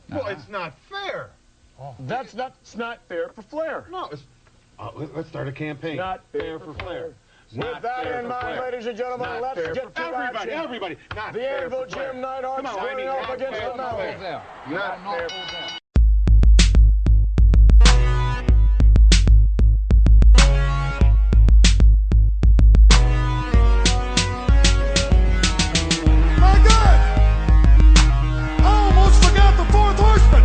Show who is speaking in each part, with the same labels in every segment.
Speaker 1: Well, it's not fair.
Speaker 2: Oh. That's not fair for Flair.
Speaker 1: No, it's... let's start a campaign.
Speaker 2: Not fair for Flair. With that in mind, ladies and gentlemen, let's get to
Speaker 1: everybody.
Speaker 2: action.
Speaker 1: Everybody, not
Speaker 2: the
Speaker 1: fair
Speaker 2: Anvil
Speaker 1: for Flair.
Speaker 2: Jim Neidhart squaring off against the Mountain.
Speaker 1: Not fair.
Speaker 3: My God! I almost forgot the fourth horseman.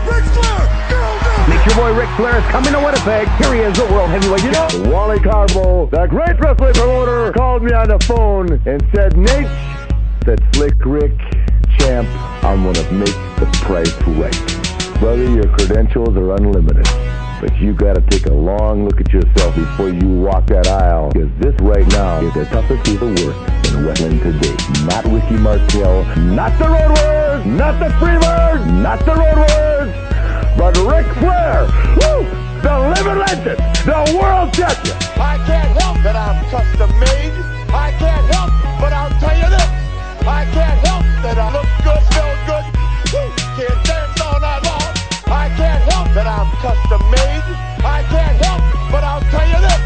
Speaker 3: Ric Flair, go!
Speaker 4: Nick, your boy Ric Flair is coming to Winnipeg. Here he is, the world heavyweight champion. Wally Carbo, the great wrestling promoter, called me on the phone and said, Nate, said Slick Rick, champ, I'm going to make the price right. Brother, your credentials are unlimited. But you got to take a long look at yourself before you walk that aisle. Because this right now is the toughest piece of work in wrestling today. Not Ricky Martel, not the Road Warriors, not the Freebirds, not the Road Warriors, but Ric Flair, woo, the living legend, the world champion.
Speaker 3: I can't help that I'm custom made. I can't help, but I'll tell you this. I can't help that I look good, smell good, woo, can't dance all night long. I can't help that I'm custom made. I can't help, but I'll tell you this.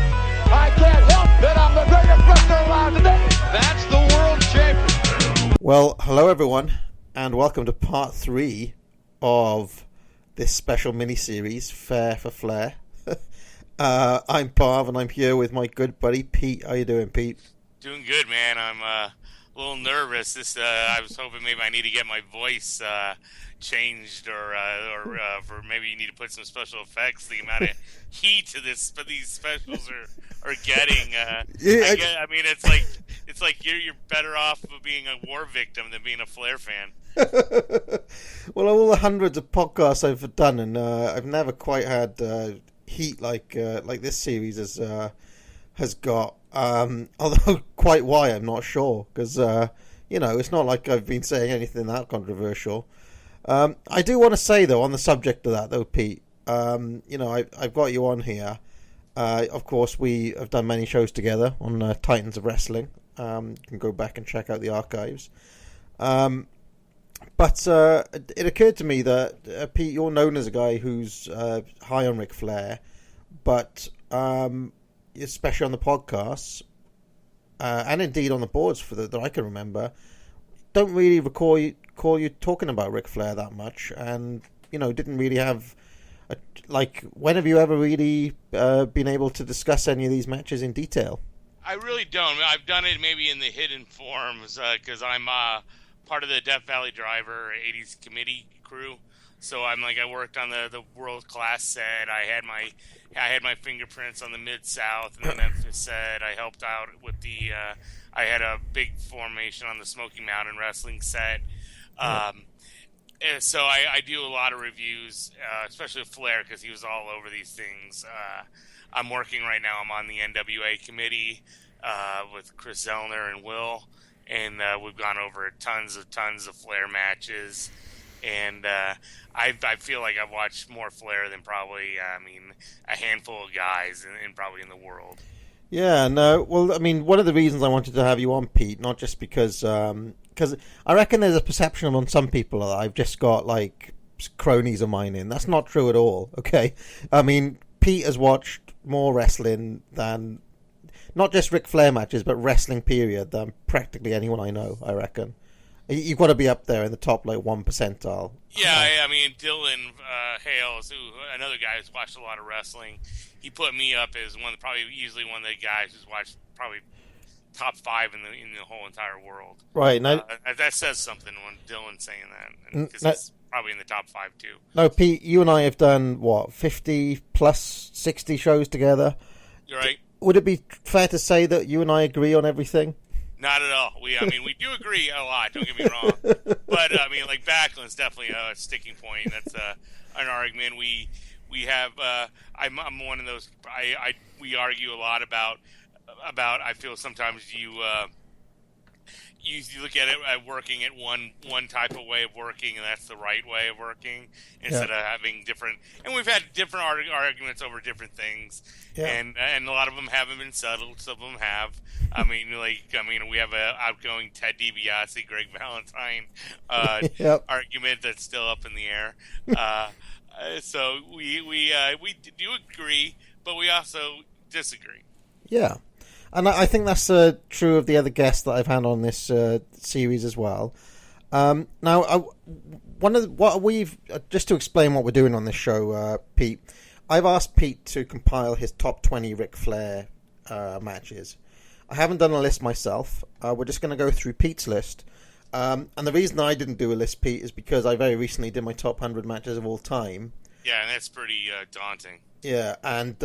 Speaker 3: I can't help that I'm the greatest wrestler alive today. That's the world champion.
Speaker 5: Well, hello everyone, and welcome to part 3 of this special mini-series, Fair for Flair. I'm Parv, and I'm here with my good buddy Pete. How you doing, Pete?
Speaker 6: Doing good, man. I'm a little nervous. I was hoping maybe I need to get my voice changed, or for maybe you need to put some special effects. The amount of heat to this, but these specials are getting. I mean, it's like you're better off being a war victim than being a Flair fan.
Speaker 5: Well, all the hundreds of podcasts I've done, and I've never quite had heat like this series has got. Although quite why, I'm not sure, because it's not like I've been saying anything that controversial. I do want to say though, on the subject of that though, Pete, I've got you on here. Of course, we have done many shows together on Titans of Wrestling. You can go back and check out the archives. But it occurred to me that, Pete, you're known as a guy who's high on Ric Flair, but especially on the podcasts, and indeed on the boards that I can remember, don't really recall you talking about Ric Flair that much, and, didn't really have... when have you ever really been able to discuss any of these matches in detail?
Speaker 6: I really don't. I've done it maybe in the hidden forms, because I'm part of the Death Valley Driver 80s committee crew. So I worked on the world class set. I had my fingerprints on the Mid-South and the Memphis set. I helped out with I had a big formation on the Smoky Mountain Wrestling set. So I do a lot of reviews, especially with Flair, because he was all over these things. I'm working right now. I'm on the NWA committee with Chris Zellner and Will, and we've gone over tons of Flair matches. And I feel like I've watched more Flair than probably, a handful of guys in probably in the world.
Speaker 5: Yeah, no. Well, one of the reasons I wanted to have you on, Pete, not just because I reckon there's a perception among some people that I've just got cronies of mine in. That's not true at all. Okay, Pete has watched more wrestling than not just Ric Flair matches, but wrestling period than practically anyone I know. I reckon you've got to be up there in the top 1 percentile.
Speaker 6: Yeah, Dylan Hales, another guy who's watched a lot of wrestling, he put me up as easily one of the guys who's watched probably top 5 in the whole entire world.
Speaker 5: Right. Now,
Speaker 6: that says something when Dylan's saying that, because he's probably in the top 5 too.
Speaker 5: No, Pete, you and I have done 50 plus 60 shows together.
Speaker 6: You're right.
Speaker 5: Would it be fair to say that you and I agree on everything?
Speaker 6: Not at all. We do agree a lot. Don't get me wrong, but Backlund's definitely a sticking point. That's an argument we have. I'm one of those. We argue a lot about. I feel sometimes you look at it at working at one type of way of working, and that's the right way of working, instead of having different. And we've had different arguments over different things, and a lot of them haven't been settled. Some of them have. I mean, we have a outgoing Ted DiBiase, Greg Valentine argument that's still up in the air. So we do agree, but we also disagree.
Speaker 5: Yeah. And I think that's true of the other guests that I've had on this series as well. Now, just to explain what we're doing on this show, Pete, I've asked Pete to compile his top 20 Ric Flair matches. I haven't done a list myself. We're just going to go through Pete's list. And the reason I didn't do a list, Pete, is because I very recently did my top 100 matches of all time.
Speaker 6: Yeah, and that's pretty daunting.
Speaker 5: Yeah, and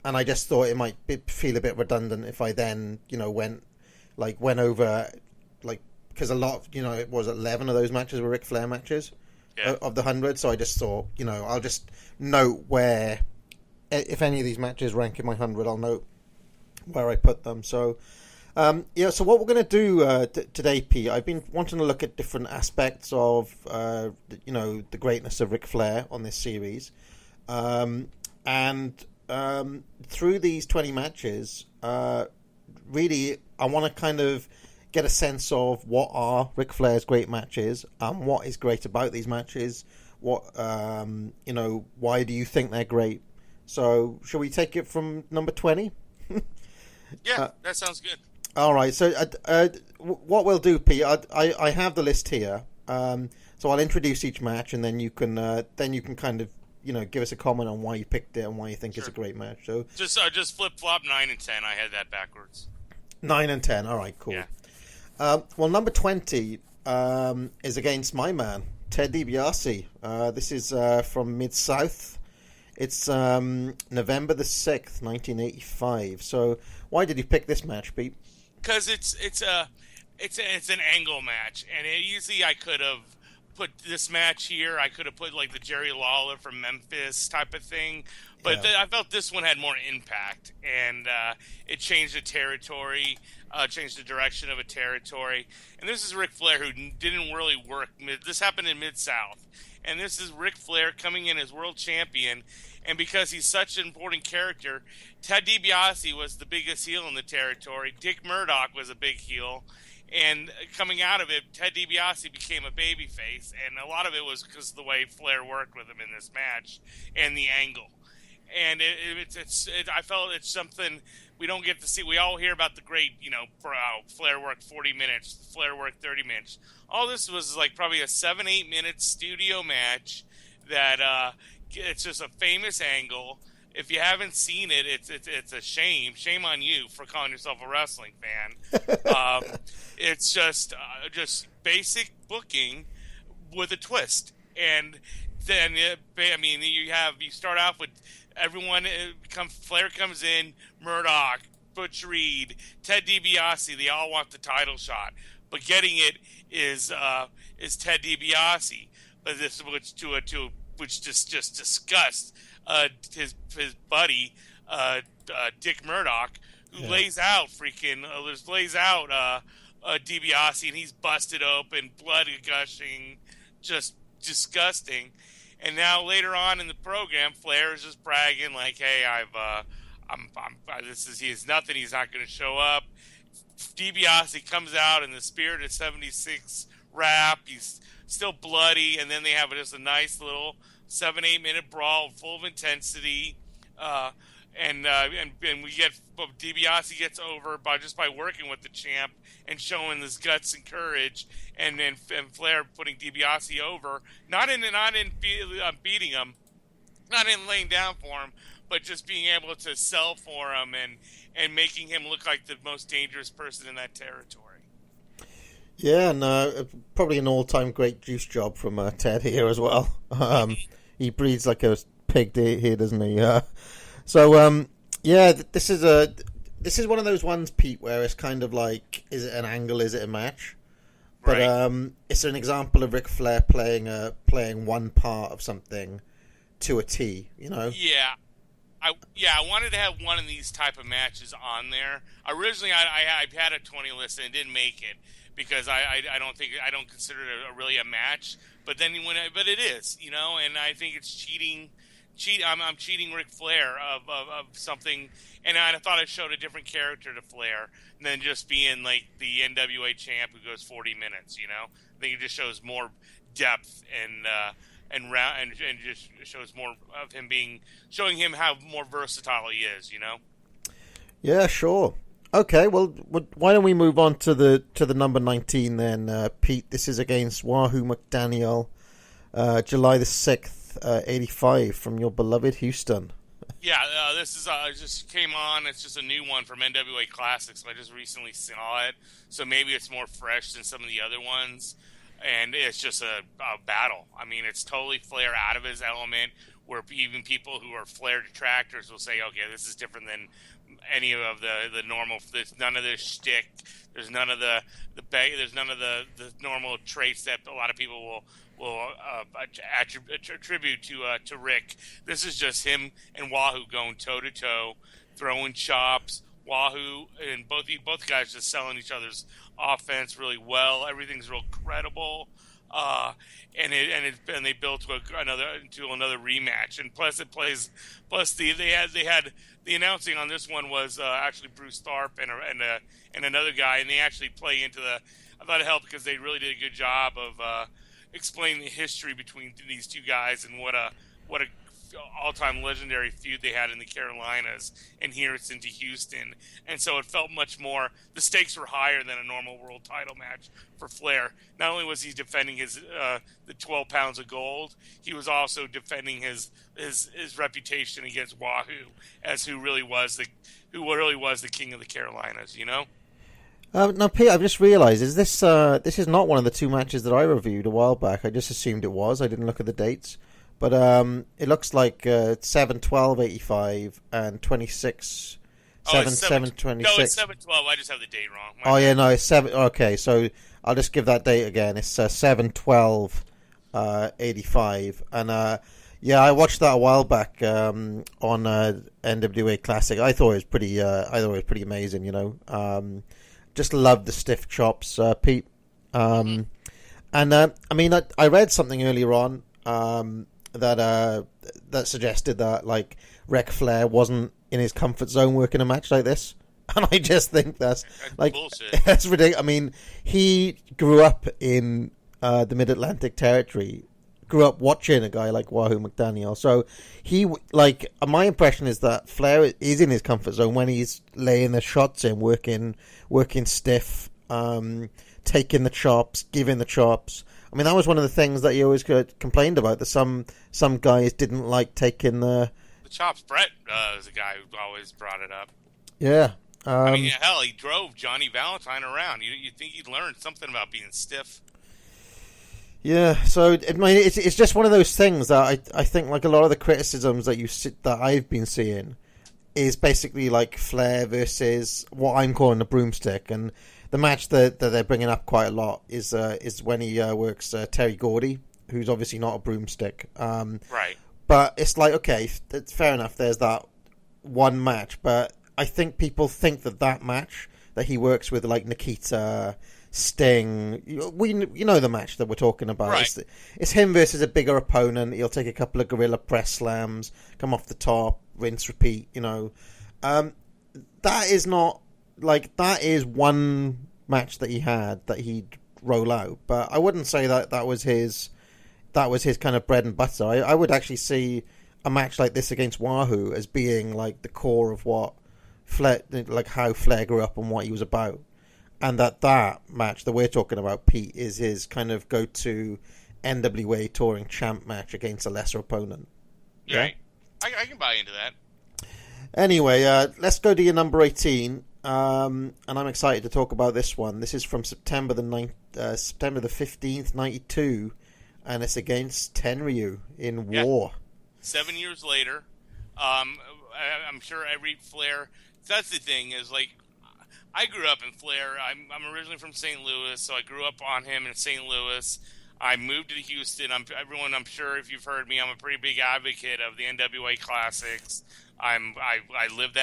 Speaker 5: I just thought it might feel a bit redundant if I then, went over, because a lot, it was 11 of those matches were Ric Flair matches of the 100. So I just thought, I'll just note where, if any of these matches rank in my 100, I'll note where I put them. So, so what we're going to do today, Pete, I've been wanting to look at different aspects of, the greatness of Ric Flair on this series. And through these 20 matches, really, I want to kind of get a sense of what are Ric Flair's great matches, what is great about these matches, why do you think they're great? So, shall we take it from number 20?
Speaker 6: Yeah, that sounds good.
Speaker 5: All right. So, what we'll do, Pete, I have the list here. So I'll introduce each match, and then you can kind of give us a comment on why you picked it and why you think it's a great match. So
Speaker 6: just flip flop 9 and 10. I had that backwards.
Speaker 5: 9 and 10. All right, cool. Yeah. Well, number 20 is against my man Ted DiBiase. This is from Mid-South. It's November the 6th, 1985. So why did you pick this match, Pete?
Speaker 6: Because it's an angle match, and easily I could have put this match here. I could have put like the Jerry Lawler from Memphis type of thing, but I felt this one had more impact, and it changed the territory, changed the direction of a territory. And this is Ric Flair, who didn't really work. This happened in Mid-South, and this is Ric Flair coming in as world champion. And because he's such an important character, Ted DiBiase was the biggest heel in the territory. Dick Murdoch was a big heel. And coming out of it, Ted DiBiase became a babyface, and a lot of it was because of the way Flair worked with him in this match and the angle. And I felt it's something we don't get to see. We all hear about the great, Flair worked 40 minutes, Flair worked 30 minutes. All this was like probably a 7-8 minute studio match that it's just a famous angle. If you haven't seen it, it's a shame. Shame on you for calling yourself a wrestling fan. It's just basic booking with a twist, and then you start off with everyone. Flair comes in, Murdoch, Butch Reed, Ted DiBiase. They all want the title shot, but getting it is Ted DiBiase. But this which just disgusts his buddy Dick Murdoch, who lays out DiBiase, and he's busted open, blood gushing, just disgusting. And now later on in the program, Flair is just bragging like, "Hey, he's nothing. He's not going to show up." DiBiase comes out in the Spirit of '76 rap. He's still bloody, and then they have just a nice little 7-8 minute brawl full of intensity, and we get DiBiase gets over by working with the champ and showing his guts and courage, and Flair putting DiBiase over, not in beating him, not in laying down for him, but just being able to sell for him and making him look like the most dangerous person in that territory.
Speaker 5: Yeah, and probably an all-time great juice job from Ted here as well. He breathes like a pig here, doesn't he? This is one of those ones, Pete, where it's kind of like, is it an angle, is it a match? But right. It's an example of Ric Flair playing one part of something to a T,
Speaker 6: Yeah. I wanted to have one of these type of matches on there. Originally, I had a 20 list and it didn't make it. because I don't consider it really a match. But then but it is, and I think it's cheating. I'm cheating Ric Flair of something, and I thought it showed a different character to Flair than just being like the NWA champ who goes 40 minutes. I think it just shows more depth and just shows more of him showing him how more versatile he is.
Speaker 5: Yeah, sure. Okay, well, why don't we move on to the number 19 then, Pete? This is against Wahoo McDaniel, July the 6th. 85 from your beloved Houston.
Speaker 6: Yeah, this is just came on. It's just a new one from NWA Classics. So I just recently saw it, so maybe it's more fresh than some of the other ones. And it's just a battle. I mean, it's totally Flair out of his element, where even people who are Flair detractors will say, "Okay, this is different than any of the normal. There's none of this shtick. There's none of there's none of the normal traits that a lot of people will attribute to Rick. This is just him and Wahoo going toe to toe, throwing chops. Wahoo and both guys just selling each other's offense really well. Everything's real credible, and they built to another rematch. And plus they had the announcing on this one was actually Bruce Tharp and another guy, and they actually play into the. I thought it helped because they really did a good job of explaining the history between these two guys and what a all-time legendary feud they had in the Carolinas, and here it's into Houston. And so it felt much more, the stakes were higher than a normal world title match for Flair. Not only was he defending his the 12 pounds of gold, he was also defending his reputation against Wahoo as who really was the king of the Carolinas,
Speaker 5: Now, Pete, I've just realised, this is not one of the two matches that I reviewed a while back. I just assumed it was. I didn't look at the dates. But it looks like 7/12/85 and 26/7/26.
Speaker 6: No, it's 7/12. I just have the date wrong.
Speaker 5: Oh, yeah, no, it's 7. Okay, so I'll just give that date again. It's 7/12/85. And yeah, I watched that a while back on NWA Classic. I thought it was pretty amazing, Just loved the stiff chops, Pete. And I mean, I read something earlier on that suggested that like Ric Flair wasn't in his comfort zone working a match like this, and I just think that's like
Speaker 6: bullshit.
Speaker 5: That's ridiculous. I mean, he grew up in the Mid-Atlantic territory, grew up watching a guy like Wahoo McDaniel, so he my impression is that Flair is in his comfort zone when he's laying the shots in, working stiff, taking the chops, giving the chops. I mean, that was one of the things that he always complained about, that some guys didn't like taking the
Speaker 6: chops. Brett is a guy who always brought it up.
Speaker 5: Yeah.
Speaker 6: I mean, hell, he drove Johnny Valentine around. You think he'd learn something about being stiff?
Speaker 5: Yeah. So I mean, it's just one of those things that I think like a lot of the criticisms that I've been seeing is basically like Flair versus what I'm calling a broomstick. And the match that they're bringing up quite a lot is when he works Terry Gordy, who's obviously not a broomstick.
Speaker 6: Right.
Speaker 5: But it's like, okay, it's fair enough. There's that one match, but I think people think that match that he works with, like Nikita, Sting, you know the match that we're talking about.
Speaker 6: Right.
Speaker 5: It's him versus a bigger opponent. He'll take a couple of gorilla press slams, come off the top, rinse, repeat. That is not. Like, that is one match that he had that he'd roll out, but I wouldn't say that was his kind of bread and butter. I would actually see a match like this against Wahoo as being like the core of what Flair, like how Flair grew up and what he was about, and that match that we're talking about, Pete, is his kind of go-to NWA touring champ match against a lesser opponent.
Speaker 6: Yeah, right. I can buy into that.
Speaker 5: Anyway, let's go to your number 18. And I'm excited to talk about this one. This is from September the 15th, 92, and it's against Tenryu in War.
Speaker 6: 7 years later, I'm sure every Flair. That's the thing is, like, I grew up in Flair. I'm originally from St. Louis, so I grew up on him in St. Louis. I moved to Houston. I'm sure if you've heard me, I'm a pretty big advocate of the NWA Classics. I lived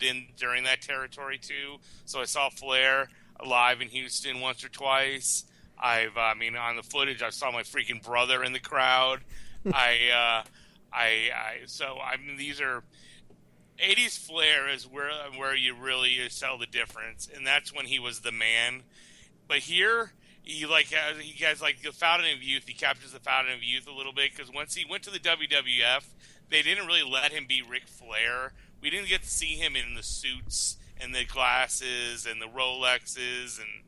Speaker 6: in during that territory too, so I saw Flair. live in Houston once or twice. On the footage, I saw my freaking brother in the crowd. These are 80s Flair is where you really tell the difference, and that's when he was the man. But here, he has like the fountain of youth. He captures the fountain of youth a little bit, because once he went to the WWF, they didn't really let him be Ric Flair. We didn't get to see him in the suits and the glasses and the Rolexes, and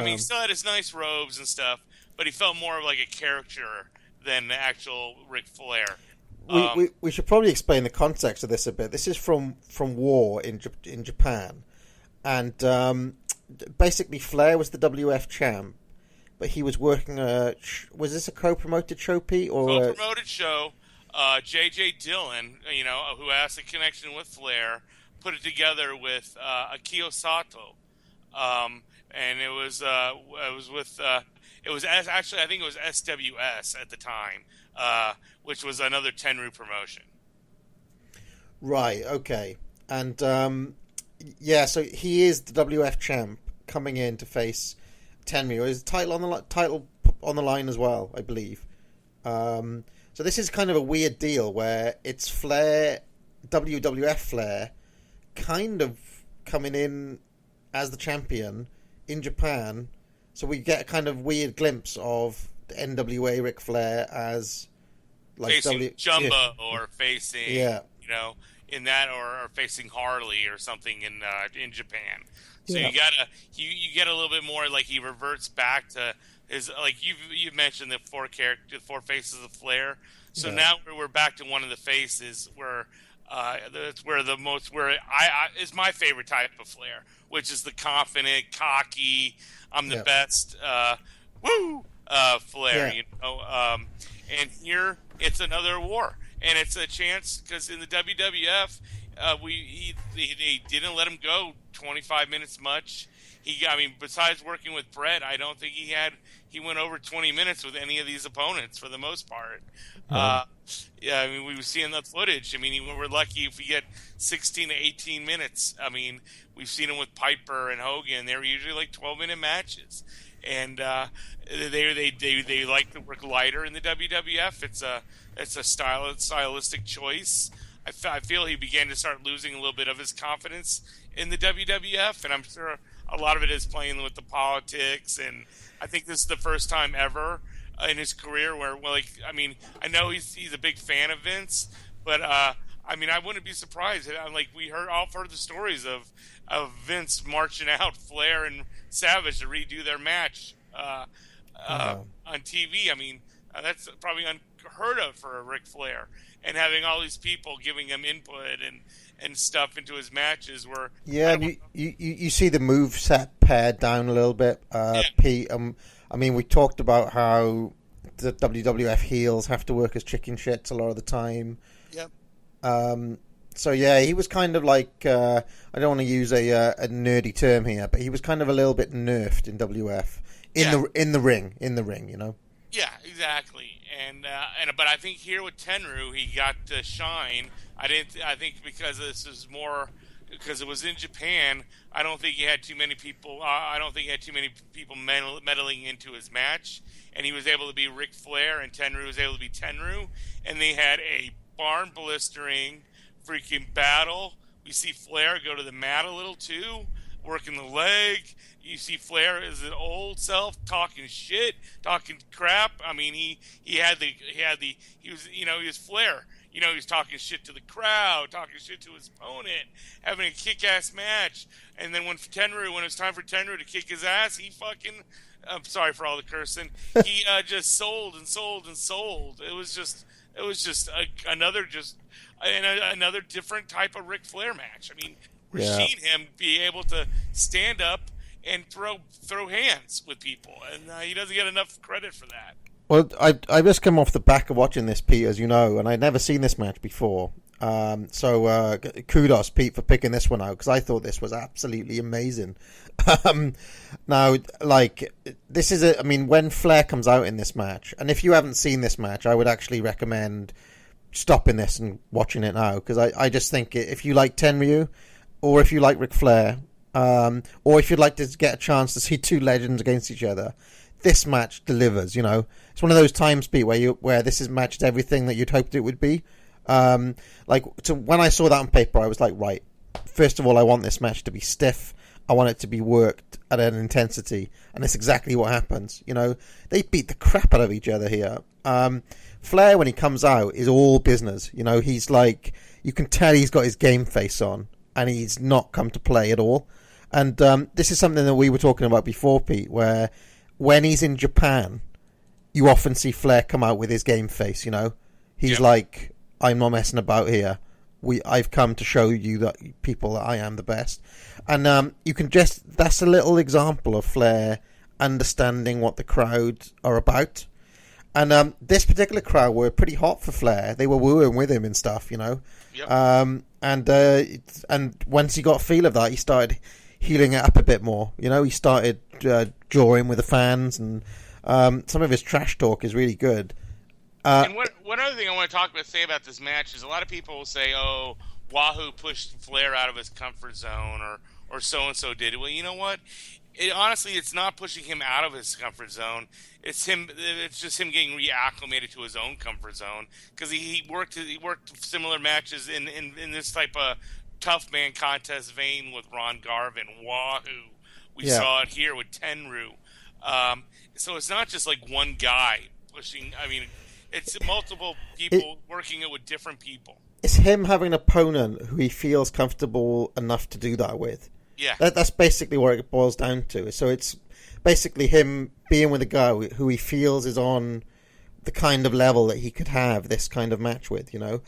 Speaker 6: he still had his nice robes and stuff, but he felt more like a character than the actual Ric Flair.
Speaker 5: We should probably explain the context of this a bit. This is from War in Japan, and basically Flair was the WF champ, but he was working was this a co-promoted show, Pete? Or
Speaker 6: co-promoted show. J.J. Dillon, who has a connection with Flair, put it together with Akio Sato, and it was actually, I think it was SWS at the time, which was another Tenryu promotion.
Speaker 5: Right. Okay. And so he is the WF champ coming in to face Tenryu. His title on the line as well, I believe. So this is kind of a weird deal where it's Flair, WWF Flair, kind of coming in as the champion in Japan. So we get a kind of weird glimpse of the NWA Ric Flair as like
Speaker 6: facing Jumbo or facing, in that, or facing Harley or something in Japan. So you get a little bit more, like he reverts back to his, like you've mentioned the four faces of Flair. So now we're back to one of the faces where that's where is my favorite type of Flair, which is the confident, cocky, I'm the best, Flair. And here it's another war, and it's a chance, because in the WWF, they didn't let him go 25 minutes much. Besides working with Brett, I don't think he went over 20 minutes with any of these opponents for the most part. We were seeing that footage. We're lucky if we get 16 to 18 minutes. We've seen him with Piper and Hogan. They're usually like 12-minute matches. And they like to work lighter in the WWF. It's a stylistic choice. I feel he began to start losing a little bit of his confidence in the WWF, and I'm sure a lot of it is playing with the politics. And I think this is the first time ever in his career where, I know he's a big fan of Vince, but I wouldn't be surprised. We've heard the stories of Vince marching out Flair and Savage to redo their match on TV. That's probably unheard of for Ric Flair, and having all these people giving him input and stuff into his matches.
Speaker 5: You see the move set pared down a little bit, Pete. We talked about how the WWF heels have to work as chicken shits a lot of the time. Yep. He was kind of like, I don't want to use a nerdy term here, but he was kind of a little bit nerfed in WF in the ring. Yeah,
Speaker 6: exactly. But I think here with Tenryu, he got to shine. I think because it was in Japan, I don't think he had too many people. Meddling into his match, and he was able to be Ric Flair, and Tenryu was able to be Tenryu, and they had a barn blistering freaking battle. We see Flair go to the mat a little too, working the leg. You see Flair as an old self talking shit, talking crap. He was Flair. He was talking shit to the crowd, talking shit to his opponent, having a kick-ass match. And then when it was time for Tenryu to kick his ass, I'm sorry for all the cursing. He just sold and sold and sold. It was just another different type of Ric Flair match. We're seeing him be able to stand up and throw hands with people, and he doesn't get enough credit for that.
Speaker 5: Well, I just come off the back of watching this, Pete, as you know, and I'd never seen this match before. So kudos, Pete, for picking this one out, because I thought this was absolutely amazing. Now, this is when Flair comes out in this match, and if you haven't seen this match, I would actually recommend stopping this and watching it now, because I just think if you like Tenryu, or if you like Ric Flair, or if you'd like to get a chance to see two legends against each other, this match delivers. You know, it's one of those times, Pete, where this is matched everything that you'd hoped it would be. When I saw that on paper, I was like, right. First of all, I want this match to be stiff. I want it to be worked at an intensity, and it's exactly what happens. You know, they beat the crap out of each other here. Flair, when he comes out, is all business. You know, he's like, you can tell he's got his game face on, and he's not come to play at all. And this is something that we were talking about before, Pete, where when he's in Japan, you often see Flair come out with his game face, you know. He's like, I'm not messing about here. I've come to show you that people that I am the best. And you can that's a little example of Flair understanding what the crowd are about. And this particular crowd were pretty hot for Flair. They were wooing with him and stuff, you know. Yep. And once he got a feel of that, he started healing it up a bit more. You know, he started drawing with the fans, and some of his trash talk is really good.
Speaker 6: And one other thing I want to say about this match is a lot of people will say, "Oh, Wahoo pushed Flair out of his comfort zone," or so and so did it. Well, you know what? Honestly, it's not pushing him out of his comfort zone. It's just him getting reacclimated to his own comfort zone, because he worked similar matches in this type of tough man contest vein with Ron Garvin, Wahoo. We saw it here with Tenryu. So it's not just like one guy pushing. I mean, it's multiple people working it with different people.
Speaker 5: It's him having an opponent who he feels comfortable enough to do that with.
Speaker 6: Yeah.
Speaker 5: That's basically what it boils down to. So it's basically him being with a guy who he feels is on the kind of level that he could have this kind of match with, you know.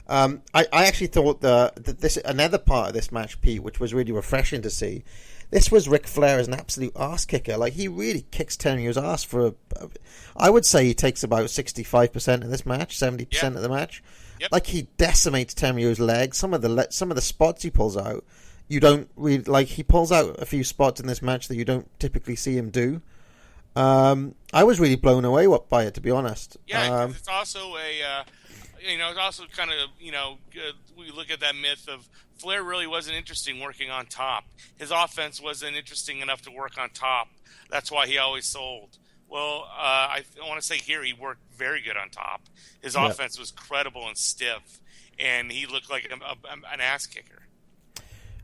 Speaker 5: I actually thought that this another part of this match, Pete, which was really refreshing to see. This was Ric Flair as an absolute ass kicker. Like, he really kicks Tenyu's ass for I would say he takes about 65% of this match, 70% of the match. Yep. Like, he decimates Tenyu's legs. Some of the spots he pulls out, you don't really like. He pulls out a few spots in this match that you don't typically see him do. I was really blown away by it, to be honest.
Speaker 6: Yeah, it's also it's also kind of, we look at that myth of Flair really wasn't interesting working on top. His offense wasn't interesting enough to work on top. That's why he always sold. Well, I want to say here he worked very good on top. His offense was credible and stiff, and he looked like an ass kicker.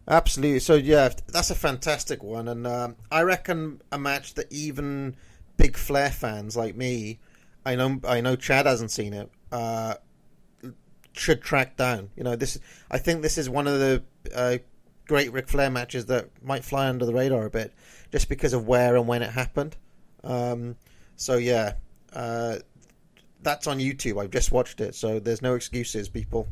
Speaker 5: Absolutely. So, yeah, that's a fantastic one. And I reckon a match that even big Flair fans like me, I know Chad hasn't seen it, should track down. You know, I think this is one of the great Ric Flair matches that might fly under the radar a bit, just because of where and when it happened. So, yeah, that's on YouTube. I've just watched it, so there's no excuses, people.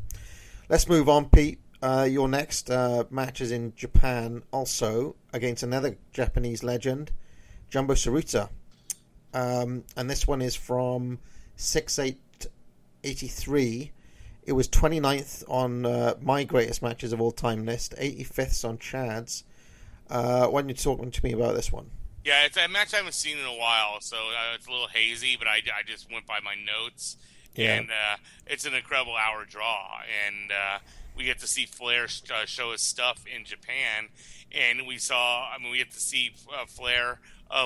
Speaker 5: Let's move on, Pete. Your next match is in Japan, also against another Japanese legend, Jumbo Tsuruta. And this one is from 6/8/83. It was 29th on my greatest matches of all time list, 85th on Chad's. Why don't you talk to me about this one?
Speaker 6: Yeah, it's a match I haven't seen in a while, so it's a little hazy, but I just went by my notes. Yeah. And it's an incredible hour draw, and we get to see Flair show his stuff in Japan, and we get to see Flair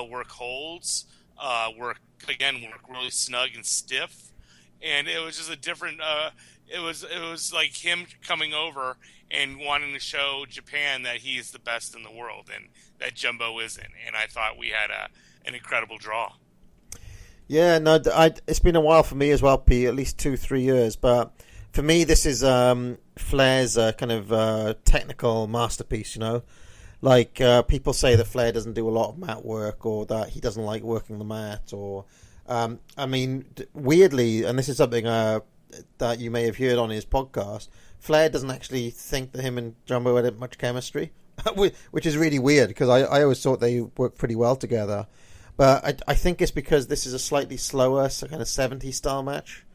Speaker 6: work holds, work really snug and stiff, and it was just a different. It was like him coming over and wanting to show Japan that he's the best in the world, and that Jumbo isn't. And I thought we had an incredible draw.
Speaker 5: Yeah, no, it's been a while for me as well, Pete, at least 2-3 years. But for me, this is Flair's kind of technical masterpiece, you know. Like, people say that Flair doesn't do a lot of mat work, or that he doesn't like working the mat, or... I mean, weirdly, and this is something that you may have heard on his podcast, Flair doesn't actually think that him and Jumbo had much chemistry, which is really weird, because I always thought they worked pretty well together. But I think it's because this is a slightly slower, kind of 70s style match.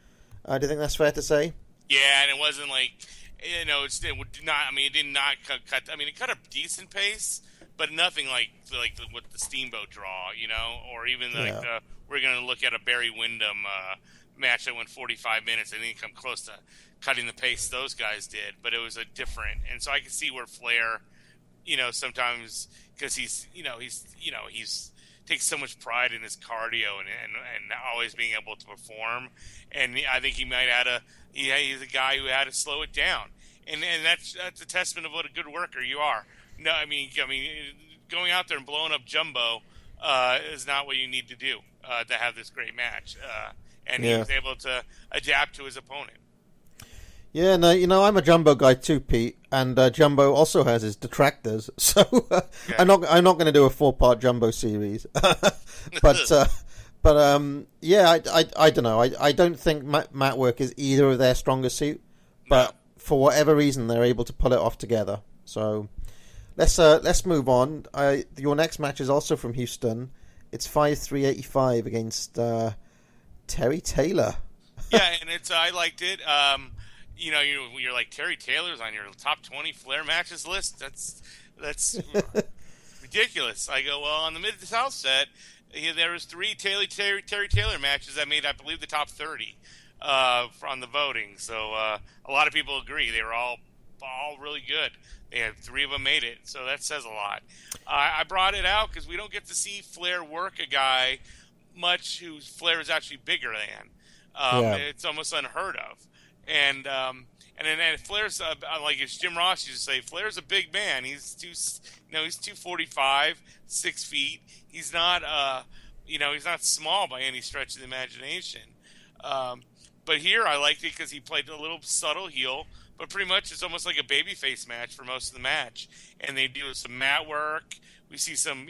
Speaker 5: Do you think that's fair to say?
Speaker 6: Yeah, and it wasn't like, it did not cut. I mean, it cut a decent pace, but nothing like what the Steamboat draw, or even we're going to look at a Barry Windham match that went 45 minutes. They didn't come close to cutting the pace those guys did, but it was a different. And so I can see where Flair, sometimes because he's takes so much pride in his cardio and always being able to perform. And I think he might he's a guy who had to slow it down. And that's a testament of what a good worker you are. No, I mean, going out there and blowing up Jumbo is not what you need to do to have this great match. And he was able to adapt to his opponent.
Speaker 5: Yeah, no, I'm a Jumbo guy too, Pete, and Jumbo also has his detractors. So I'm not going to do a 4-part Jumbo series, but I don't know. I don't think mat work is either of their strongest suit, but for whatever reason they're able to pull it off together. So let's move on. Your next match is also from Houston. It's 5/3/85 against Terry Taylor.
Speaker 6: Yeah, and I liked it. You're like, Terry Taylor's on your top 20 Flair matches list. That's ridiculous. I go, well, on the Mid-South set, there was 3 Terry Taylor matches that made, I believe, the top 30 on the voting. So a lot of people agree they were all really good. They had 3 of them made it, so that says a lot. I brought it out because we don't get to see Flair work a guy much whose Flair is actually bigger than. It's almost unheard of. And then Flair's like as Jim Ross used to say, Flair's a big man. He's 245, 6 feet. He's not he's not small by any stretch of the imagination. But here I liked it because he played a little subtle heel, but pretty much it's almost like a babyface match for most of the match. And they do some mat work. We see some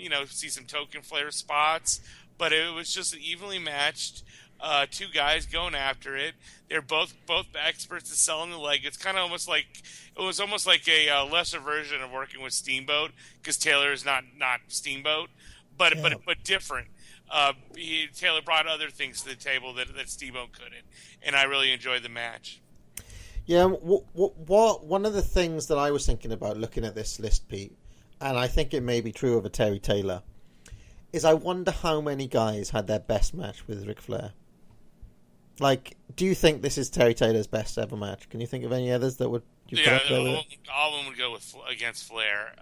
Speaker 6: token Flair spots, but it was just evenly matched. 2 guys going after it. They're both experts at selling the leg. It's kind of almost like a lesser version of working with Steamboat because Taylor is not Steamboat, but different. Taylor brought other things to the table that Steamboat couldn't, and I really enjoyed the match.
Speaker 5: Yeah, one of the things that I was thinking about looking at this list, Pete, and I think it may be true of a Terry Taylor, is I wonder how many guys had their best match with Ric Flair. Like, do you think this is Terry Taylor's best ever match? Can you think of any others that would?
Speaker 6: All of them would go against Flair.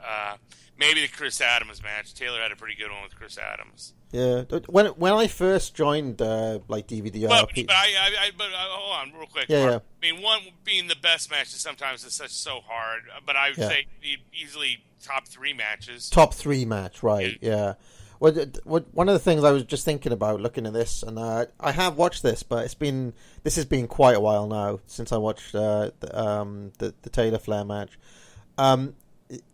Speaker 6: Maybe the Chris Adams match. Taylor had a pretty good one with Chris Adams.
Speaker 5: Yeah, when I first joined DVDR,
Speaker 6: but hold on real quick.
Speaker 5: Yeah,
Speaker 6: Mark. I mean, one being the best match is sometimes so hard, but I would say easily top 3 matches.
Speaker 5: Top 3 match, right? Yeah. Well, one of the things I was just thinking about looking at this, and I have watched this, but this has been quite a while now since I watched the Taylor Flair match.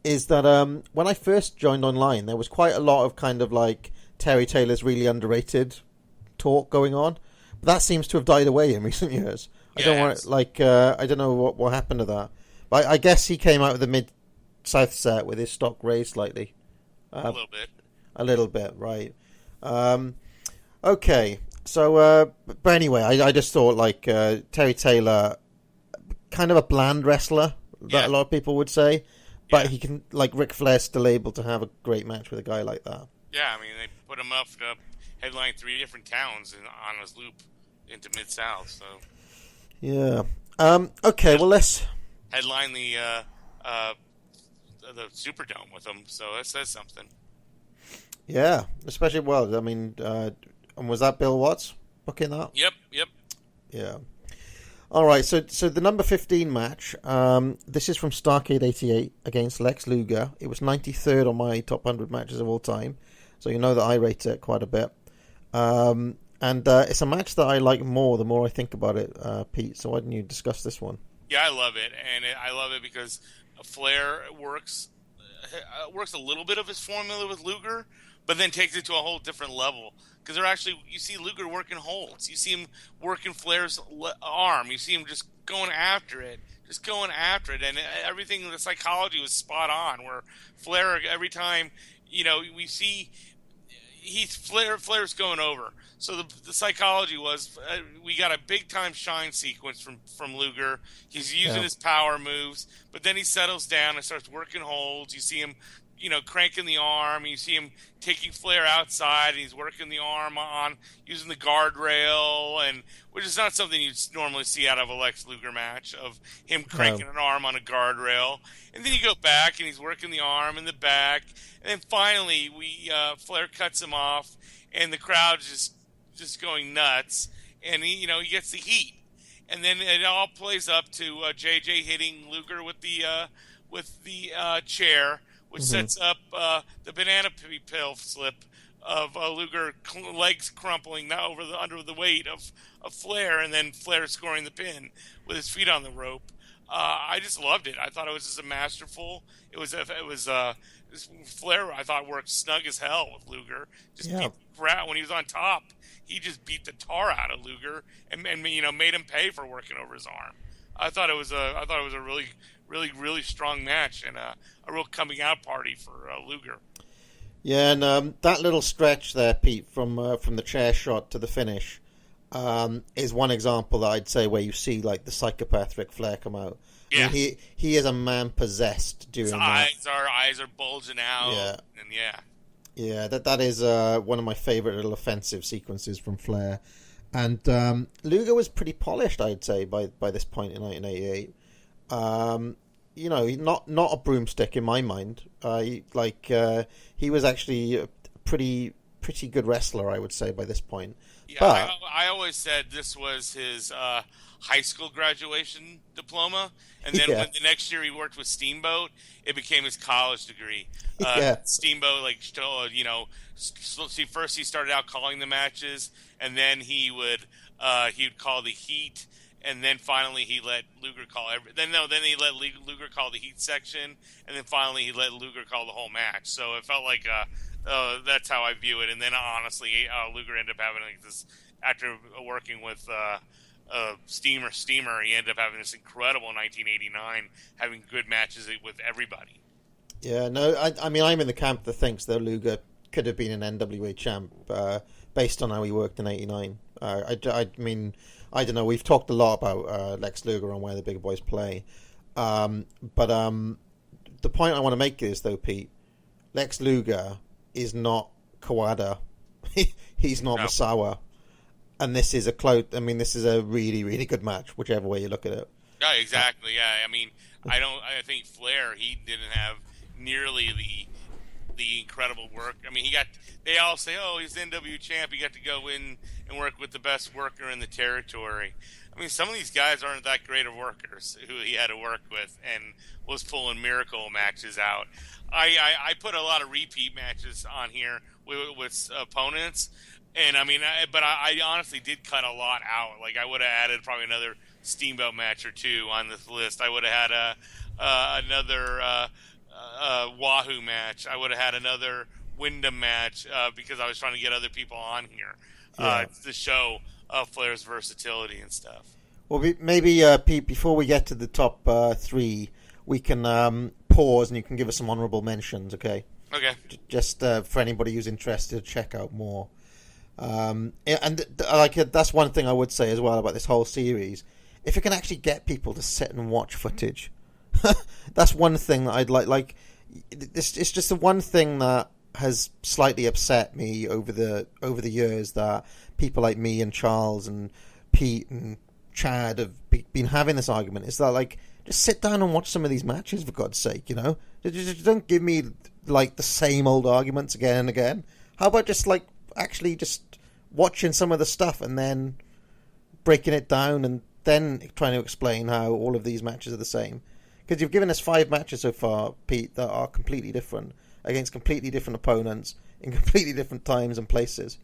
Speaker 5: Is that when I first joined online, there was quite a lot of kind of like Terry Taylor's really underrated talk going on, but that seems to have died away in recent years. I don't know what happened to that, but I guess he came out of the Mid-South set with his stock raised slightly.
Speaker 6: A little bit.
Speaker 5: A little bit, right. Okay, so, but anyway, I just thought, like, Terry Taylor, kind of a bland wrestler, that a lot of people would say, but he can, like, Ric Flair's still able to have a great match with a guy like that.
Speaker 6: Yeah, I mean, they put him up to headline 3 different towns on his loop into Mid-South, so.
Speaker 5: Yeah. Okay, well, let's...
Speaker 6: Headline the Superdome with him, so that says something.
Speaker 5: Yeah, especially, well, I mean, and was that Bill Watts booking that?
Speaker 6: Yep.
Speaker 5: Yeah. All right, so the number 15 match, this is from Starrcade 88 against Lex Luger. It was 93rd on my top 100 matches of all time, so you know that I rate it quite a bit. And it's a match that I like more the more I think about it, Pete, so why don't you discuss this one?
Speaker 6: Yeah, I love it, and I love it because Flair works a little bit of his formula with Luger, but then takes it to a whole different level. Because you see Luger working holds. You see him working Flair's arm. You see him just going after it. And everything, the psychology was spot on, where Flair, every time, we see Flair's going over. So the psychology was we got a big time shine sequence from Luger. He's using his power moves, but then he settles down and starts working holds. You see him cranking the arm. You see him taking Flair outside, and he's working the arm on using the guardrail, and which is not something you'd normally see out of a Lex Luger match, of him cranking an arm on a guardrail. And then you go back, and he's working the arm in the back, and then finally Flair cuts him off, and the crowd's just going nuts, and he gets the heat, and then it all plays up to JJ hitting Luger with the chair, which sets up the banana peel slip of Luger, legs crumpling now under the weight of Flair, and then Flair scoring the pin with his feet on the rope. I just loved it. I thought it was just a masterful. It was Flair. I thought worked snug as hell with Luger. When he was on top, he just beat the tar out of Luger and made him pay for working over his arm. I thought it was a really, really, really strong match and a real coming out party for Luger.
Speaker 5: Yeah, and that little stretch there, Pete, from the chair shot to the finish, is one example that I'd say where you see like the psychopath Ric Flair come out.
Speaker 6: Yeah,
Speaker 5: I mean, he is a man possessed during that.
Speaker 6: His eyes are bulging out.
Speaker 5: Yeah,
Speaker 6: and
Speaker 5: yeah. That is one of my favorite little offensive sequences from Flair. And Luger was pretty polished, I'd say, by this point in 1988. Not a broomstick in my mind. He was actually a pretty good wrestler, I would say, by this point.
Speaker 6: Yeah,
Speaker 5: but
Speaker 6: I always said this was his high school graduation diploma, and then when the next year he worked with Steamboat, it became his college degree. Steamboat, first he started out calling the matches, and then he would call the heat, and then finally he let Luger call Then he let Luger call the heat section, and then finally he let Luger call the whole match. So it felt like that's how I view it. And then honestly, Luger ended up having this, after working with Steamer, he ended up having this incredible 1989, having good matches with everybody.
Speaker 5: Yeah, no, I mean, I'm in the camp that thinks that Luger could have been an NWA champ based on how he worked in '89. I mean, I don't know. We've talked a lot about Lex Luger and where the big boys play, but the point I want to make is, though, Pete, Lex Luger is not Kawada. He's not Misawa. And this is this is a really, really good match, whichever way you look at it.
Speaker 6: Yeah, exactly. Yeah, I mean, I think Flair, he didn't have nearly the incredible work. I mean, they all say, oh, he's the NW champ. He got to go in and work with the best worker in the territory. I mean, some of these guys aren't that great of workers who he had to work with and was pulling miracle matches out. I put a lot of repeat matches on here with opponents. And I mean, I honestly did cut a lot out. Like, I would have added probably another Steamboat match or two on this list. I would have had another Wahoo match. I would have had another Wyndham match because I was trying to get other people on here to show Flair's versatility and stuff. Well,
Speaker 5: maybe Pete, before we get to the top three, we can pause and you can give us some honourable mentions. Okay.
Speaker 6: Okay.
Speaker 5: Just for anybody who's interested, check out more. That's one thing I would say as well about this whole series. If it can actually get people to sit and watch footage, that's one thing that I'd like. It's just the one thing that has slightly upset me over the years, that people like me and Charles and Pete and Chad have been having this argument. Is that, like, just sit down and watch some of these matches, for God's sake, you know? Just don't give me like the same old arguments again and again. How about just like actually just watching some of the stuff and then breaking it down and then trying to explain how all of these matches are the same? Because you've given us 5 matches so far, Pete, that are completely different against completely different opponents in completely different times and places.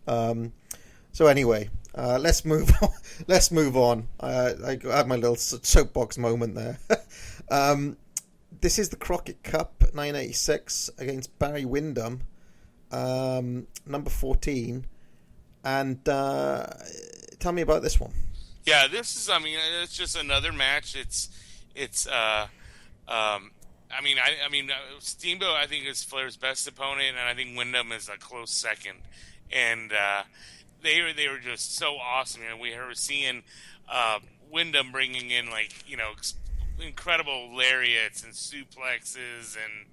Speaker 5: So anyway, let's move on. Let's move on. I had my little soapbox moment there. This is the Crockett Cup 1986 against Barry Windham, number 14. And tell me about this one.
Speaker 6: Yeah, this is, I mean, it's just another match. Steamboat, I think, is Flair's best opponent, and I think Windham is a close second. And they were just so awesome. You know, we were seeing Windham bringing in, like, you know, incredible lariats and suplexes and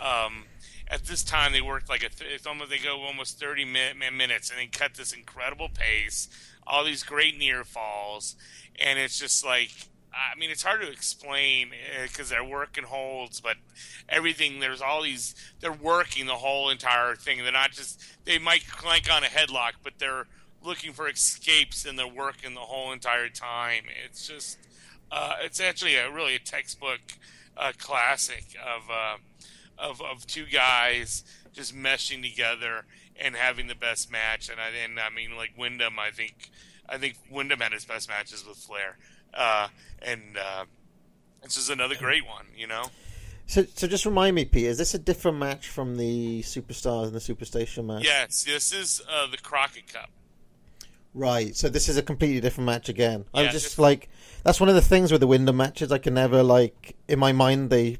Speaker 6: At this time, they worked like they go almost 30 minutes, and they cut this incredible pace, all these great near falls, and it's just like, I mean, it's hard to explain because they're working holds, but everything, they're working the whole entire thing. They're not just, they might clank on a headlock, but they're looking for escapes, and they're working the whole entire time. It's just, it's actually really a textbook classic of two guys just meshing together and having the best match. And I mean, like Wyndham, I think Wyndham had his best matches with Flair. This is another great one, you know?
Speaker 5: So just remind me, Pete, is this a different match from the Superstars and the Superstation match?
Speaker 6: Yes, this is the Crockett Cup.
Speaker 5: Right, so this is a completely different match again.
Speaker 6: Yeah,
Speaker 5: I'm just like, that's one of the things with the Wyndham matches. I can never, like, in my mind, I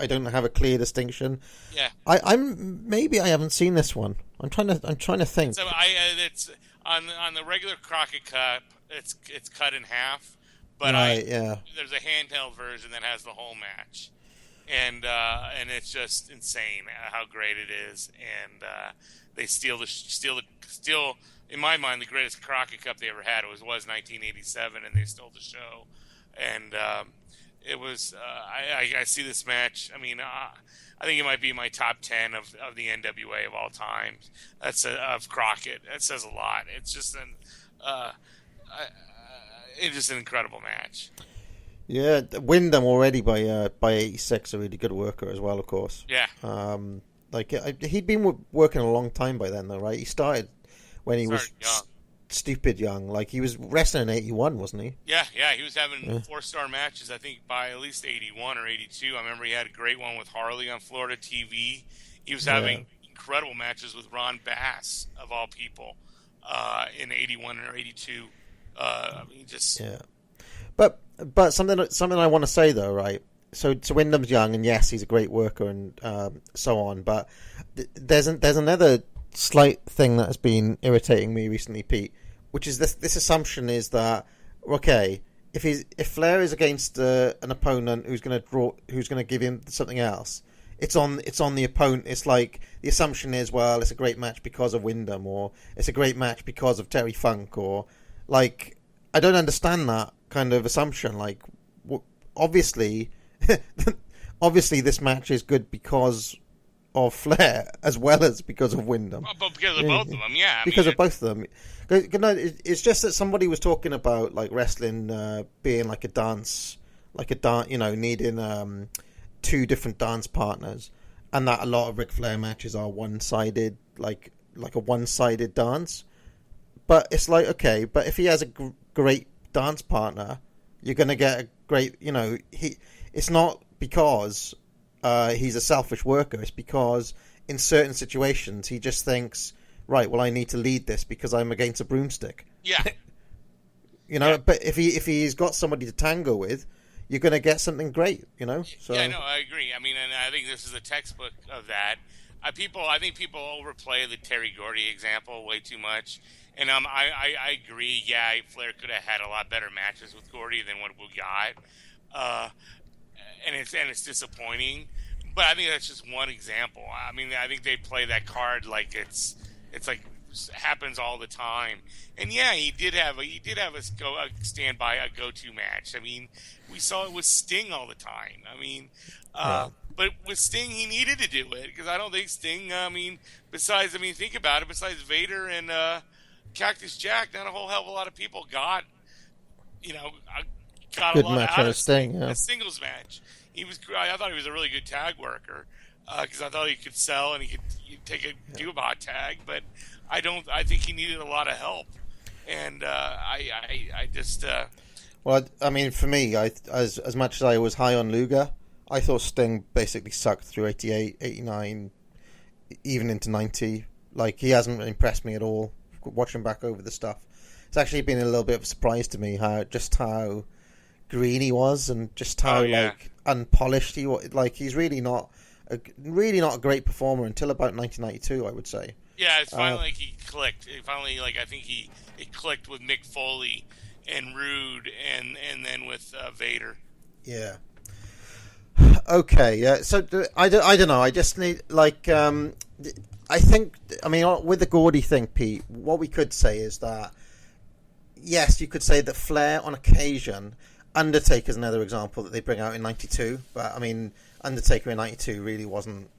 Speaker 5: don't have a clear distinction.
Speaker 6: Yeah.
Speaker 5: Maybe I haven't seen this one. I'm trying to think.
Speaker 6: So it's on the regular Crockett Cup, it's cut in half, but there's a handheld version that has the whole match, and it's just insane how great it is, and they steal in my mind the greatest Crockett Cup they ever had. It was 1987, and they stole the show, and it was I see this match. I mean, I think it might be my top 10 of the NWA of all time. That's of Crockett. That says a lot. It's just it's just an incredible match.
Speaker 5: Yeah, Wyndham already by 86, a really good worker as well, of course.
Speaker 6: Yeah.
Speaker 5: He'd been working a long time by then, though, right? He started when he was
Speaker 6: young.
Speaker 5: Stupid young. Like, he was wrestling in 81, wasn't he?
Speaker 6: Yeah. He was having 4-star matches, I think, by at least 81 or 82. I remember he had a great one with Harley on Florida TV. He was having incredible matches with Ron Bass, of all people, in 81 or 82.
Speaker 5: But something I want to say, though, right? So Wyndham's young, and yes, he's a great worker, and so on. But there's another slight thing that has been irritating me recently, Pete, which is this assumption is that, okay, if Flair is against an opponent who's going to give him something else, it's on the opponent. It's like the assumption is, well, it's a great match because of Wyndham, or it's a great match because of Terry Funk, or like, I don't understand that kind of assumption. Like, obviously this match is good because of Flair as well as because of Wyndham.
Speaker 6: But because of both of them, yeah.
Speaker 5: Because of both of them. It's just that somebody was talking about, like, wrestling being like a dance, needing two different dance partners, and that a lot of Ric Flair matches are one-sided, like a one-sided dance. But it's like, okay, but if he has a great dance partner, you're going to get a great, it's not because he's a selfish worker. It's because in certain situations he just thinks, right, well, I need to lead this because I'm against a broomstick.
Speaker 6: Yeah.
Speaker 5: But if he's got somebody to tango with, you're going to get something great, So.
Speaker 6: Yeah, no, I agree. I mean, and I think this is a textbook of that. I think people overplay the Terry Gordy example way too much. And I agree. Yeah, Flair could have had a lot better matches with Gordy than what we got, and it's disappointing. But I think that's just one example. I mean, I think they play that card like it's like happens all the time. And yeah, he did have a stand by a go-to match. I mean, we saw it with Sting all the time. I mean, but with Sting, he needed to do it because I don't think Sting. Think about it. Besides Vader and Cactus Jack, not a whole hell of a lot of people got
Speaker 5: good
Speaker 6: a lot
Speaker 5: match
Speaker 6: out of
Speaker 5: Sting.
Speaker 6: A singles match. I thought he was a really good tag worker because I thought he could sell and he could do a hot tag, but I think he needed a lot of help, and I just.
Speaker 5: Well, I mean, for me, as much as I was high on Luger, I thought Sting basically sucked through 88, 89, even into 90. Like, he hasn't impressed me at all. Watching back over the stuff, it's actually been a little bit of a surprise to me how green he was and just how like unpolished he was. Like, he's really not a great performer until about 1992, I would say.
Speaker 6: Yeah, it's finally like he clicked. I think it clicked with Mick Foley and Rude, and then with Vader.
Speaker 5: Yeah. Okay, yeah. So I don't know. I just need I think, I mean, with the Gordy thing, Pete, what we could say is that, yes, you could say that Flair on occasion, Undertaker's another example that they bring out in 92, but I mean, Undertaker in 92 really wasn't,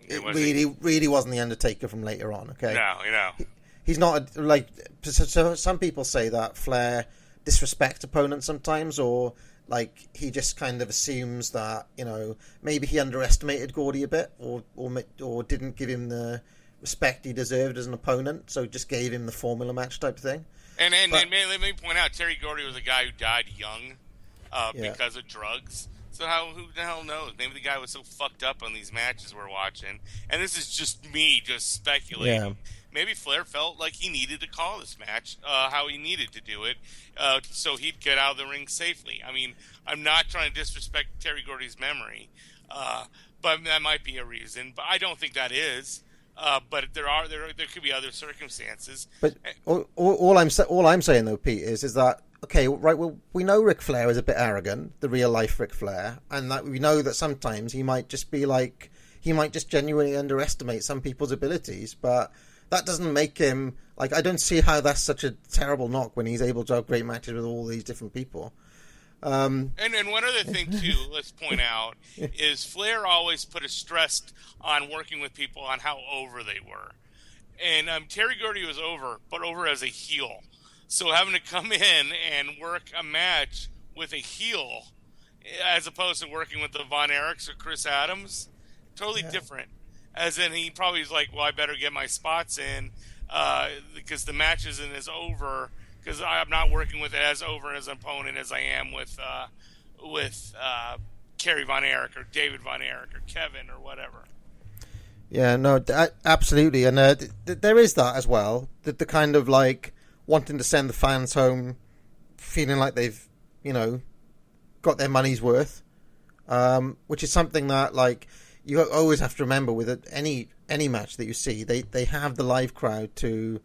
Speaker 5: really wasn't the Undertaker from later on, okay?
Speaker 6: No.
Speaker 5: He's not, so some people say that Flair disrespects opponents sometimes, or like he just kind of assumes that, maybe he underestimated Gordy a bit, or didn't give him the respect he deserved as an opponent, so just gave him the formula match type thing.
Speaker 6: And let me point out, Terry Gordy was a guy who died young because of drugs. So who the hell knows? Maybe the guy was so fucked up on these matches we're watching. And this is just me just speculating.
Speaker 5: Yeah.
Speaker 6: Maybe Flair felt like he needed to call this match, how he needed to do it, so he'd get out of the ring safely. I mean, I'm not trying to disrespect Terry Gordy's memory, but that might be a reason. But I don't think that is. But there could be other circumstances.
Speaker 5: But all I'm saying though, Pete, is that okay? Right, well, we know Ric Flair is a bit arrogant, the real life Ric Flair, and that we know that sometimes he might just genuinely underestimate some people's abilities, but that doesn't make him, I don't see how that's such a terrible knock when he's able to have great matches with all these different people.
Speaker 6: And one other thing, too, let's point out, is Flair always put a stress on working with people on how over they were. And Terry Gordy was over, but over as a heel. So having to come in and work a match with a heel, as opposed to working with the Von Erichs or Chris Adams, totally different. As in, he probably was like, well, I better get my spots in because the match isn't as over, because I'm not working with as over as an opponent as I am with Kerry Von Erich or David Von Erich or Kevin or whatever.
Speaker 5: Yeah, no, absolutely. And there is that as well, the kind of wanting to send the fans home feeling like they've, got their money's worth, which is something that, you always have to remember with any match that you see, they have the live crowd to,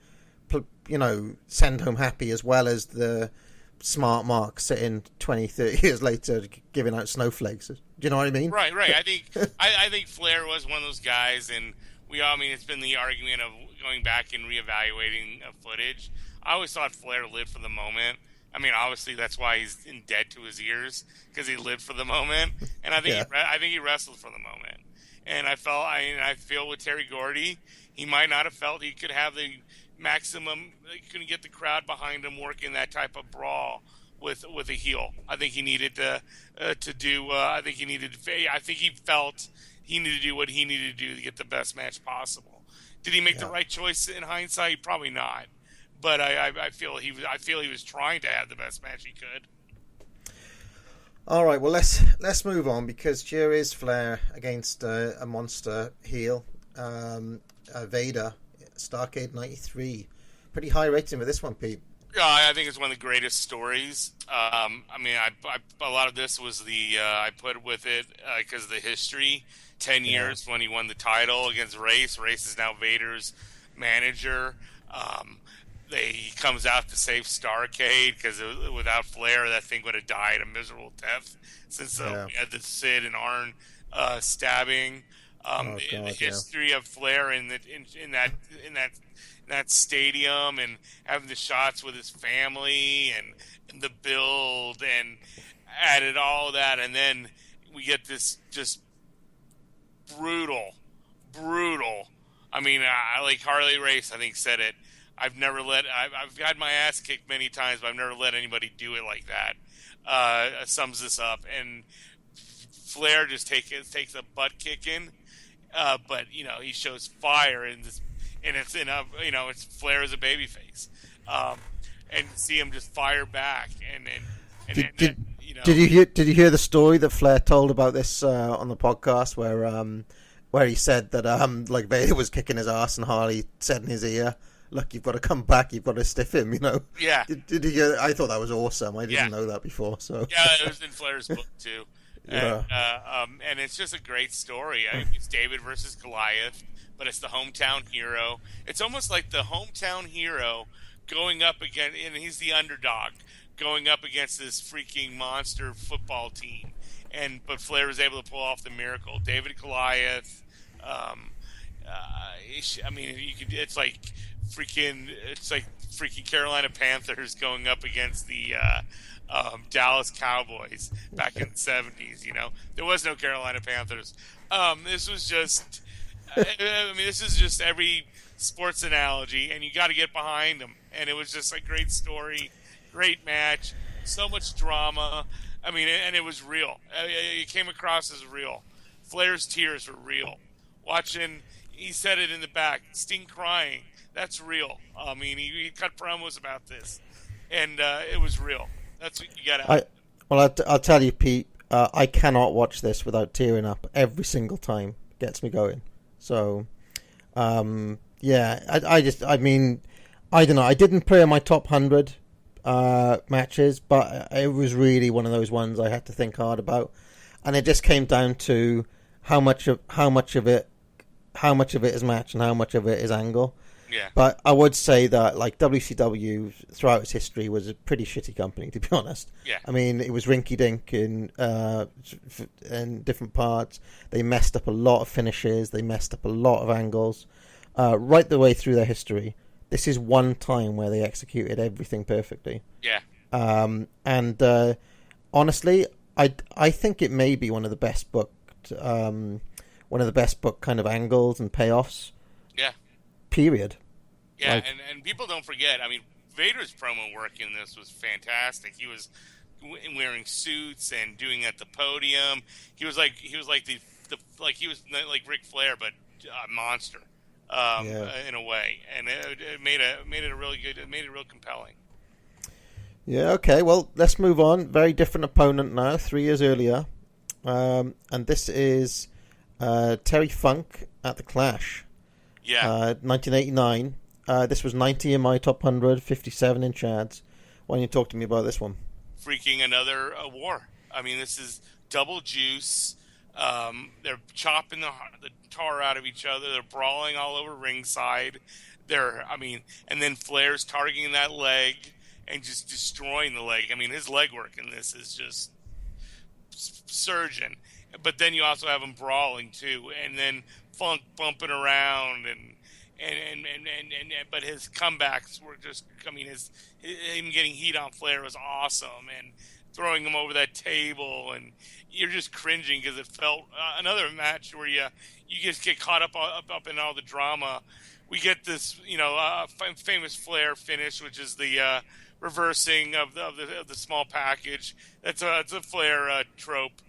Speaker 5: send home happy, as well as the smart mark sitting 20, 30 years later giving out snowflakes. Do you know what I mean?
Speaker 6: Right. I think Flair was one of those guys, and it's been the argument of going back and reevaluating footage. I always thought Flair lived for the moment. I mean, obviously that's why he's in debt to his ears, because he lived for the moment, and I think he wrestled for the moment. And I feel with Terry Gordy, he might not have felt he could have the maximum, he couldn't get the crowd behind him working that type of brawl with a heel. I think he needed to do. I think he felt he needed to do what he needed to do to get the best match possible. Did he make the right choice in hindsight? Probably not. But I feel he was trying to have the best match he could.
Speaker 5: All right, well let's move on, because here is Flair against a monster heel, Vader, Starrcade '93. Pretty high rating with this one, Pete.
Speaker 6: Yeah, I think it's one of the greatest stories. A lot of this was I put with it because of the history. 10 years when he won the title against Race. Race is now Vader's manager. He comes out to save Starrcade, because without Flair, that thing would have died a miserable death, since we had the Sid and Arn stabbing. The history of Flair in that stadium, and having the shots with his family and the build, and added all that, and then we get this just brutal. I mean, like Harley Race, I think, said it. I've had my ass kicked many times, but I've never let anybody do it like that. Sums this up. And Flair just takes a butt kicking, but he shows fire in this, and it's Flair as a babyface, and see him just fire back. Did you hear the story that Flair told about this on the podcast, where he said that Vader was kicking his ass, and Harley said in his ear, "Look, you've got to come back. You've got to stiff him." Yeah.
Speaker 5: Did you hear? I thought that was awesome. I didn't know that before. So
Speaker 6: yeah, it was in Flair's book too.
Speaker 5: Yeah.
Speaker 6: And it's just a great story. It's David versus Goliath, but it's the hometown hero. It's almost like the hometown hero going up against, and he's the underdog, going up against this freaking monster football team. but Flair was able to pull off the miracle. David Goliath. I mean, it's like freaking Carolina Panthers going up against the Dallas Cowboys back in the 70s. There was no Carolina Panthers. This was just, this is just every sports analogy, and you got to get behind them. And it was just a great story, great match, so much drama. I mean, and it was real. It came across as real. Flair's tears were real. Watching, he said it in the back, Sting crying, that's real. I mean, he cut promos about this, and it was real. That's what you got out.
Speaker 5: I'll tell you, Pete, I cannot watch this without tearing up every single time. It gets me going. So, yeah, I mean, I don't know. I didn't put in my top 100 matches, but it was really one of those ones I had to think hard about, and it just came down to how much of it is match and how much of it is angle.
Speaker 6: Yeah.
Speaker 5: But I would say that like WCW throughout its history was a pretty shitty company, to be honest.
Speaker 6: Yeah.
Speaker 5: I mean, it was rinky-dink in different parts. They messed up a lot of finishes. They messed up a lot of angles. Right the way through their history, this is one time where they executed everything perfectly.
Speaker 6: Yeah.
Speaker 5: And honestly, I think it may be one of the best booked kind of angles and payoffs.
Speaker 6: Yeah.
Speaker 5: Period.
Speaker 6: Yeah, and people don't forget. I mean, Vader's promo work in this was fantastic. He was wearing suits and doing at the podium. He was like Ric Flair, but a monster in a way, and it made it really good. It made it real compelling.
Speaker 5: Yeah. Okay. Well, let's move on. Very different opponent now. 3 years earlier, and this is Terry Funk at the Clash.
Speaker 6: Yeah.
Speaker 5: 1989. This was 90 in my top 100, 57 in Chad's. Why don't you talk to me about this one?
Speaker 6: Freaking another war. I mean, this is double juice. They're chopping the tar out of each other. They're brawling all over ringside. And then Flair's targeting that leg and just destroying the leg. I mean, his leg work in this is just surgeon. But then you also have him brawling too, and then Funk bumping around, but his comebacks were just, I mean, him getting heat on Flair was awesome, and throwing him over that table, and you're just cringing because it felt another match where you just get caught up in all the drama. We get this, famous Flair finish, which is the reversing of the small package. That's a Flair trope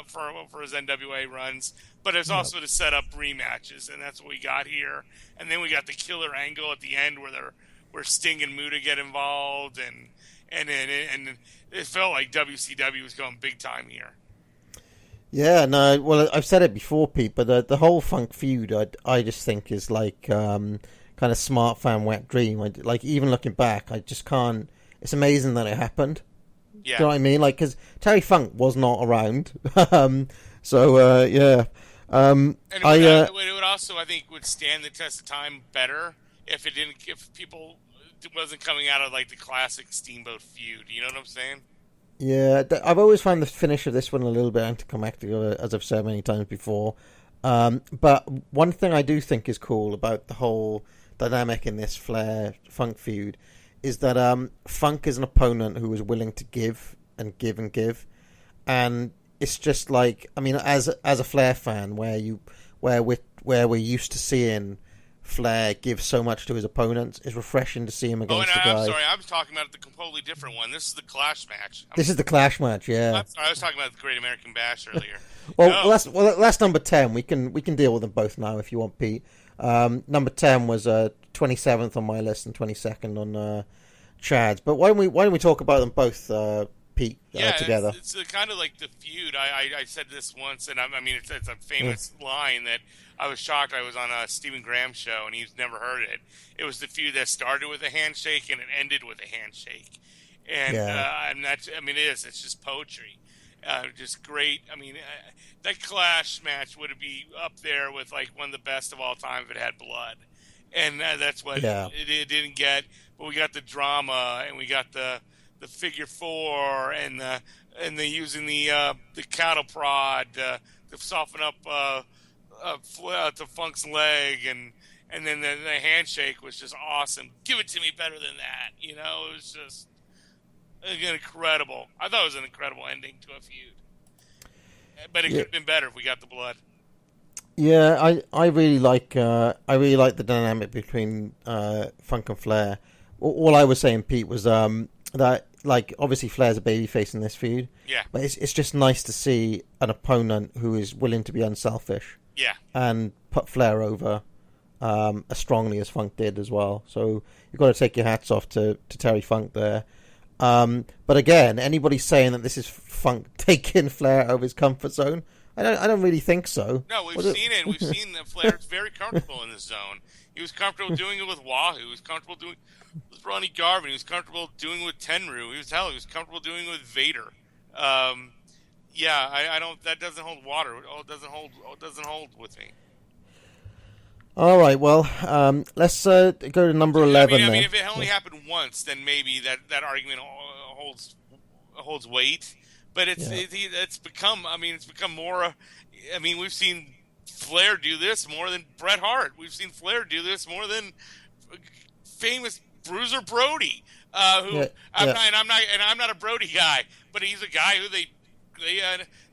Speaker 6: for his NWA runs. But it's also to set up rematches, and that's what we got here. And then we got the killer angle at the end where Sting and Muta get involved, and it felt like WCW was going big time here.
Speaker 5: Yeah, no, well, I've said it before, Pete, but the whole Funk feud, I just think is like kind of smart fan wet dream. Like, even looking back, I just can't. It's amazing that it happened.
Speaker 6: Yeah.
Speaker 5: Do you know what I mean? Like, because Terry Funk was not around. So, yeah.
Speaker 6: And it would also, I think, would stand the test of time better if people wasn't coming out of like the classic Steamboat feud. You know what I'm saying?
Speaker 5: Yeah, I've always found the finish of this one a little bit anticlimactic, as I've said many times before. But one thing I do think is cool about the whole dynamic in this Flair Funk feud is that Funk is an opponent who is willing to give and give and give, and it's just like, I mean, as a Flair fan, where we're used to seeing Flair give so much to his opponents, it's refreshing to see him against the guy.
Speaker 6: I'm sorry, I was talking about the completely different one. This is the Clash match.
Speaker 5: This is the Clash match, yeah.
Speaker 6: I'm sorry, I was talking about the Great American Bash earlier.
Speaker 5: That's number 10. We can deal with them both now if you want, Pete. Number 10 was 27th on my list and 22nd on Chad's. But why don't we talk about them both, Pete, together?
Speaker 6: It's kind of like the feud. I said this once, and I mean, it's a famous line that I was shocked. I was on a Stephen Graham show, and he's never heard it. It was the feud that started with a handshake and it ended with a handshake. And that's, I mean, it's just poetry. Just great. I mean, that Clash match would be up there with like one of the best of all time if it had blood. And that's what it didn't get. But we got the drama, and we got the figure four and the using the cattle prod to soften up to Funk's leg, and then the handshake was just awesome. Give it to me better than that, you know. It was just incredible. I thought it was an incredible ending to a feud, but it could have been better if we got the blood.
Speaker 5: Yeah, I really like the dynamic between Funk and Flair. All I was saying, Pete, was that, like, obviously Flair's a babyface in this feud.
Speaker 6: Yeah.
Speaker 5: But it's just nice to see an opponent who is willing to be unselfish.
Speaker 6: Yeah.
Speaker 5: And put Flair over as strongly as Funk did as well. So you've got to take your hats off to Terry Funk there. But again, anybody saying that this is Funk taking Flair out of his comfort zone, I don't really think so.
Speaker 6: No, we've seen it. We've seen that Flair's very comfortable in this zone. He was comfortable doing it with Wahoo. He was comfortable doing it with Ronnie Garvin. He was comfortable doing it with Tenryu. He was comfortable doing it with Vader. Yeah, I don't. That doesn't hold water. It doesn't hold with me.
Speaker 5: All right, well, let's go to number 11.
Speaker 6: I mean, if it only happened once, then maybe that argument holds weight. But it's become. I mean, it's become more. I mean, we've seen Flair do this more than Bret Hart. We've seen Flair do this more than famous Bruiser Brody. I'm not a Brody guy, but he's a guy who they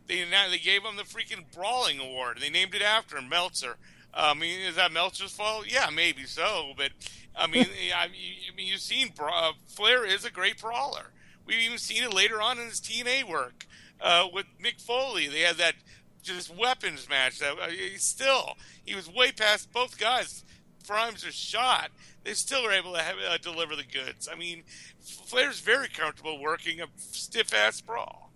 Speaker 6: gave him the freaking Brawling Award. They named it after him, Meltzer. I mean, is that Meltzer's fault? Yeah, maybe so. But I mean, you've seen Flair is a great brawler. We've even seen it later on in his TNA work with Mick Foley. They had that just weapons match. He was way past both guys. Primes are shot. They still were able to deliver the goods. I mean, Flair's very comfortable working a stiff-ass brawl.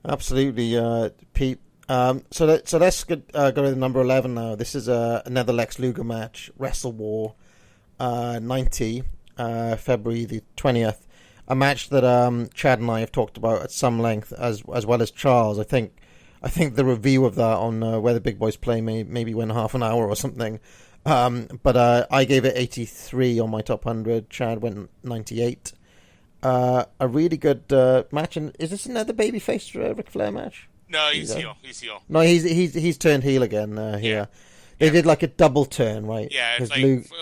Speaker 5: Absolutely, Pete. So let's go to number 11 now. This is another Lex Luger match, Wrestle War 90, February the 20th. A match that Chad and I have talked about at some length, as well as Charles. I think the review of that on Where the Big Boys Play maybe went half an hour or something. But I gave it 83 on my top 100. Chad went 98. A really good match. And is this another babyface Ric Flair match?
Speaker 6: No, he's heel. He's heel.
Speaker 5: No, he's turned heel again here. They did like a double turn, right?
Speaker 6: Yeah, it's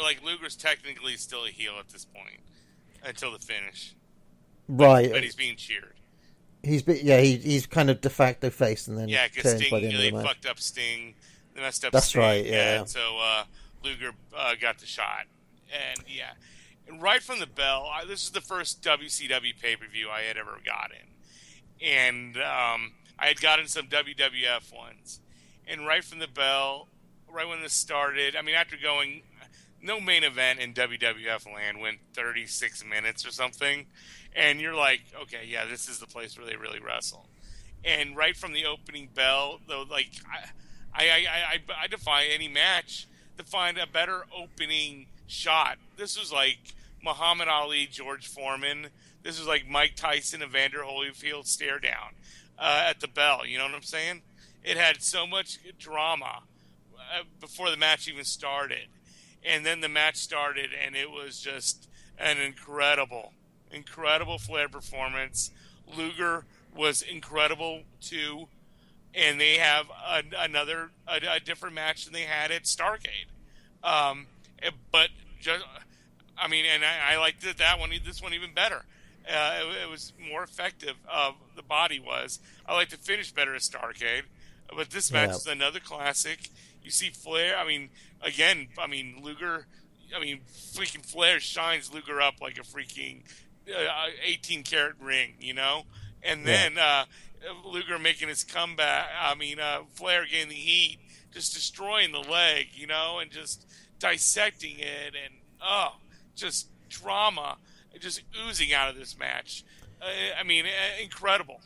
Speaker 6: like Luger's technically still a heel at this point until the finish.
Speaker 5: Right,
Speaker 6: but he's being cheered.
Speaker 5: He's kind of de facto face, and then
Speaker 6: because Sting,
Speaker 5: by the end
Speaker 6: they
Speaker 5: of the match.
Speaker 6: fucked up Sting. They messed up.
Speaker 5: That's
Speaker 6: Sting,
Speaker 5: right. Yeah.
Speaker 6: And so Luger got the shot, and right from the bell, this is the first WCW pay-per-view I had ever gotten, and I had gotten some WWF ones, and right from the bell, right when this started, I mean, after going. No main event in WWF land went 36 minutes or something. And you're like, okay, yeah, this is the place where they really wrestle. And right from the opening bell, though, like, I defy any match to find a better opening shot. This was like Muhammad Ali, George Foreman. This was like Mike Tyson, Evander Holyfield stare down at the bell. You know what I'm saying? It had so much drama before the match even started. And then the match started, and it was just an incredible Flair performance. Luger was incredible, too. And they have a different match than they had at Starrcade. But, I liked this one even better. It was more effective. The body was. I liked the finish better at Starrcade. But this match is another classic. You see Flair, Luger, freaking Flair shines Luger up like a freaking 18-karat ring, you know? And then Luger making his comeback, Flair getting the heat, just destroying the leg, you know, and just dissecting it, and, just drama, just oozing out of this match. Incredible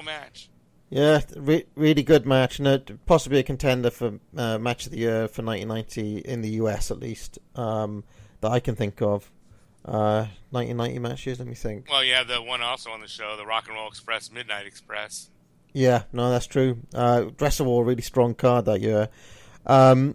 Speaker 6: match.
Speaker 5: Yeah, really good match, and possibly a contender for match of the year for 1990 in the US at least, that I can think of. 1990 matches, let me think.
Speaker 6: Well, yeah, the one also on the show, the Rock and Roll Express, Midnight Express.
Speaker 5: Yeah, no, that's true. Wrestle War, really strong card that year. And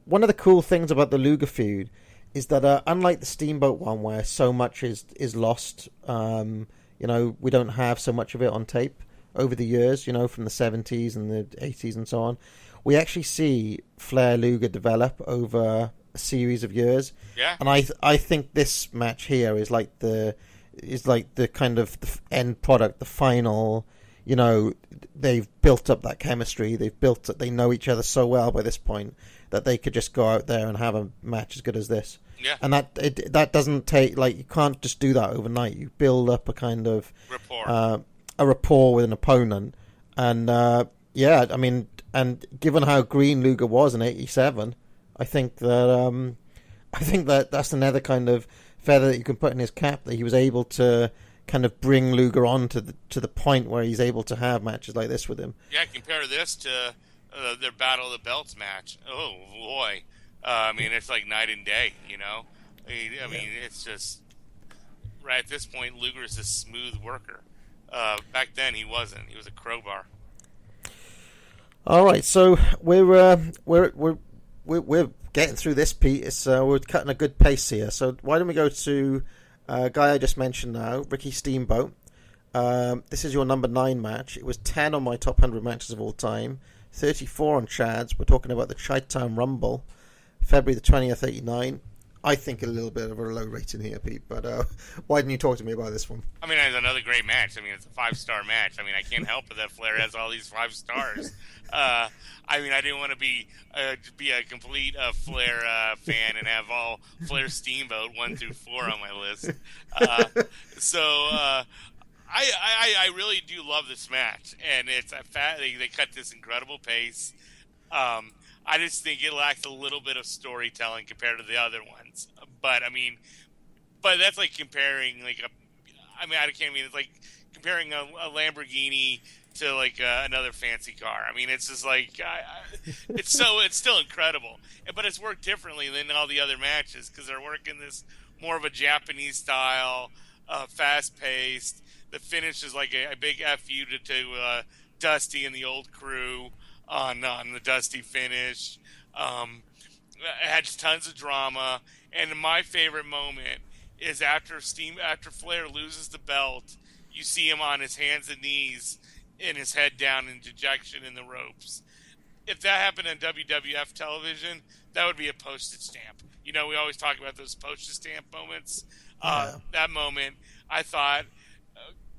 Speaker 5: one of the cool things about the Luger feud is that unlike the Steamboat one, where so much is lost, we don't have so much of it on tape over the years, from the 70s and the 80s and so on. We actually see Flair Luger develop over a series of years.
Speaker 6: Yeah.
Speaker 5: And I think this match here is like the kind of the end product, the final. They've built up that chemistry. They know each other so well by this point that they could just go out there and have a match as good as this.
Speaker 6: Yeah.
Speaker 5: And that doesn't take, you can't just do that overnight. You build up a kind of rapport with an opponent. And and given how green Luger was in '87, I think that that's another kind of feather that you can put in his cap, that he was able to kind of bring Luger on to the point where he's able to have matches like this with him.
Speaker 6: Yeah, compare this to their Battle of the Belts match. Oh boy, it's like night and day. It's just right at this point, Luger is a smooth worker. Back then, he wasn't. He was a crowbar.
Speaker 5: All right, so we're getting through this, Pete. We're cutting a good pace here. So why don't we go to a guy I just mentioned now, Ricky Steamboat. This is your number 9 match. It was 10 on my top 100 matches of all time, 34 on Chad's. We're talking about the Chi-Town Rumble, February the 20th, 89. I think a little bit of a low rating here, Pete, but why didn't you talk to me about this one?
Speaker 6: It's another great match. It's a 5-star match. I can't help it that Flair has all these 5 stars. I didn't want to be a complete Flair fan and have all Flair Steamboat 1 through 4 on my list. I really do love this match, and it's they cut this incredible pace. I just think it lacks a little bit of storytelling compared to the other ones. But that's like comparing it's like comparing a Lamborghini to another fancy car. It's just it's still incredible. But it's worked differently than all the other matches because they're working this more of a Japanese style, fast paced. The finish is like a big FU to Dusty and the old crew on the Dusty finish. It had tons of drama, and my favorite moment is after Flair loses the belt, you see him on his hands and knees and his head down in dejection in the ropes. If that happened on WWF television, that would be a postage stamp. We always talk about those postage stamp moments.
Speaker 5: Yeah.
Speaker 6: That moment, I thought,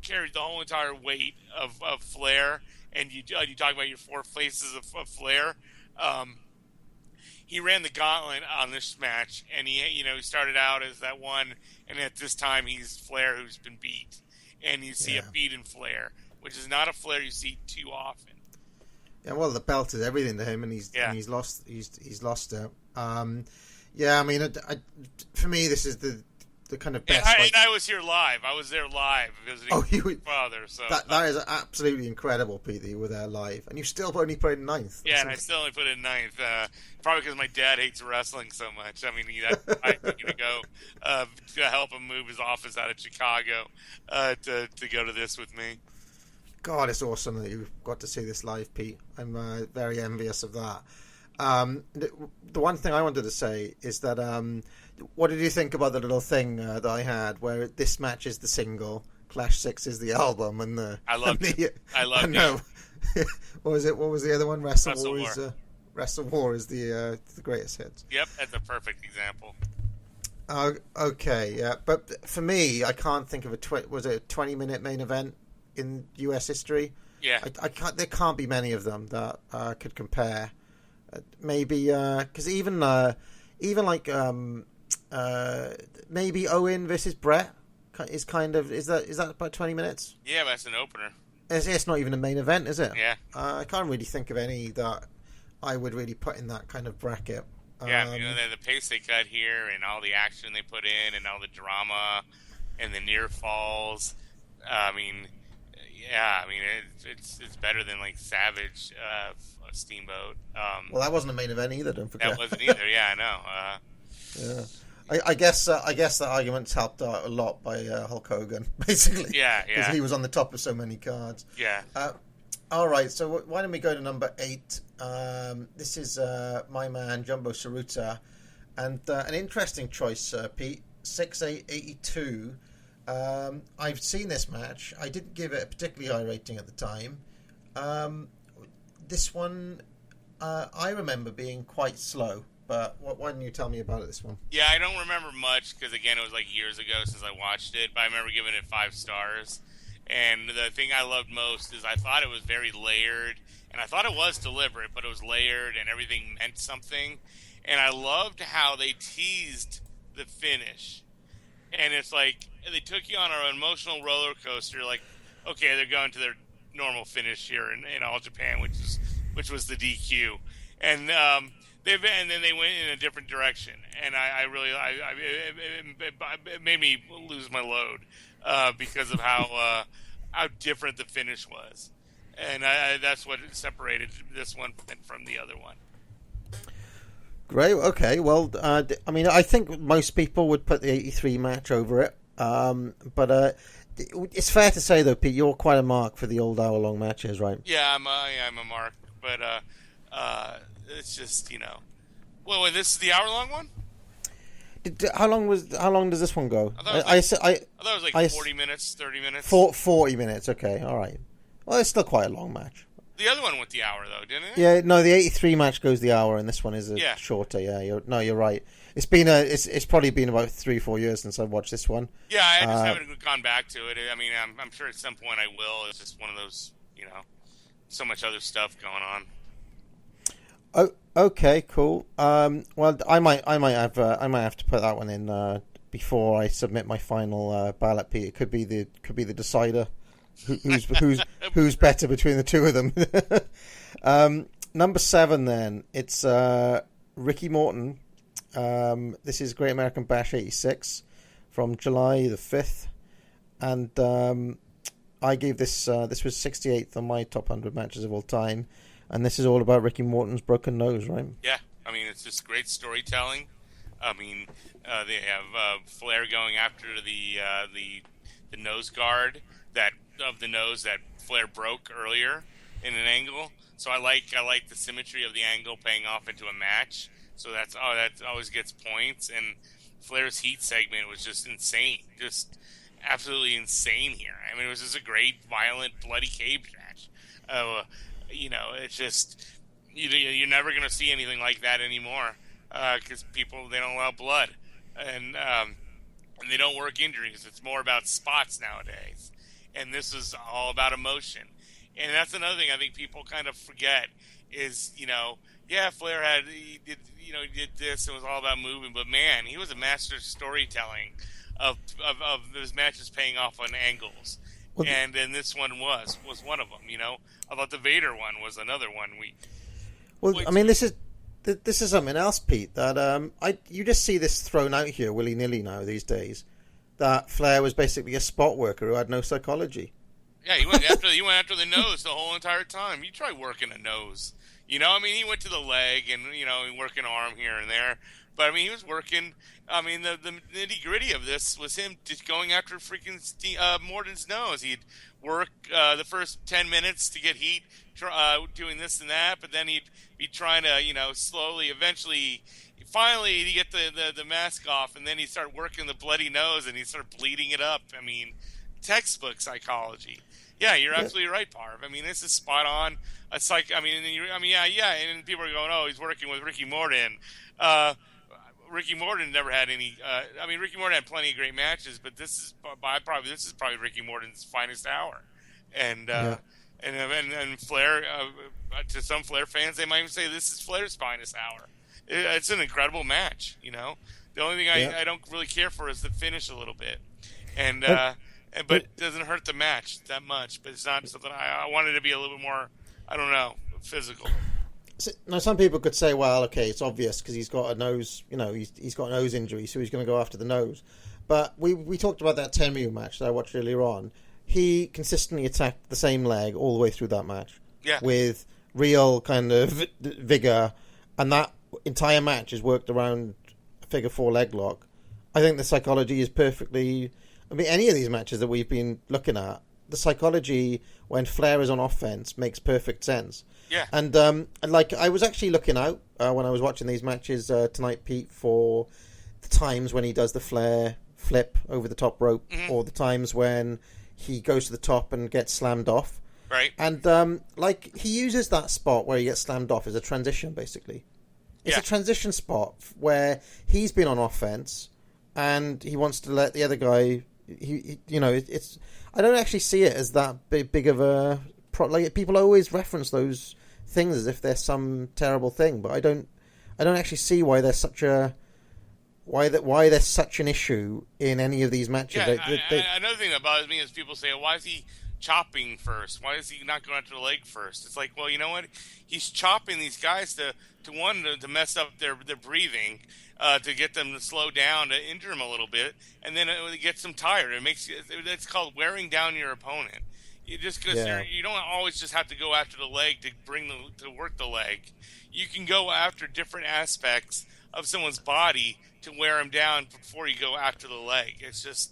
Speaker 6: carried the whole entire weight of Flair. And you talk about your 4 faces of Flair. He ran the gauntlet on this match, and he started out as that one, and at this time he's Flair who's been beat, and you see a beaten Flair, which is not a Flair you see too often.
Speaker 5: Yeah, well, the belt is everything to him, and he's lost it. For me, this is the kind of best.
Speaker 6: And I was here live. I was there live visiting my father. So
Speaker 5: that is absolutely incredible, Pete, that you were there live. And you still only put it in 9th.
Speaker 6: Yeah, and I still only put it in 9th. Probably because my dad hates wrestling so much. I need to go to help him move his office out of Chicago to go to this with me.
Speaker 5: God, it's awesome that you got to see this live, Pete. I'm very envious of that. The one thing I wanted to say is that what did you think about the little thing that I had where this match is the single, Clash 6 is the album, and
Speaker 6: I loved it.
Speaker 5: What was it? What was the other one? Wrestle War is the greatest hits.
Speaker 6: Yep, that's a perfect example.
Speaker 5: Okay, yeah, but for me, I can't think of a 20-minute main event in U.S. history.
Speaker 6: Yeah,
Speaker 5: I can't. There can't be many of them that could compare. Maybe because even maybe Owen versus Brett is that about 20 minutes?
Speaker 6: Yeah, but that's an opener.
Speaker 5: It's not even a main event, is it?
Speaker 6: Yeah.
Speaker 5: I can't really think of any that I would really put in that kind of bracket.
Speaker 6: Yeah, the pace they cut here and all the action they put in and all the drama and the near falls. It's better than Savage Steamboat.
Speaker 5: Well, that wasn't a main event either. Don't forget.
Speaker 6: That wasn't either. Yeah, I know.
Speaker 5: Yeah, I guess that argument's helped out a lot by Hulk Hogan, basically.
Speaker 6: Yeah.
Speaker 5: Because he was on the top of so many cards.
Speaker 6: Yeah.
Speaker 5: All right, so why don't we go to number 8? This is my man Jumbo Tsuruta. And an interesting choice, Pete. 6'8", 82. I've seen this match. I didn't give it a particularly high rating at the time. This one, I remember being quite slow. But why don't you tell me about it, this one?
Speaker 6: Yeah, I don't remember much because, again, it was like years ago since I watched it. But I remember giving it 5 stars. And the thing I loved most is I thought it was very layered. And I thought it was deliberate, but it was layered and everything meant something. And I loved how they teased the finish. And it's like they took you on an emotional roller coaster. Like, okay, they're going to their normal finish here in All Japan, which was the DQ. And and then they went in a different direction, and it made me lose my load because of how different the finish was, and that's what separated this one from the other one.
Speaker 5: Great. Okay. Well, I mean, I think most people would put the 83 match over it, but it's fair to say though, Pete, you're quite a mark for the old hour-long matches, right?
Speaker 6: Yeah, I'm a mark, but it's just, Well, this is the hour-long one?
Speaker 5: How long does this one go?
Speaker 6: I thought it was like 40 minutes, 30 minutes.
Speaker 5: 40 minutes, okay, all right. Well, it's still quite a long match.
Speaker 6: The other one went the hour, though, didn't it?
Speaker 5: Yeah, no, the 83 match goes the hour, and this one is shorter, yeah. You're right. It's probably been about 3-4 years since I watched this one.
Speaker 6: Yeah, I just haven't gone back to it. I mean, I'm sure at some point I will. It's just one of those, so much other stuff going on.
Speaker 5: Oh, okay, cool. Well, I might have to put that one in before I submit my final ballot. Pete, it could be the decider. Who's better between the two of them? Number 7, then it's Ricky Morton. This is Great American Bash 86 from July the 5th, and I gave this was 68th on my top 100 matches of all time. And this is all about Ricky Morton's broken nose, right?
Speaker 6: Yeah, I mean, it's just great storytelling. I mean, they have Flair going after the nose guard of the nose that Flair broke earlier in an angle. So I like the symmetry of the angle paying off into a match. So that always gets points. And Flair's heat segment was just insane, just absolutely insane here. I mean, it was just a great, violent, bloody cage match. It's just you're never going to see anything like that anymore because people, they don't allow blood and they don't work injuries. It's more about spots nowadays, and this is all about emotion. And that's another thing I think people kind of forget is Flair he did this. It was all about moving, but man, he was a master storytelling of his matches paying off on angles. Well, and this one was one of them, I thought the Vader one was another one.
Speaker 5: I mean, this is something else, Pete. That you just see this thrown out here willy nilly now these days. That Flair was basically a spot worker who had no psychology.
Speaker 6: Yeah, he went after the nose the whole entire time. You try working a nose, I mean, he went to the leg and working arm here and there. But, I mean, he was working. I mean, the nitty-gritty of this was him just going after freaking Morton's nose. He'd work the first 10 minutes to get heat, doing this and that, but then he'd be trying to, slowly, eventually, finally, he'd get the mask off, and then he'd start working the bloody nose, and he'd start bleeding it up. I mean, textbook psychology. Yeah, you're absolutely right, Parv. I mean, this is spot on. It's like, and people are going, oh, he's working with Ricky Morton. Ricky Morton never had any. Ricky Morton had plenty of great matches, but this is probably Ricky Morton's finest hour, and Flair. To some Flair fans, they might even say this is Flair's finest hour. It's an incredible match. The only thing I don't really care for is the finish a little bit, but it doesn't hurt the match that much. But it's not something I wanted to be a little bit more. I don't know, physical.
Speaker 5: Now, some people could say, well, okay, it's obvious because he's got a nose, he's got a nose injury, so he's going to go after the nose. But we talked about that Tenryu match that I watched earlier on. He consistently attacked the same leg all the way through that match. Yeah. With real kind of vigor, and that entire match is worked around a figure 4 leg lock. I think the psychology is perfectly. I mean, any of these matches that we've been looking at, the psychology when Flair is on offense makes perfect sense.
Speaker 6: Yeah.
Speaker 5: And like I was actually looking out when I was watching these matches tonight, Pete, for the times when he does the Flair flip over the top rope, or the times when he goes to the top and gets slammed off.
Speaker 6: Right.
Speaker 5: And like he uses that spot where he gets slammed off as a transition, basically. It's a transition spot where he's been on offense and he wants to let the other guy. He you know, it's. I don't actually see it as that big of a. Like people always reference those things as if they're some terrible thing, but I don't actually see why there's such a. Why there's such an issue in any of these matches.
Speaker 6: Yeah, another thing that bothers me is people say, why is he chopping first? Why is he not going after the leg first? It's like, well, you know what? He's chopping these guys to mess up their breathing, to get them to slow down, to injure them a little bit, and then it gets them tired. It's called wearing down your opponent. You just because you don't always just have to go after the leg to work the leg. You can go after different aspects of someone's body to wear them down before you go after the leg. It's just,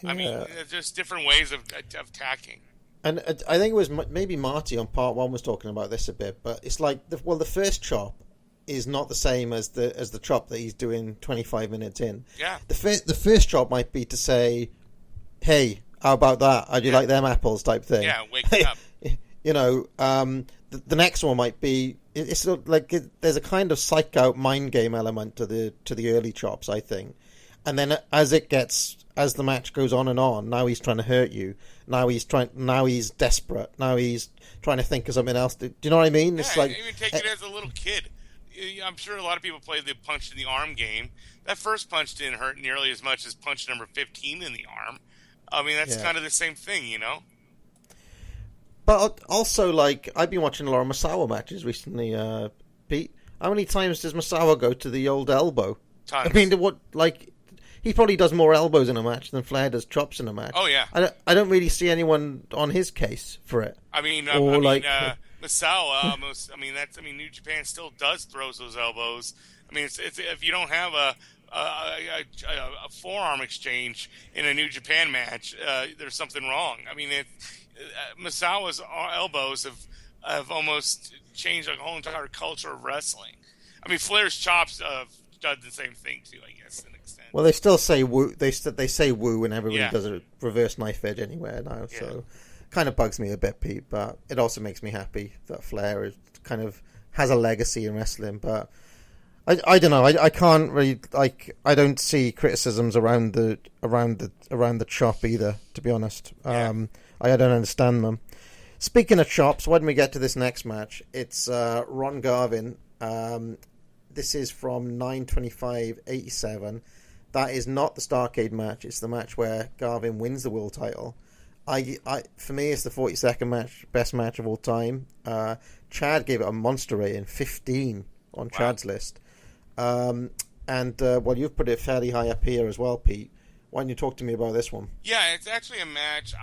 Speaker 6: I mean, it's just different ways of attacking.
Speaker 5: And I think it was maybe Marty on part one was talking about this a bit, but it's like the first chop is not the same as the chop that he's doing 25 minutes in.
Speaker 6: Yeah.
Speaker 5: The first chop might be to say, "Hey, how about that? How do you like them apples?" type thing.
Speaker 6: Yeah, wake me up.
Speaker 5: You know, the next one might be it's sort of like there's a kind of psych out mind game element to the early chops, I think, and then as the match goes on and on, now he's trying to hurt you. Now he's desperate. Now he's trying to think of something else. Do you know what I mean? It's like
Speaker 6: even take it as a little kid. I'm sure a lot of people play the punch in the arm game. That first punch didn't hurt nearly as much as punch number 15 in the arm. I mean, that's kind of the same thing, you know?
Speaker 5: But also, like, I've been watching a lot of Masawa matches recently, Pete. How many times does Masawa go to the old elbow?
Speaker 6: Tons.
Speaker 5: I mean, he probably does more elbows in a match than Flair does chops in a match.
Speaker 6: Oh, yeah.
Speaker 5: I don't really see anyone on his case for it.
Speaker 6: I mean, Masawa, New Japan still does throws those elbows. I mean, it's if you don't have a forearm exchange in a New Japan match, there's something wrong. I mean, Masawa's elbows have almost changed the whole entire culture of wrestling. I mean, Flair's chops does the same thing too, I guess, to an extent.
Speaker 5: Well, they still say woo. They say woo, and everybody does a reverse knife edge anywhere now. Yeah. So, kind of bugs me a bit, Pete. But it also makes me happy that Flair kind of has a legacy in wrestling. But I don't know. I can't really I don't see criticisms around the chop either. To be honest, I don't understand them. Speaking of chops, why don't we get to this next match? It's Ron Garvin. This is from 9/25/87. That is not the Starrcade match. It's the match where Garvin wins the world title. For me, it's the 42nd match, best match of all time. Chad gave it a monster rating, 15 on Chad's list. Well, you've put it fairly high up here as well, Pete. Why don't you talk to me about this one?
Speaker 6: Yeah, it's actually a match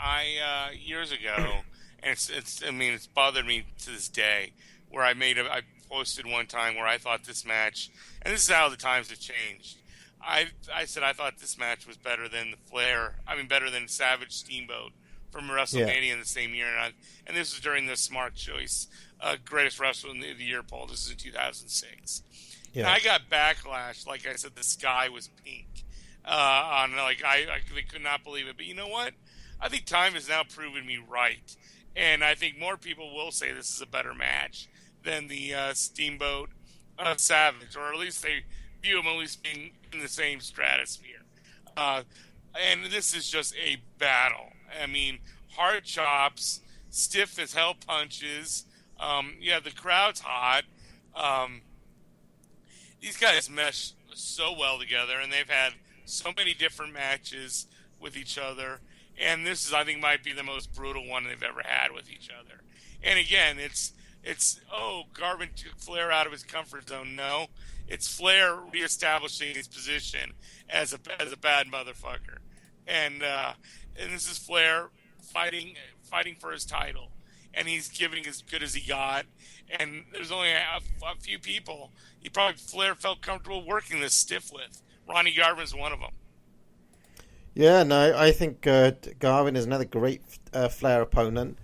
Speaker 6: years ago, and it's bothered me to this day. Where I posted one time where I thought this match, and this is how the times have changed. I said I thought this match was better than better than Savage Steamboat from WrestleMania in the same year, and this was during the Smart Choice Greatest Wrestler of the Year poll. This is in 2006. Yeah. And I got backlash. Like I said, the sky was pink. I could not believe it. But you know what? I think time has now proven me right. And I think more people will say this is a better match than the Steamboat Savage, or at least they view them at least being in the same stratosphere. And this is just a battle. I mean, hard chops, stiff as hell punches. The crowd's hot. These guys mesh so well together, and they've had so many different matches with each other. And this is, I think, might be the most brutal one they've ever had with each other. And again, it's Garvin took Flair out of his comfort zone. No, it's Flair reestablishing his position as a bad motherfucker. And this is Flair fighting for his title, and he's giving as good as he got. And there's only a few people Flair felt comfortable working this stiff with. Ronnie Garvin's one of them.
Speaker 5: Yeah, no, I think Garvin is another great Flair opponent.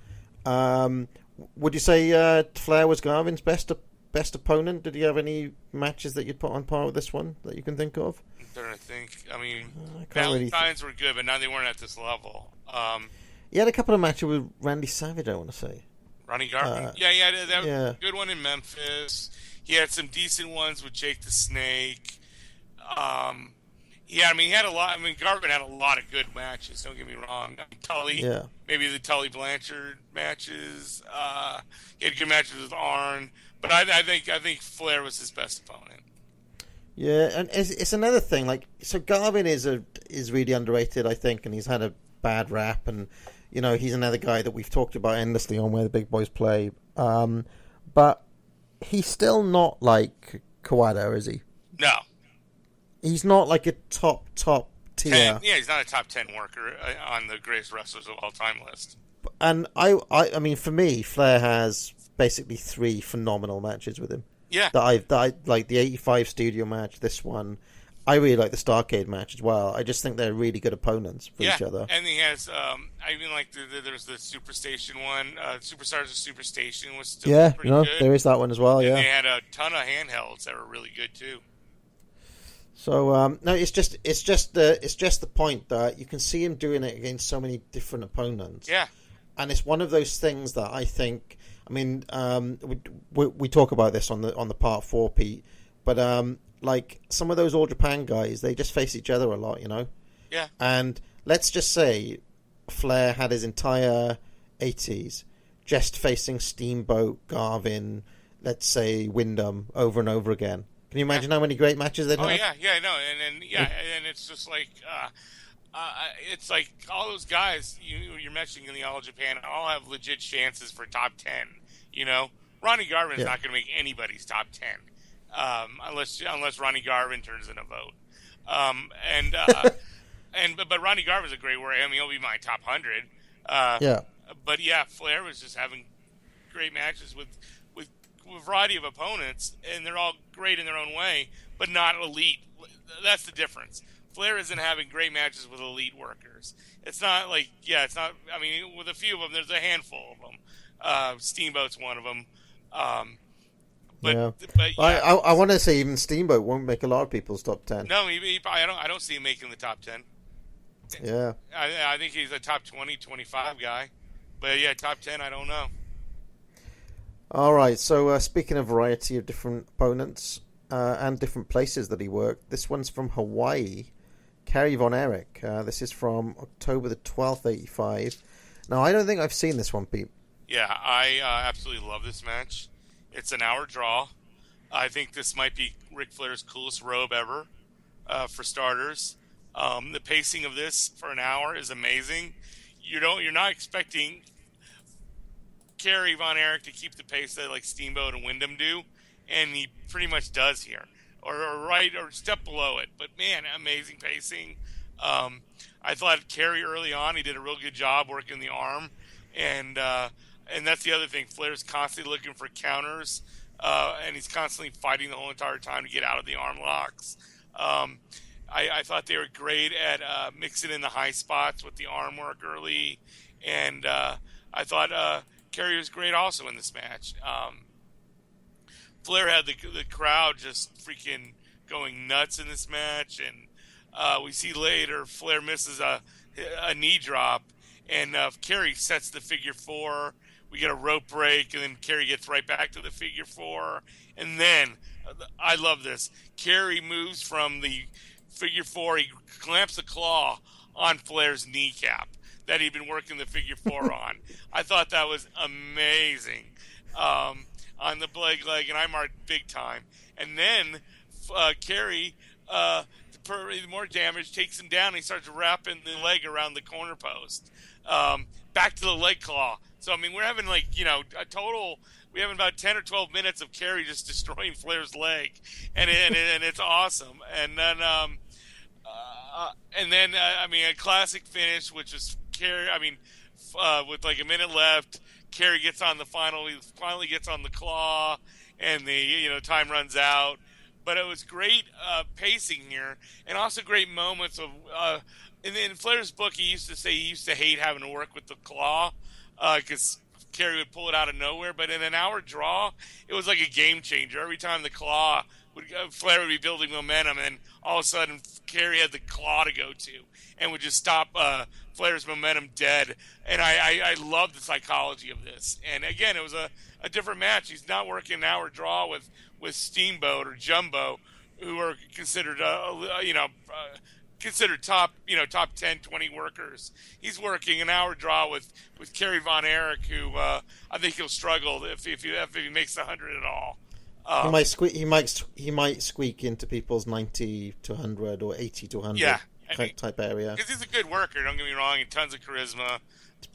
Speaker 5: Would you say Flair was Garvin's best opponent? Did he have any matches that you'd put on par with this one that you can think of?
Speaker 6: I'm trying to think. I mean,
Speaker 5: Valentine's
Speaker 6: were good, but now they weren't at this level.
Speaker 5: He had a couple of matches with Randy Savage, I want to say.
Speaker 6: Ronnie Garvin? Yeah, that was a good one in Memphis. He had some decent ones with Jake the Snake. Yeah, I mean, he had a lot. I mean, Garvin had a lot of good matches. Don't get me wrong. I mean, Tully, maybe the Tully Blanchard matches. He had good matches with Arn, but I think Flair was his best opponent.
Speaker 5: Yeah, and it's another thing. Like, so Garvin is really underrated, I think, and he's had a bad rap, and you know he's another guy that we've talked about endlessly on Where the Big Boys Play. But he's still not like Kawada, is he?
Speaker 6: No.
Speaker 5: He's not like a top tier.
Speaker 6: Yeah, he's not a top 10 worker on the greatest wrestlers of all time list.
Speaker 5: And I mean, for me, Flair has basically 3 phenomenal matches with him.
Speaker 6: Yeah.
Speaker 5: That I like the '85 studio match. This one, I really like the Starrcade match as well. I just think they're really good opponents for each other.
Speaker 6: And he has. I even like there's the Superstation one. Superstars of Superstation was still pretty good.
Speaker 5: There is that one as well.
Speaker 6: And
Speaker 5: yeah.
Speaker 6: They had a ton of handhelds that were really good too.
Speaker 5: So no, it's just the point that you can see him doing it against so many different opponents.
Speaker 6: Yeah,
Speaker 5: and it's one of those things that I think. I mean, we talk about this on the part 4, Pete, but like some of those All Japan guys, they just face each other a lot, you know.
Speaker 6: Yeah.
Speaker 5: And let's just say, Flair had his entire '80s just facing Steamboat, Garvin, let's say Wyndham over and over again. Can you imagine how many great matches they'd have?
Speaker 6: Oh yeah, no, and it's just like it's like all those guys you're mentioning in the All Japan all have legit chances for top 10. You know, Ronnie Garvin's not going to make anybody's top 10 unless Ronnie Garvin turns in a vote. But Ronnie Garvin's a great worker. I mean, he'll be my top 100. But yeah, Flair was just having great matches with a variety of opponents, and they're all great in their own way, but not elite. That's the difference. Flair isn't having great matches with elite workers. It's not like, it's not, I mean, with a few of them, there's a handful of them. Steamboat's one of them. But
Speaker 5: I want to say even Steamboat won't make a lot of people's top 10.
Speaker 6: No, I don't see him making the top 10.
Speaker 5: Yeah.
Speaker 6: I think he's a top 20, 25 guy. But yeah, top 10, I don't know.
Speaker 5: All right, so speaking of variety of different opponents and different places that he worked, this one's from Hawaii, Kerry Von Erich. This is from October the 12th, 85. Now, I don't think I've seen this one, Pete.
Speaker 6: Yeah, I absolutely love this match. It's an hour draw. I think this might be Ric Flair's coolest robe ever, for starters. The pacing of this for an hour is amazing. You're not expecting Kerry Von Erich to keep the pace that like Steamboat and Wyndham do, and he pretty much does here, or step below it. But man, amazing pacing. I thought Kerry early on, he did a real good job working the arm, and that's the other thing. Flair's constantly looking for counters, and he's constantly fighting the whole entire time to get out of the arm locks. I thought they were great at mixing in the high spots with the arm work early, and I thought Kerry was great also in this match. Flair had the crowd just freaking going nuts in this match, and we see later Flair misses a knee drop, and Kerry sets the figure 4. We get a rope break, and then Kerry gets right back to the figure 4, and then I love this. Kerry moves from the figure 4. He clamps a claw on Flair's kneecap that he'd been working the figure 4 on. I thought that was amazing. On the leg, and I marked big time. And then Kerry, more damage, takes him down, and he starts wrapping the leg around the corner post. Back to the leg claw. So, I mean, we're having, we have about 10 or 12 minutes of Kerry just destroying Flair's leg. And it's awesome. And then, a classic finish, which is Kerry, with like a minute left, Kerry gets on he finally gets on the claw, and the time runs out. But it was great pacing here, and also great moments of in Flair's book, he used to say he used to hate having to work with the claw because Kerry would pull it out of nowhere. But in an hour draw, it was like a game changer. Every time the claw Flair would be building momentum, and all of a sudden Kerry had the claw to go to and would just stop Flair's momentum dead. And I love the psychology of this. And again, it was a different match. He's not working an hour draw with Steamboat or Jumbo, who are considered considered top 10, 20 workers. He's working an hour draw with Kerry Von Erich, who I think he'll struggle if he makes 100 at all.
Speaker 5: He might squeak into people's 90 to 100 or 80 to 100 type area.
Speaker 6: Because he's a good worker. Don't get me wrong, and tons of charisma.
Speaker 5: It's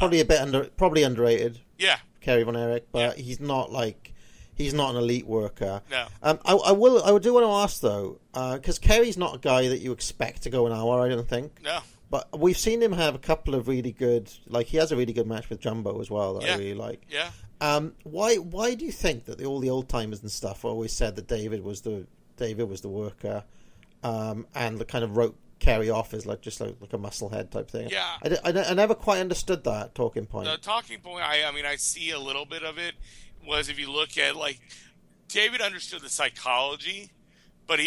Speaker 5: probably underrated.
Speaker 6: Yeah,
Speaker 5: Kerry Von Erich, but he's not an elite worker.
Speaker 6: No.
Speaker 5: I do want to ask though, because Kerry's not a guy that you expect to go an hour. I don't think.
Speaker 6: No.
Speaker 5: But we've seen him have a couple of really good, like he has a really good match with Jumbo as well that I really like.
Speaker 6: Yeah.
Speaker 5: Why do you think that all the old timers and stuff always said that David was the worker, and the kind of wrote Kerry off as like a musclehead type thing?
Speaker 6: Yeah.
Speaker 5: I never quite understood that talking point.
Speaker 6: The talking point, I see a little bit of it. Was if you look at like David understood the psychology, but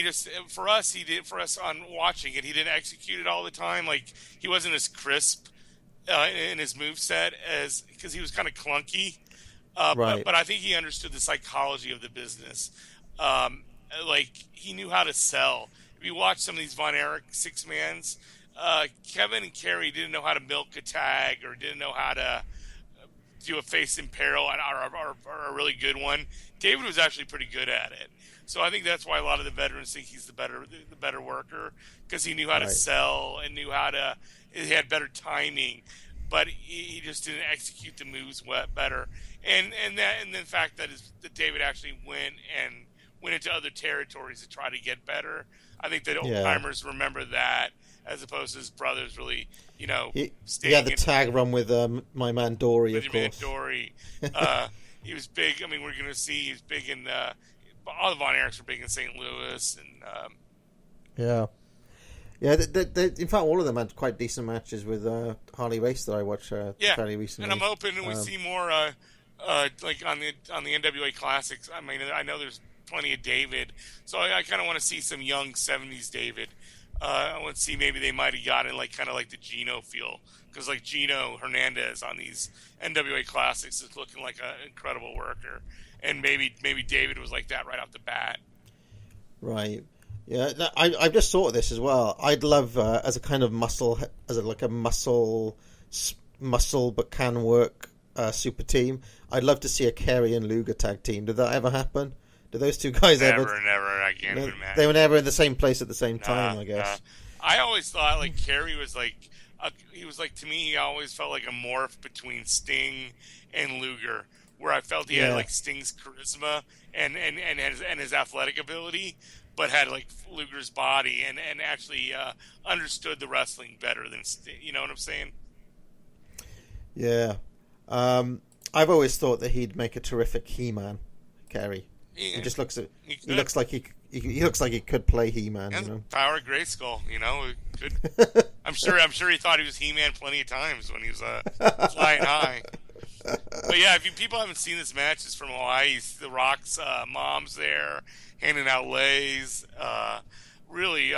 Speaker 6: for us on watching it, he didn't execute it all the time. Like he wasn't as crisp in his moveset because he was kind of clunky.
Speaker 5: Right.
Speaker 6: But I think he understood the psychology of the business. Like he knew how to sell. If you watch some of these Von Erich six-mans, Kevin and Kerry didn't know how to milk a tag or didn't know how to do a face in peril or a really good one. David was actually pretty good at it. So I think that's why a lot of the veterans think he's the better worker, because he knew how to sell and he had better timing, but he just didn't execute the moves better. And the fact that David actually went into other territories to try to get better. I think that old timers remember that, as opposed to his brothers really,
Speaker 5: he had the tag run with my man Dory, of course.
Speaker 6: Dory. He was big. I mean, we're going to see he's big in all the Von Erichs were big in St. Louis, and
Speaker 5: in fact, all of them had quite decent matches with Harley Race that I watched fairly recently.
Speaker 6: And I'm hoping we see more like on the NWA Classics. I mean, I know there's plenty of David, so I kind of want to see some young '70s David. I want to see maybe they might have gotten kind of like the Gino feel, because like Gino Hernandez on these NWA Classics is looking like an incredible worker, and maybe David was like that right off the bat.
Speaker 5: Right. Yeah. I just thought of this as well. I'd love as a kind of muscle but can work super team. I'd love to see a Kerry and Luger tag team. Did that ever happen? Did those two guys
Speaker 6: never? I can't even imagine.
Speaker 5: They were never in the same place at the same time, I guess.
Speaker 6: I always thought like Kerry was like he was like, to me, he always felt like a morph between Sting and Luger, where I felt he had like Sting's charisma and his athletic ability, but had like Luger's body and actually understood the wrestling better than Sting. You know what I'm saying?
Speaker 5: Yeah. I've always thought that he'd make a terrific He-Man, Kerry. He just looks like he could play He-Man.
Speaker 6: And
Speaker 5: you know?
Speaker 6: Power of Grayskull, could. I'm sure he thought he was He-Man plenty of times when he was flying high. But yeah, if people haven't seen this match, it's from Hawaii. The Rock's mom's there handing out lays. Really,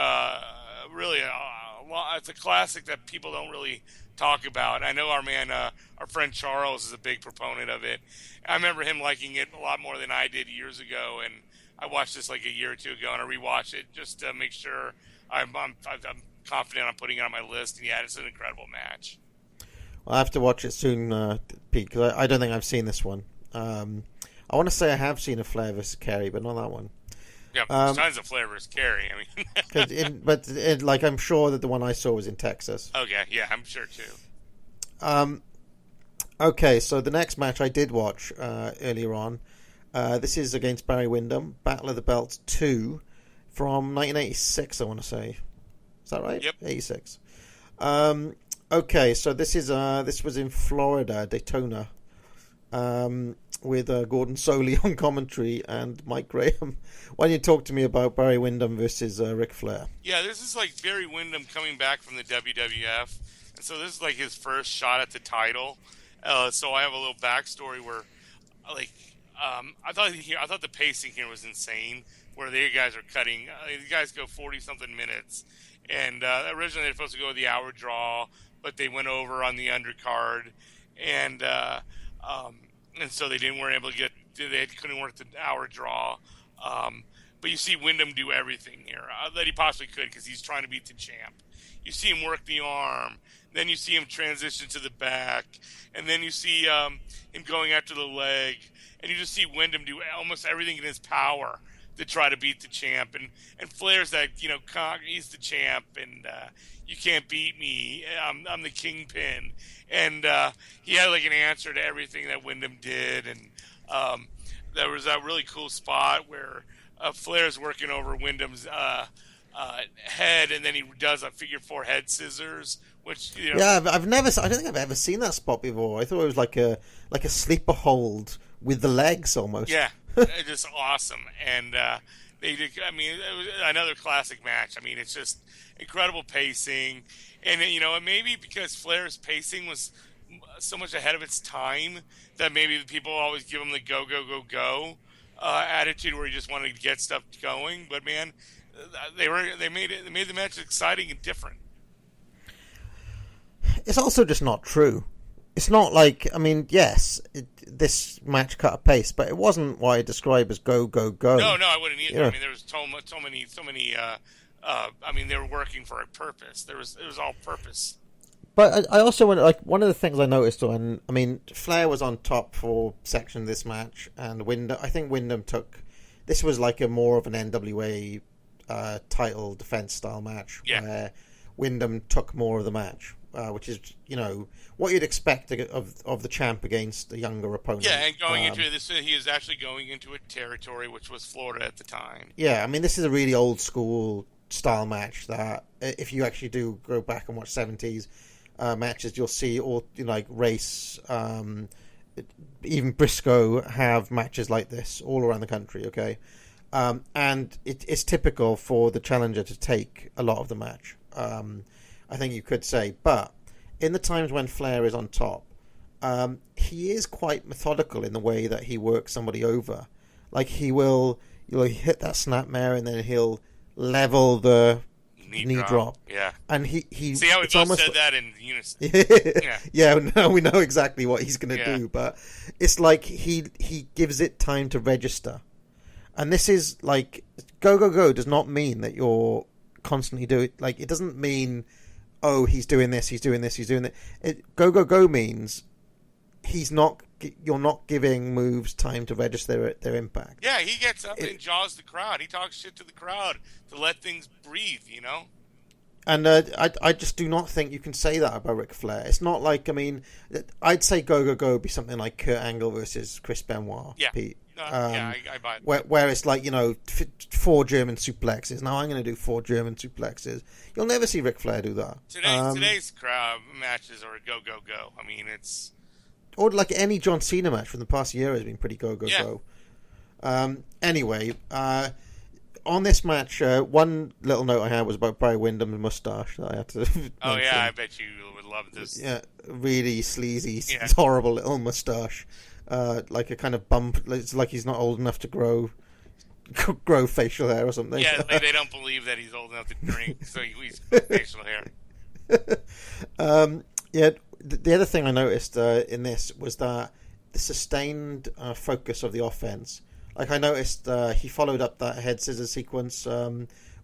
Speaker 6: it's a classic that people don't really talk about. I know our friend Charles is a big proponent of it. I remember him liking it a lot more than I did years ago, and I watched this like a year or two ago, and I rewatched it just to make sure I'm confident I'm putting it on my list. And yeah, it's an incredible match.
Speaker 5: I'll have to watch it soon, Pete, because I don't think I've seen this one. I want to say I have seen a Flair vs. Kerry, but not that one.
Speaker 6: Yeah, tons of Flair vs. Kerry.
Speaker 5: I mean, like I'm sure that the one I saw was in Texas.
Speaker 6: Okay, yeah, I'm sure too.
Speaker 5: Okay, so the next match I did watch earlier on. This is against Barry Windham, Battle of the Belts 2 from 1986. I want to say, is that right?
Speaker 6: Yep,
Speaker 5: 86. Okay, so this was in Florida, Daytona. with Gordon Soley on commentary and Mike Graham. Why don't you talk to me about Barry Windham versus Ric Flair?
Speaker 6: Yeah, this is like Barry Windham coming back from the WWF, and so this is like his first shot at the title. So I have a little backstory where, like, I thought the pacing here was insane. Where the guys are cutting, these guys go 40-something minutes, and originally they were supposed to go the hour draw, but they went over on the undercard, and so they weren't able to get. They couldn't work the hour draw. But you see Wyndham do everything here that he possibly could because he's trying to beat the champ. You see him work the arm, then you see him transition to the back, and then you see him going after the leg, and you just see Wyndham do almost everything in his power to try to beat the champ. And Flair's that, he's the champ, and you can't beat me. I'm the kingpin. And he had like an answer to everything that Wyndham did. And there was that really cool spot where Flair's working over Wyndham's head, and then he does a figure 4 head scissors. Which
Speaker 5: yeah, I don't think I've ever seen that spot before. I thought it was like a sleeper hold with the legs almost.
Speaker 6: Yeah. Just awesome, and they did. I mean, it was another classic match. I mean, it's just incredible pacing, and and maybe because Flair's pacing was so much ahead of its time that maybe people always give him the go go go go attitude where he just wanted to get stuff going. But man, they made the match exciting and different.
Speaker 5: It's also just not true. It's not like, I mean, yes, this match cut a pace, but it wasn't what I describe as go, go, go.
Speaker 6: No, I wouldn't either. I mean, there was so many. I mean, they were working for a purpose. It was all purpose.
Speaker 5: But I also want, like, one of the things I noticed when, I mean, Flair was on top for section of this match, and I think Wyndham this was like a more of an NWA title defense style match, where Wyndham took more of the match. Which is, what you'd expect of the champ against a younger opponent.
Speaker 6: Yeah, and going into this, he is actually going into a territory which was Florida at the time.
Speaker 5: Yeah, I mean, this is a really old school style match that if you actually do go back and watch 70s matches, you'll see all, like Race, even Briscoe have matches like this all around the country, okay? And it's typical for the challenger to take a lot of the match. I think you could say, but in the times when Flair is on top, he is quite methodical in the way that he works somebody over. Like he will, hit that snapmare and then he'll level the knee drop.
Speaker 6: Yeah,
Speaker 5: and he
Speaker 6: see how we both said that in unison.
Speaker 5: Yeah, we know exactly what he's going to do, but it's like he gives it time to register. And this is like go go go does not mean that you're constantly doing, like, it doesn't mean, oh, he's doing this, he's doing this, he's doing that. Go go go means you're not giving moves time to register their impact.
Speaker 6: Yeah, he gets up and jaws the crowd. He talks shit to the crowd to let things breathe,
Speaker 5: And I just do not think you can say that about Ric Flair. It's not like, I mean, I'd say go go go be something like Kurt Angle versus Chris Benoit.
Speaker 6: Yeah.
Speaker 5: Pete.
Speaker 6: I buy it.
Speaker 5: Where it's like, 4 German suplexes. Now I'm going to do 4 German suplexes. You'll never see Ric Flair do that.
Speaker 6: Today's crowd matches are go, go, go. I mean, it's...
Speaker 5: Or like any John Cena match from the past year has been pretty go, go, go. Anyway, on this match, one little note I had was about Barry Windham's mustache that I had to mention.
Speaker 6: Oh, yeah, I bet you would love this.
Speaker 5: Yeah, really sleazy, horrible little mustache. Like a kind of bump. It's like he's not old enough to grow facial hair or something.
Speaker 6: Yeah, they don't believe that he's old enough to drink, so he's facial hair.
Speaker 5: The other thing I noticed in this was that the sustained focus of the offense. Like I noticed he followed up that head scissors sequence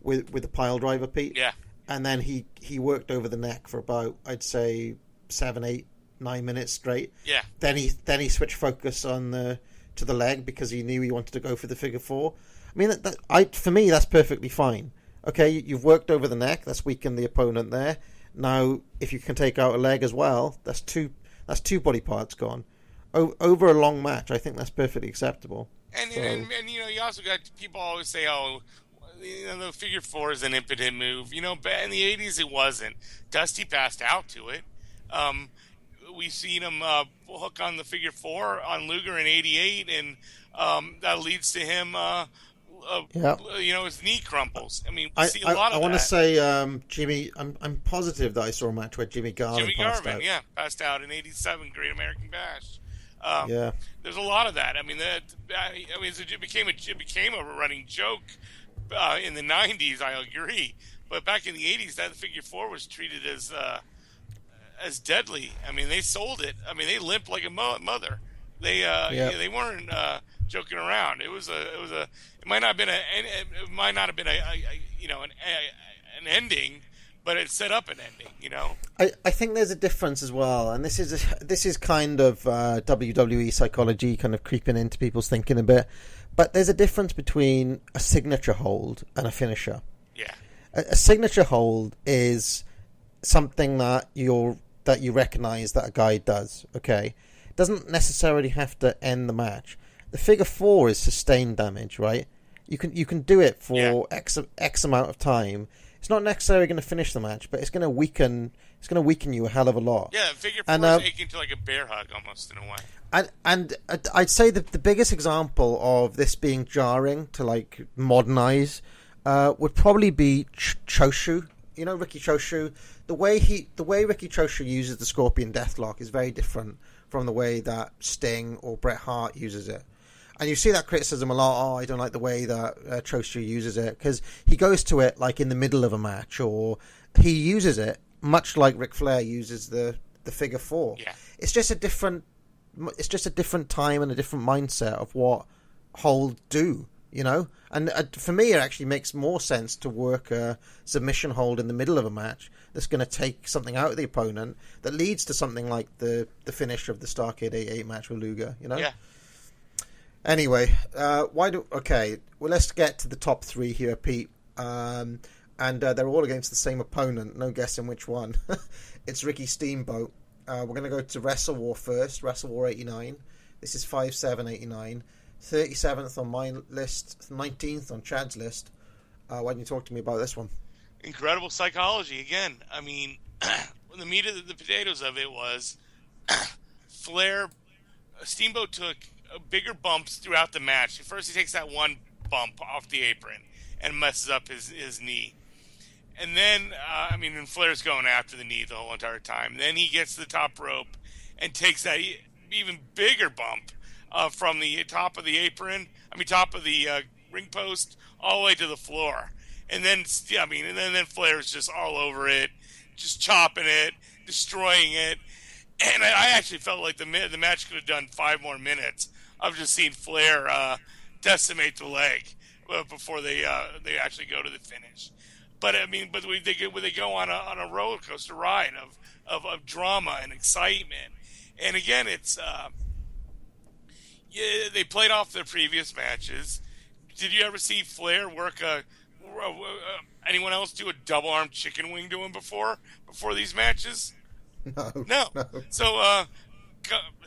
Speaker 5: with the pile driver, Pete.
Speaker 6: Yeah.
Speaker 5: And then he worked over the neck for about, I'd say, 7, 8, 9 minutes straight.
Speaker 6: Yeah.
Speaker 5: Then he switched focus to the leg because he knew he wanted to go for the figure 4. I mean, for me, that's perfectly fine. Okay, you've worked over the neck. That's weakened the opponent there. Now, if you can take out a leg as well, that's two body parts gone. Over a long match, I think that's perfectly acceptable.
Speaker 6: And you also got people always say, oh, the figure 4 is an impotent move. But in the 80s, it wasn't. Dusty passed out to it. we've seen him hook on the figure four on Luger in '88, and that leads to him. His knee crumples. I mean, we see a lot of that.
Speaker 5: I want to say, Jimmy, I'm positive that I saw a match where Jimmy Garvin passed out.
Speaker 6: Yeah, passed out in '87 Great American Bash. There's a lot of that. I mean, it became a running joke in the '90s. I agree, but back in the '80s, that figure four was treated as deadly. I mean, they sold it. I mean, they limped like a mother. They weren't joking around. It might not have been an ending, but it set up an ending.
Speaker 5: I think there's a difference as well, and this is kind of WWE psychology kind of creeping into people's thinking a bit. But there's a difference between a signature hold and a finisher.
Speaker 6: Yeah,
Speaker 5: a signature hold is something that you recognize that a guy does. Okay, it doesn't necessarily have to end the match. The figure four is sustained damage, right? You can do it for X amount of time. It's not necessarily going to finish the match, but it's going to weaken you a hell of a lot.
Speaker 6: Yeah, figure four is akin to like a bear hug almost in a way.
Speaker 5: And I'd say that the biggest example of this being jarring to like modernize would probably be Choshu. Ricky Choshu. The way Ricky Choshu uses the Scorpion Deathlock is very different from the way that Sting or Bret Hart uses it. And you see that criticism a lot. Oh, I don't like the way that Choshu uses it, because he goes to it like in the middle of a match, or he uses it much like Ric Flair uses the figure four.
Speaker 6: Yeah.
Speaker 5: It's just a different time and a different mindset of what holds do. And for me, it actually makes more sense to work a submission hold in the middle of a match that's going to take something out of the opponent that leads to something like the finish of the Starrcade 88 match with Luger.
Speaker 6: Yeah.
Speaker 5: Anyway, let's get to the top three here, Pete. And they're all against the same opponent. No guessing which one. It's Ricky Steamboat. We're going to go to Wrestle War first. Wrestle War 89. This is 5/7/89. 37th on my list. 19th on Chad's list. Why don't you talk to me about this one?
Speaker 6: Incredible psychology again. I mean, the meat of the potatoes of it was Flair. Steamboat took bigger bumps throughout the match. First, he takes that one bump off the apron and messes up his knee. And then, and Flair's going after the knee the whole entire time. Then he gets to the top rope and takes that even bigger bump from the top of the apron, top of the ring post, all the way to the floor. And then, then Flair's just all over it, just chopping it, destroying it. And I actually felt like the match could have done 5 more minutes of just seeing Flair decimate the leg before they actually go to the finish. But when they go on a roller coaster ride of drama and excitement, and again, it's they played off their previous matches. Did you ever see Flair work anyone else do a double arm chicken wing to him before these matches? No. So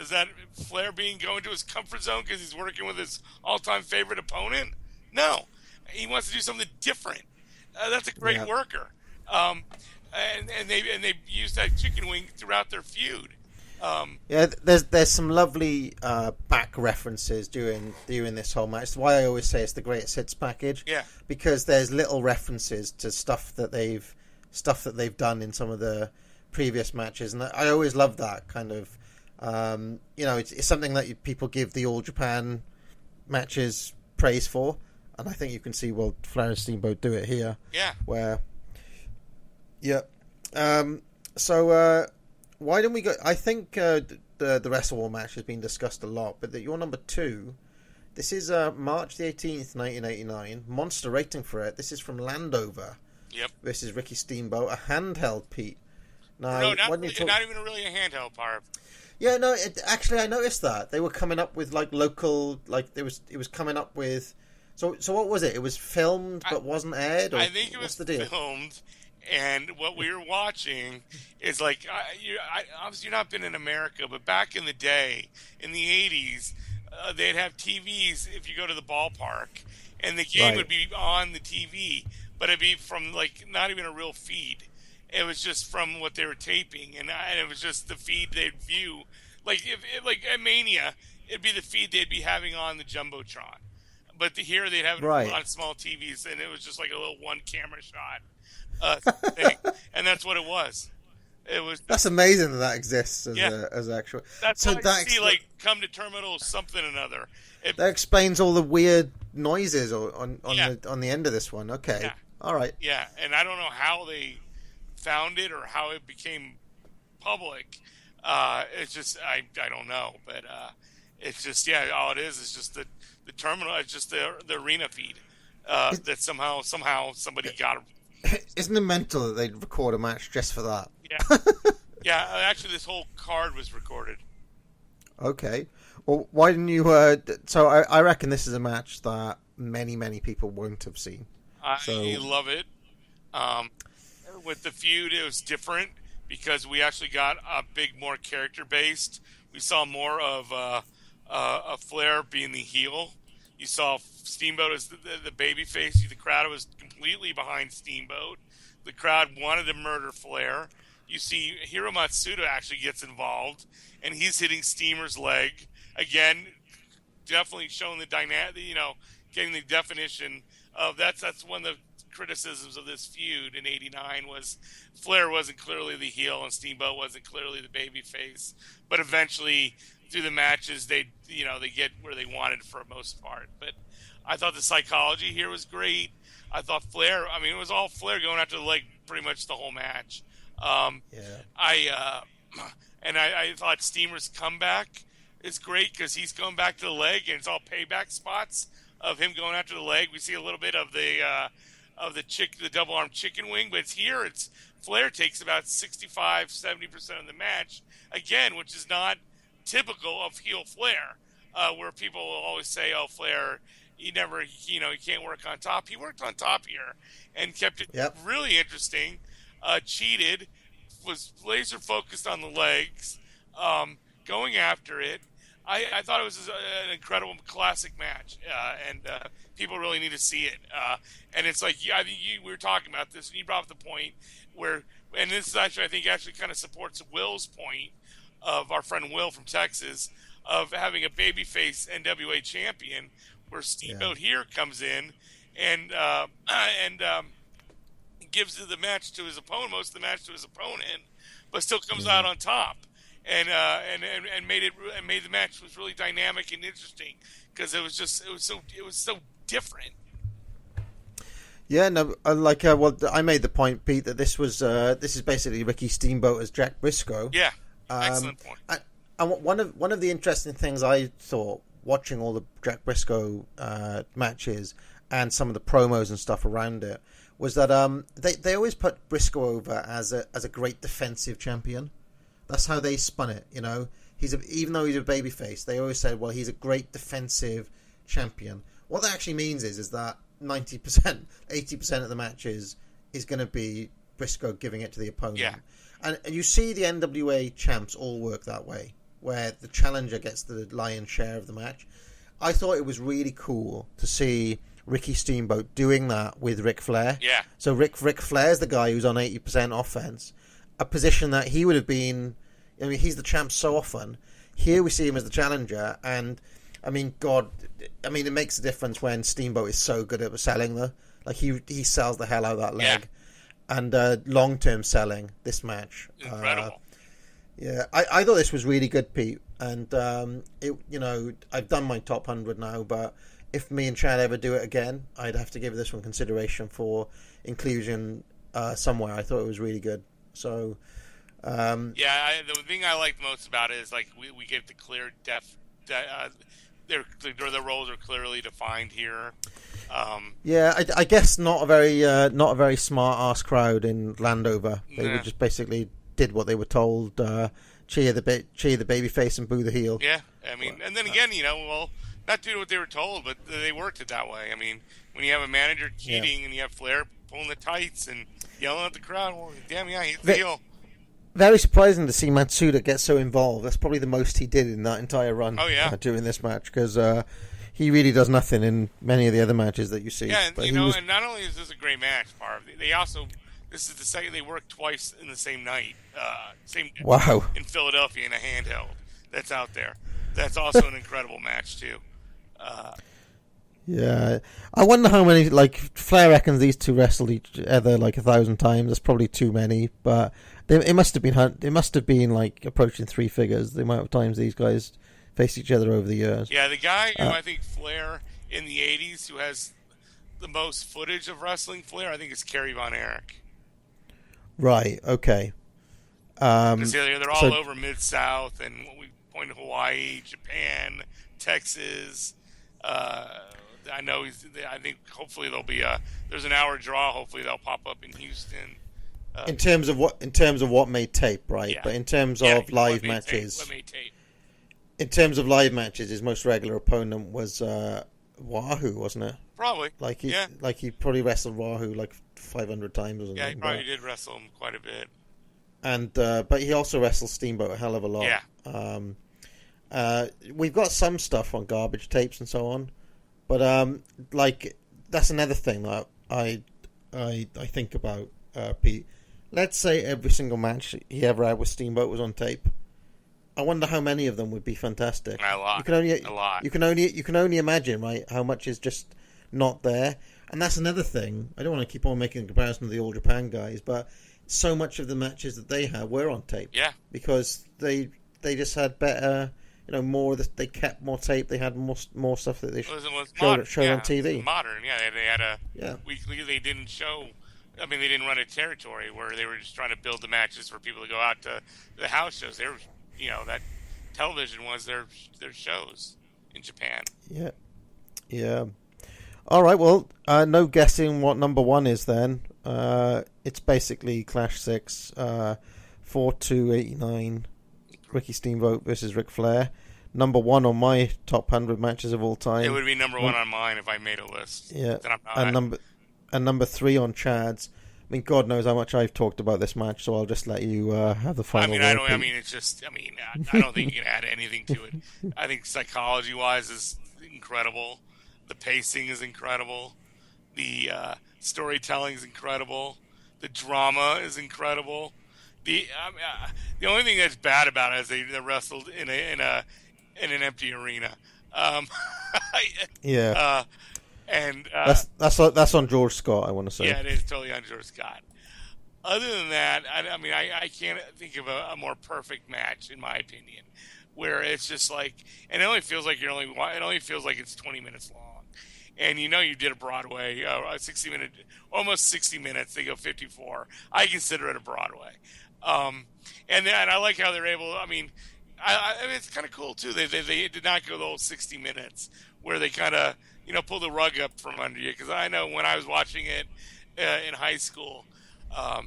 Speaker 6: is that Flair going to his comfort zone because he's working with his all-time favorite opponent? No, he wants to do something different. That's a great worker. And they used that chicken wing throughout their feud.
Speaker 5: There's some lovely back references during this whole match. That's why I always say it's the greatest hits package.
Speaker 6: Yeah,
Speaker 5: because there's little references to stuff that they've done in some of the previous matches, and I always love that kind of. It's something that people give the All Japan matches praise for, and I think you can see Flair and Steamboat do it here.
Speaker 6: Yeah.
Speaker 5: So why don't we go? I think the Wrestle War match has been discussed a lot, but your number 2. This is March the 18th, 1989. Monster rating for it. This is from Landover.
Speaker 6: Yep.
Speaker 5: This is Ricky Steamboat, a handheld, Pete. Now,
Speaker 6: no, not even really a handheld part.
Speaker 5: Yeah, no. Actually, I noticed that they were coming up with local, it was coming up with. So what was it? It was filmed but wasn't aired. Or
Speaker 6: I think it was
Speaker 5: the deal?
Speaker 6: Filmed, and what we were watching is obviously you've not been in America, but back in the day, in the '80s, they'd have TVs if you go to the ballpark, and the game would be on the TV, but it'd be from not even a real feed. It was just from what they were taping, and it was just the feed they'd view. Like like at Mania, it'd be the feed they'd be having on the jumbotron, but here they'd have it on small TVs, and it was just like a little one camera shot thing, and that's what it was.
Speaker 5: That's amazing that exists as actual.
Speaker 6: That's so that you see, like, come to terminal something or another.
Speaker 5: That explains all the weird noises on the end of this one. Okay, all right.
Speaker 6: Yeah, and I don't know how they found it or how it became public. It's just I don't know, but it's just all it is just the terminal. It's just the arena feed that somehow somebody got.
Speaker 5: Isn't it mental that they'd record a match just for that?
Speaker 6: Yeah. Actually, this whole card was recorded.
Speaker 5: Okay. Well, why didn't you? So I reckon this is a match that many people won't have seen.
Speaker 6: I love it. With the feud, it was different because we actually got a big, more character based. We saw more of Flair being the heel. You saw Steamboat as the baby face. The crowd was completely behind Steamboat. The crowd wanted to murder Flair. You see Hiro Matsuda actually gets involved, and he's hitting Steamer's leg. Again, definitely showing the dynamic, getting the definition of that's one of the criticisms of this feud in '89 was Flair wasn't clearly the heel and Steamboat wasn't clearly the baby face. But eventually, through the matches, they get where they wanted for the most part. But I thought the psychology here was great. I thought Flair, it was all Flair going after the leg pretty much the whole match. I thought Steamer's comeback is great because he's going back to the leg and it's all payback spots of him going after the leg. We see a little bit of the double arm chicken wing, but it's Flair takes about 65-70% of the match again, which is not typical of heel Flair, where people will always say, "Oh, Flair, he never, he can't work on top." He worked on top here and kept it really interesting. Cheated, was laser focused on the legs, going after it. I thought it was an incredible classic match, and people really need to see it. And it's like, we were talking about this, and you brought up the point where, and this is actually, I think, kind of supports Will's point of our friend Will from Texas of having a babyface NWA champion, where Steamboat here comes in and gives the match to his opponent, most of the match to his opponent, but still comes out on top. And made the match was really dynamic and interesting because it was so different.
Speaker 5: Yeah, no, I made the point, Pete, that this is basically Ricky Steamboat as Jack Briscoe.
Speaker 6: Yeah, excellent point.
Speaker 5: And one of the interesting things I thought watching all the Jack Briscoe matches and some of the promos and stuff around it was that they always put Briscoe over as a great defensive champion. That's how they spun it, even though he's a babyface, they always said, well, he's a great defensive champion. What that actually means is that 90%, 80% of the matches is going to be Briscoe giving it to the opponent.
Speaker 6: Yeah.
Speaker 5: And you see the NWA champs all work that way, where the challenger gets the lion's share of the match. I thought it was really cool to see Ricky Steamboat doing that with Ric Flair.
Speaker 6: Yeah.
Speaker 5: So Ric Flair's the guy who's on 80% offense, a position that he would have been. He's the champ so often. Here we see him as the challenger, and it makes a difference when Steamboat is so good at selling though. Like he sells the hell out of that leg, and long-term selling this match.
Speaker 6: Incredible.
Speaker 5: I thought this was really good, Pete, and I've done my top 100 now, but if me and Chad ever do it again, I'd have to give this one consideration for inclusion somewhere. I thought it was really good. So,
Speaker 6: the thing I like most about it is like we get the clear their roles are clearly defined here.
Speaker 5: I guess not a very smart ass crowd in Landover. They were just basically did what they were told. Cheer the babyface and boo the heel.
Speaker 6: Yeah, and then again, not do what they were told, but they worked it that way. When you have a manager cheating and you have Flair pulling the tights and yelling at the crowd, well, damn, he's the heel.
Speaker 5: Very surprising to see Matsuda get so involved. That's probably the most he did in that entire run.
Speaker 6: Oh, yeah.
Speaker 5: During this match, because he really does nothing in many of the other matches that you see.
Speaker 6: Yeah, and,
Speaker 5: but
Speaker 6: and not only is this a great match, Marv, they also This is the second they worked twice in the same night.
Speaker 5: Wow.
Speaker 6: In Philadelphia in a handheld that's out there. That's also an incredible match too.
Speaker 5: Yeah, I wonder how many. Like Flair reckons these two wrestled each other like 1,000 times. That's probably too many, but it must have been. It must have been like approaching 3 figures. The amount of times these guys faced each other over the years.
Speaker 6: Yeah, the guy who I think Flair in the '80s who has the most footage of wrestling Flair, I think is Kerry Von Erich.
Speaker 5: Right. Okay.
Speaker 6: Because they're all over Mid-South and we point to Hawaii, Japan, Texas. I know I think hopefully there'll be there's an hour draw. Hopefully they'll pop up in Houston.
Speaker 5: In terms of what made tape, right?
Speaker 6: Yeah.
Speaker 5: But in terms of live matches, in terms of live matches, his most regular opponent was Wahoo, wasn't it?
Speaker 6: Probably.
Speaker 5: He probably wrestled Wahoo like 500 times or something.
Speaker 6: Yeah, he probably did wrestle him quite a bit.
Speaker 5: And but he also wrestled Steamboat a hell of a lot.
Speaker 6: Yeah.
Speaker 5: We've got some stuff on garbage tapes and so on, but like that's another thing that I think about, Pete. Let's say every single match he ever had with Steamboat was on tape. I wonder how many of them would be fantastic.
Speaker 6: A lot.
Speaker 5: You can only imagine, right, how much is just not there. And that's another thing. I don't want to keep on making a comparison to the All Japan guys, but so much of the matches that they had were on tape.
Speaker 6: Yeah.
Speaker 5: Because they just had better, more. They kept more tape. They had more stuff that they showed on TV.
Speaker 6: Modern, yeah. They had a weekly. They didn't show. I mean, they didn't run a territory where they were just trying to build the matches for people to go out to the house shows. They were, that television was their shows in Japan.
Speaker 5: Yeah. Yeah. All right, well, no guessing what number 1 is then. It's basically Clash 6, 4-2-89, Ricky Steamboat versus Ric Flair. Number 1 on my top 100 matches of all time.
Speaker 6: It would be number 1 on mine if I made a list.
Speaker 5: Yeah, and number 3 on Chad's. I mean, God knows how much I've talked about this match, so I'll just let you have the final word.
Speaker 6: I don't think you can add anything to it. I think psychology-wise is incredible. The pacing is incredible. The storytelling is incredible. The drama is incredible. The only thing that's bad about it is they wrestled in an empty arena.
Speaker 5: Yeah.
Speaker 6: And
Speaker 5: that's on George Scott, I want to say.
Speaker 6: Yeah, it is totally on George Scott. Other than that, I can't think of a more perfect match in my opinion, where it's just like, and it only feels like it's 20 minutes long. And you did a Broadway, a 60-minute, almost 60 minutes. They go 54. I consider it a Broadway. And I like how they're able. I mean, it's kind of cool too. They did not go the whole 60 minutes where they kind of pull the rug up from under you. Because I know when I was watching it in high school, I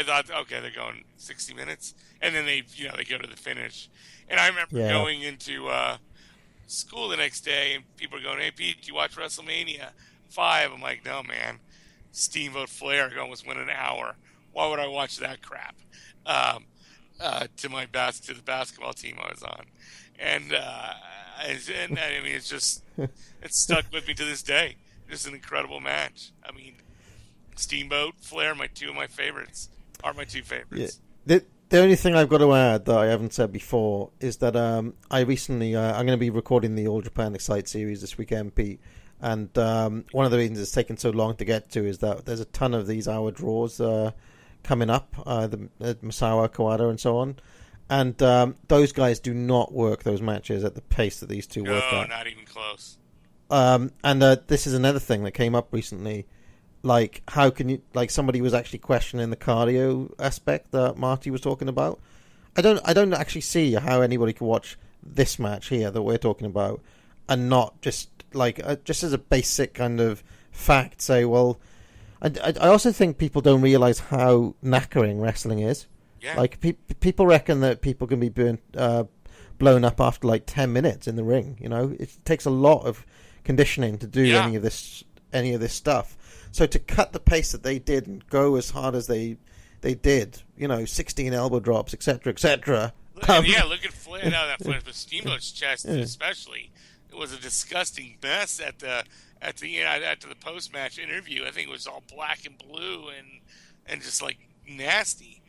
Speaker 6: thought, okay, they're going 60 minutes, and then they go to the finish. And I remember going into school the next day, and people are going, "Hey Pete, do you watch WrestleMania 5?" I'm like, "No, man. Steamboat Flair almost went an hour. Why would I watch that crap?" To the basketball team I was on, and I mean, it's stuck with me to this day. Just an incredible match. I mean, Steamboat Flair, my two favorites.
Speaker 5: Yeah. The only thing I've got to add that I haven't said before is that I recently I'm going to be recording the All Japan Excite series this weekend, Pete. And one of the reasons it's taken so long to get to is that there's a ton of these hour draws coming up, the Misawa, Kawada, and so on. And those guys do not work those matches at the pace that these two work at.
Speaker 6: No, not even close.
Speaker 5: And this is another thing that came up recently. Like, how can you... Like, somebody was actually questioning the cardio aspect that Marty was talking about. I don't actually see how anybody can watch this match here that we're talking about and not just, like, just as a basic kind of fact, say, well... I also think people don't realise how knackering wrestling is.
Speaker 6: Yeah.
Speaker 5: Like, people reckon that people can be blown up after, like, 10 minutes in the ring, It takes a lot of conditioning to do any of this stuff. So to cut the pace that they did and go as hard as they did, 16 elbow drops, etc., etc.
Speaker 6: Look at Flair now. That Flair, but Steamboat's chest, especially, It was a disgusting mess at the end, after the post match interview. I think it was all black and blue and just like nasty.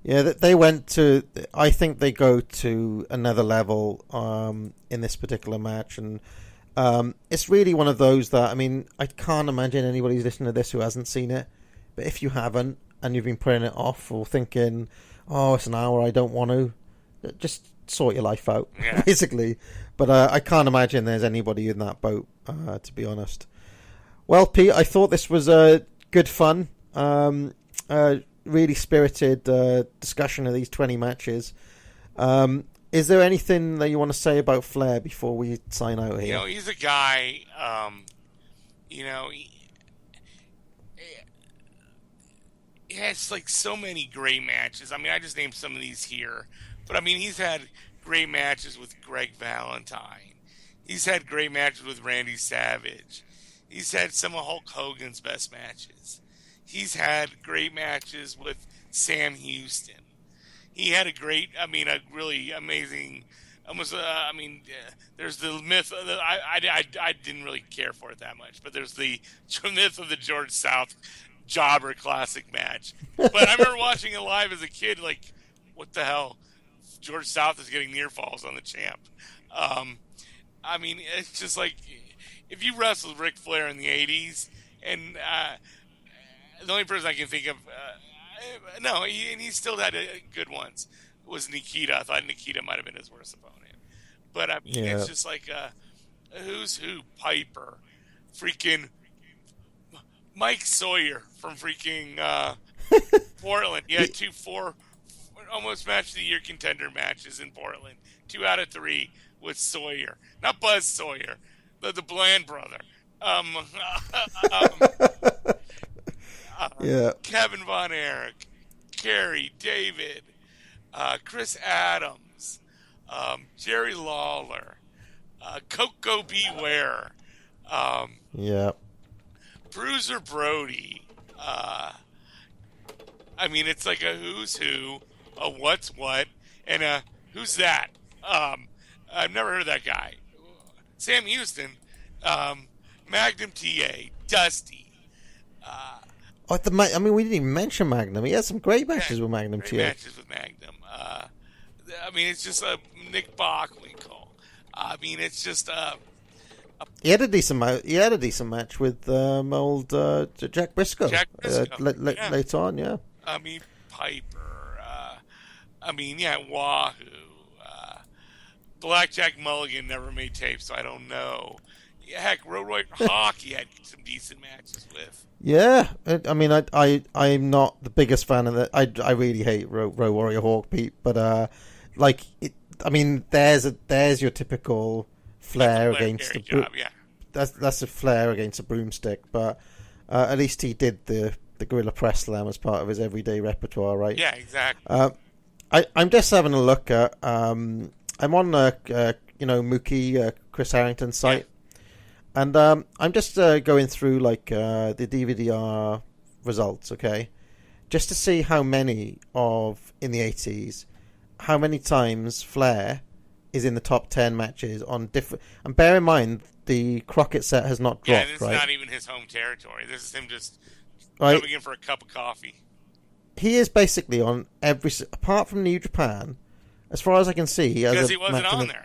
Speaker 5: Yeah, they went to. I think they go to another level in this particular match, and it's really one of those that, I mean, I can't imagine anybody's listening to this who hasn't seen it. But if you haven't and you've been putting it off or thinking, "Oh, it's an hour, I don't want to," just sort your life out, basically. But I can't imagine there's anybody in that boat, to be honest. Well, Pete, I thought this was good fun. Really spirited discussion of these 20 matches. Is there anything that you want to say about Flair before we sign out here?
Speaker 6: He's a guy, he has like so many great matches. I mean, I just named some of these here. But I mean, he's had great matches with Greg Valentine. He's had great matches with Randy Savage. He's had some of Hulk Hogan's best matches. He's had great matches with Sam Houston. He had a really amazing, there's the myth. I didn't really care for it that much, but there's the myth of the George South Jobber Classic match. But I remember watching it live as a kid, like, what the hell? George South is getting near falls on the champ. It's just like, if you wrestled Ric Flair in the 80s, and the only person I can think of, he still had good ones, was Nikita. I thought Nikita might have been his worst opponent. But, it's just like who's who? Piper. Freaking Mike Sawyer from freaking Portland. He had almost match of the year contender matches in Portland. 2 out of 3 with Sawyer. Not Buzz Sawyer, the Bland brother. Kevin Von Erich, Kerry, David, Chris Adams, Jerry Lawler, Coco Beware, Bruiser Brody. It's like a who's who, a what's what, and a who's that. I've never heard of that guy. Sam Houston, Magnum TA, Dusty.
Speaker 5: We didn't even mention Magnum. He had some great matches with Magnum TA.
Speaker 6: Matches with Magnum. It's just a Nick Bockwinkel. It's just
Speaker 5: he had a decent match with old Jack Briscoe. Later on, yeah.
Speaker 6: Piper. Wahoo. Blackjack Mulligan never made tape, so I don't know. Heck, Roy Hawk he had some decent matches with.
Speaker 5: Yeah, I'm not the biggest fan of that. I really hate Row Warrior Hawk, Pete, but there's your typical Flair against the
Speaker 6: job, yeah.
Speaker 5: That's a Flair against a broomstick, but at least he did the Gorilla Press Slam as part of his everyday repertoire, right?
Speaker 6: Yeah, exactly.
Speaker 5: I'm just having a look at I'm on Mookie Chris Harrington's site. Yeah. And I'm just going through the DVD-R results, okay, just to see how many in the 80s, how many times Flair is in the top 10 matches on different. And bear in mind, the Crockett set has not dropped.
Speaker 6: Yeah, this
Speaker 5: right?
Speaker 6: is not even his home territory. This is him just coming in for a cup of coffee.
Speaker 5: He is basically on every, apart from New Japan, as far as I can see.
Speaker 6: Because he wasn't on there.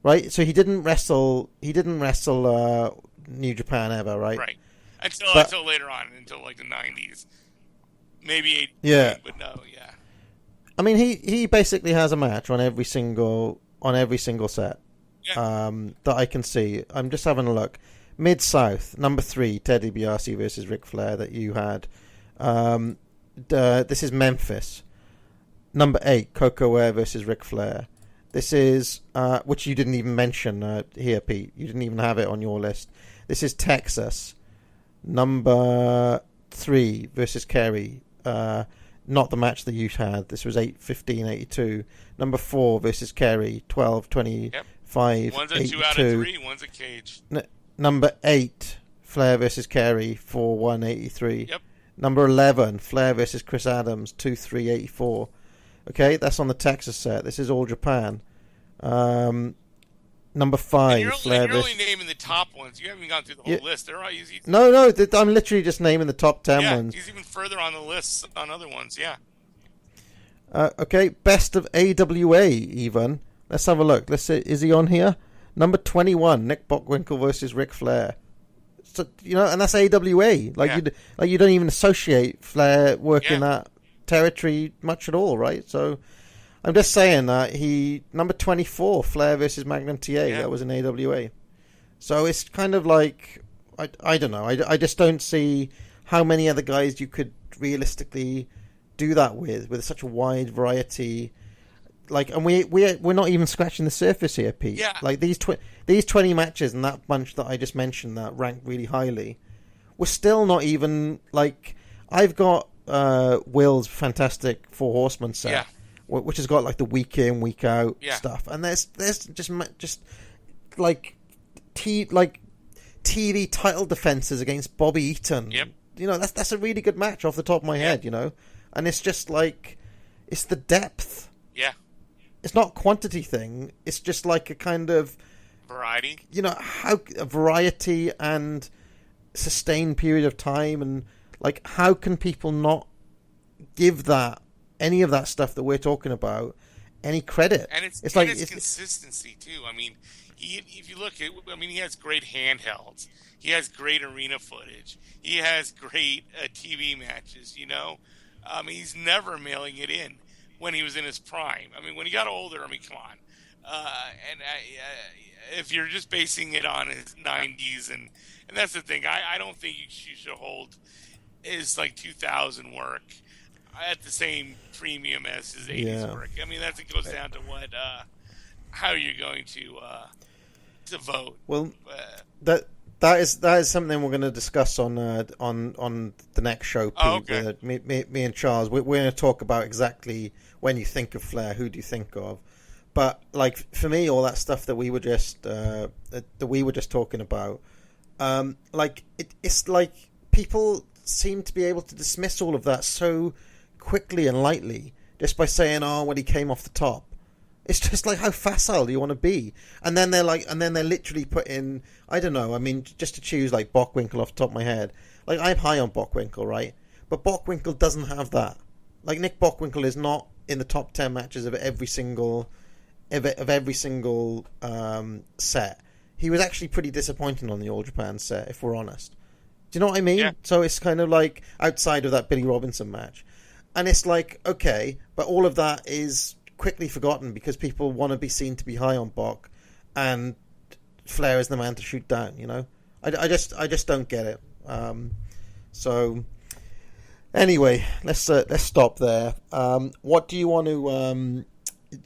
Speaker 5: Right, so he didn't wrestle New Japan ever, right?
Speaker 6: Right. Until later on, until like the 90s. Maybe 80s,
Speaker 5: yeah.
Speaker 6: But no, yeah.
Speaker 5: He basically has a match on every single set.
Speaker 6: Yeah.
Speaker 5: That I can see. I'm just having a look. Mid-South, number 3, Ted DiBiase versus Ric Flair that you had. This is Memphis. Number 8, Coco Ware versus Ric Flair. This is, which you didn't even mention here, Pete. You didn't even have it on your list. This is Texas. Number 3 versus Kerry. Not the match that you had. This was 8/15/82. Number 4 versus Kerry. 12/25/82.
Speaker 6: Yep. One's a 2 out of 3. One's a cage.
Speaker 5: Number 8, Flair versus Kerry. 4/1/83.
Speaker 6: Yep.
Speaker 5: Number 11, Flair versus Chris Adams. 2/3/84. Okay, that's on the Texas set. This is All Japan. Number 5,
Speaker 6: you're
Speaker 5: Flair versus...
Speaker 6: only naming the top ones. You haven't even gone through the whole list. They're all easy.
Speaker 5: No, I'm literally just naming the top 10 ones.
Speaker 6: Yeah, he's even further on the list on other ones, yeah.
Speaker 5: Okay, best of AWA, even. Let's have a look. Let's see, is he on here? Number 21, Nick Bockwinkel versus Ric Flair. So, and that's AWA. You don't even associate Flair working that territory much at all, right? So I'm just saying that number 24, Flair versus Magnum TA, that was an AWA. So it's kind of like, I don't know. I just don't see how many other guys you could realistically do that with such a wide variety. And we're not even scratching the surface here, Pete.
Speaker 6: Yeah.
Speaker 5: Like these 20 matches and that bunch that I just mentioned that ranked really highly, we're still not even I've got Will's fantastic Four Horsemen set, which has got the week in, week out stuff, and there's just TV title defenses against Bobby Eaton.
Speaker 6: Yep.
Speaker 5: That's a really good match off the top of my head. And it's just it's the depth.
Speaker 6: Yeah.
Speaker 5: It's not a quantity thing. It's just a kind of
Speaker 6: variety.
Speaker 5: How a variety and sustained period of time, and how can people not give that any of that stuff that we're talking about any credit?
Speaker 6: And it's consistency too. I mean, if you look at, he has great handhelds. He has great arena footage. He has great TV matches. He's never mailing it in when he was in his prime. When he got older, come on. If you're just basing it on his 90s, and that's the thing, I don't think you should hold his 2000 work at the same premium as his 80s work. It goes down to how you're going to vote.
Speaker 5: Well, that is something we're going to discuss on the next show, Pete.
Speaker 6: Oh, okay.
Speaker 5: Me and Charles, we're going to talk about exactly when you think of Flair, who do you think of? But for me, all that stuff that we were just talking about, it's like people seem to be able to dismiss all of that so quickly and lightly just by saying, "Oh, well, he came off the top." It's just how facile do you want to be? And then they're literally put in, I don't know, just to choose Bockwinkel off the top of my head. I'm high on Bockwinkel, right? But Bockwinkel doesn't have that. Nick Bockwinkel is not in the top 10 matches of every single set. He was actually pretty disappointing on the All Japan set, if we're honest. Do you know what I mean?
Speaker 6: Yeah.
Speaker 5: So it's kind of outside of that Billy Robinson match. And it's okay, but all of that is quickly forgotten because people want to be seen to be high on Boc, and Flair is the man to shoot down. I just don't get it. So anyway, let's stop there. What do you want to?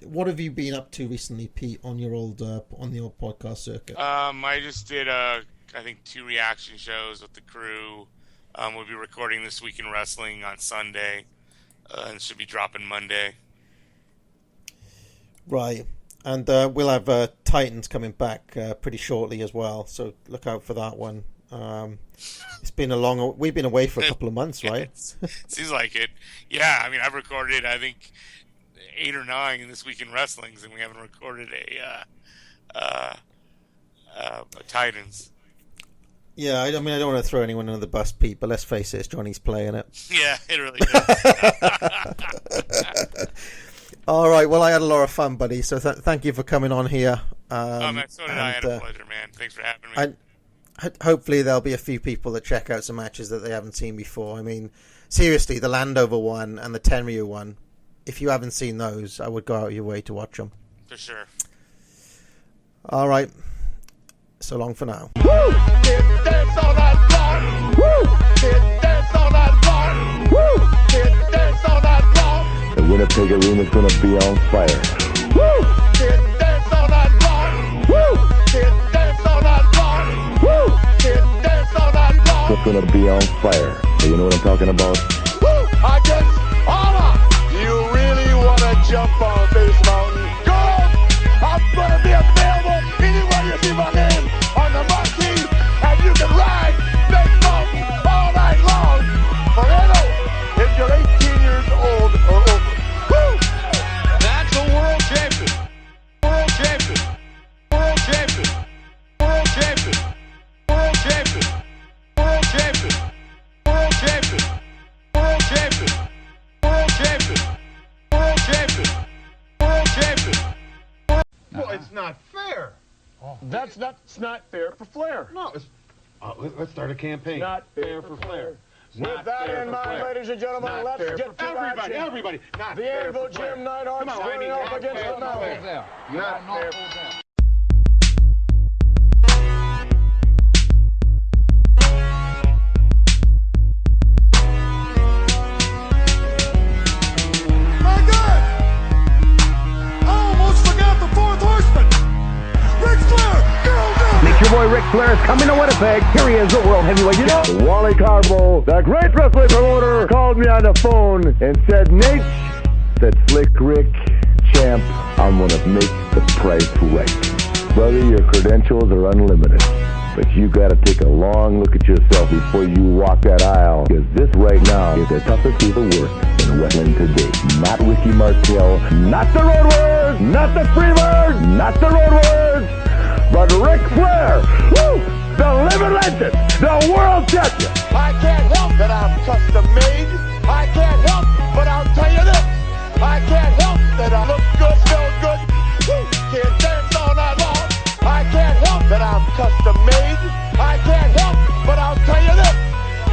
Speaker 5: What have you been up to recently, Pete, on your old podcast circuit?
Speaker 6: I just did I think 2 reaction shows with the crew. We'll be recording This Week in Wrestling on Sunday, and should be dropping Monday.
Speaker 5: Right, and we'll have Titans coming back pretty shortly as well, so look out for that one. It's been we've been away for a couple of months, right?
Speaker 6: Seems like it. Yeah, I've recorded, I think, 8 or 9 in This Week in Wrestlings, and we haven't recorded a Titans.
Speaker 5: Yeah, I don't want to throw anyone under the bus, Pete, but let's face it, it's Johnny's playing it.
Speaker 6: Yeah, it really is.
Speaker 5: All right, well, I had a lot of fun, buddy, so thank you for coming on here.
Speaker 6: Man, so did I. I had a pleasure, man. Thanks for having me.
Speaker 5: Hopefully there'll be a few people that check out some matches that they haven't seen before. Seriously, the Landover one and the Tenryu one, if you haven't seen those, I would go out of your way to watch them.
Speaker 6: For sure.
Speaker 5: All right. So long for now.
Speaker 4: The Winnipeg Arena's gonna be on fire. It's gonna be on fire. You know what I'm talking about?
Speaker 3: Against Holla! You really wanna jump on this mountain? Go! I'm gonna be available anywhere you see my name on the marquee, and you can ride this mountain all night long. Moreno, if you're 18 years old or over. Woo! That's a world champion. World champion. World champion.
Speaker 1: No, it's not fair.
Speaker 2: That's not fair for Flair.
Speaker 1: No, it's... let's start a campaign.
Speaker 2: Not fair for Flair. With that in mind, ladies and gentlemen, let's get to
Speaker 1: everybody,
Speaker 2: action.
Speaker 1: everybody. Not
Speaker 2: The
Speaker 1: fair
Speaker 2: Anvil
Speaker 1: for Flair.
Speaker 2: Jim Neidhart
Speaker 1: Come on,
Speaker 2: squaring
Speaker 1: Andy,
Speaker 2: off
Speaker 1: not
Speaker 2: against
Speaker 1: fair
Speaker 2: the
Speaker 1: for
Speaker 2: Mallet.
Speaker 1: Flair.
Speaker 7: You
Speaker 1: Not
Speaker 7: are not
Speaker 1: fair.
Speaker 7: hold down.
Speaker 3: My God! I almost forgot the fourth horseman! Ric Flair! No!
Speaker 4: Make your boy Ric Flair is coming to Winnipeg. Here he is, the world heavyweight champion. Wally Carbo, the great wrestling promoter, called me on the phone and said, Nate, said Slick Rick, champ, I'm gonna make the price right. Brother, your credentials are unlimited. But you gotta take a long look at yourself before you walk that aisle. Because this right now is the toughest piece of work in wrestling today. Not Ricky Martel, not the Road Warriors, not the Freebirds, not the Road Warriors, but Ric Flair, woo, the living legend, the world champion.
Speaker 3: I can't help that I'm custom made. I can't help, but I'll tell you this. I can't help that I look good, smell good, woo, can't dance all night long. I can't help that I'm custom made. I can't help, but I'll tell you this.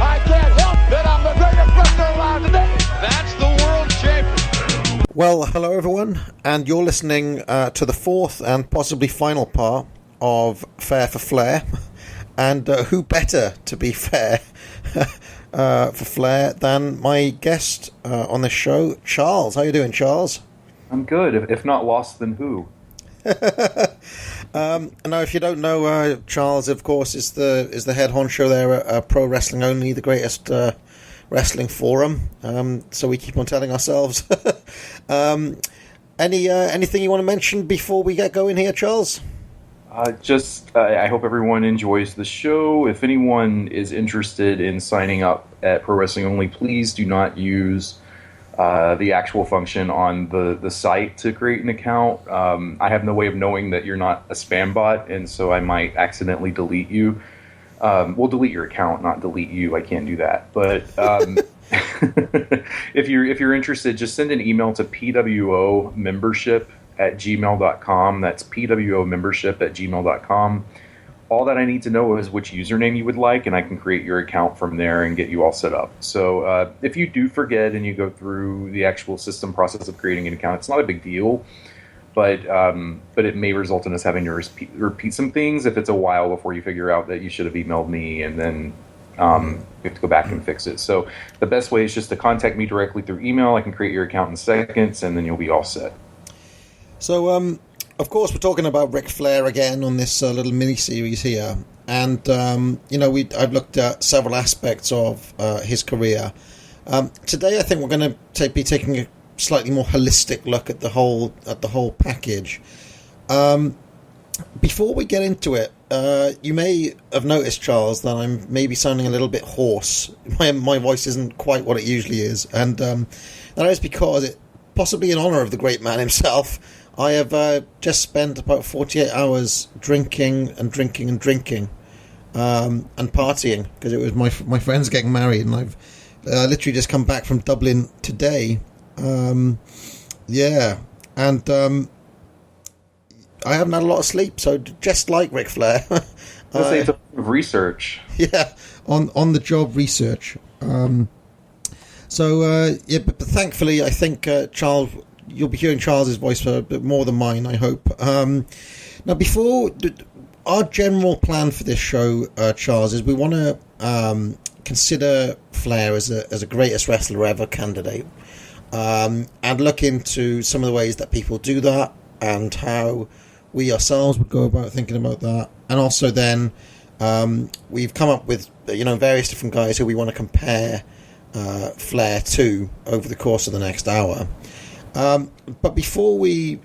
Speaker 3: I can't help that I'm the greatest wrestler alive today. That's the world champion.
Speaker 5: Well, hello everyone, and you're listening to the fourth and possibly final part of Fair for Flair. And who better to be fair for Flair than my guest on this show, Charles. How you doing, Charles?
Speaker 8: I'm good, if not lost, then who?
Speaker 5: Now, if you don't know, Charles, of course, is the head honcho there at Pro Wrestling Only, the greatest wrestling forum. So we keep on telling ourselves. Anything you want to mention before we get going here, Charles?
Speaker 8: I hope everyone enjoys the show. If anyone is interested in signing up at Pro Wrestling Only, please do not use the actual function on the site to create an account. I have no way of knowing that you're not a spam bot, and so I might accidentally delete you. We'll delete your account, not delete you. I can't do that. But if you're interested, just send an email to pwomembership@gmail.com. That's pwomembership@gmail.com. All that I need to know is which username you would like, and I can create your account from there and get you all set up. So if you do forget and you go through the actual system process of creating an account, it's not a big deal, but it may result in us having to repeat some things if it's a while before you figure out that you should have emailed me, and then you have to go back and fix it. So the best way is just to contact me directly through email. I can create your account in seconds, and then you'll be all set.
Speaker 5: So, of course, we're talking about Ric Flair again on this little mini-series here. And, I've looked at several aspects of his career. Today, I think we're going to be taking a slightly more holistic look at the whole package. Before we get into it, you may have noticed, Charles, that I'm maybe sounding a little bit hoarse. My voice isn't quite what it usually is. And that is because, possibly in honour of the great man himself, I have just spent about 48 hours drinking and partying, because it was my friends getting married, and I've literally just come back from Dublin today. And I haven't had a lot of sleep, so just like Ric Flair.
Speaker 8: It's a research.
Speaker 5: Yeah, on the job research. But thankfully, I think Charles, you'll be hearing Charles's voice for a bit more than mine, I hope. Now, before our general plan for this show, Charles, is we want to consider Flair as a greatest wrestler ever candidate, and look into some of the ways that people do that and how we ourselves would go about thinking about that. And also then we've come up with various different guys who we want to compare Flair to over the course of the next hour. But before we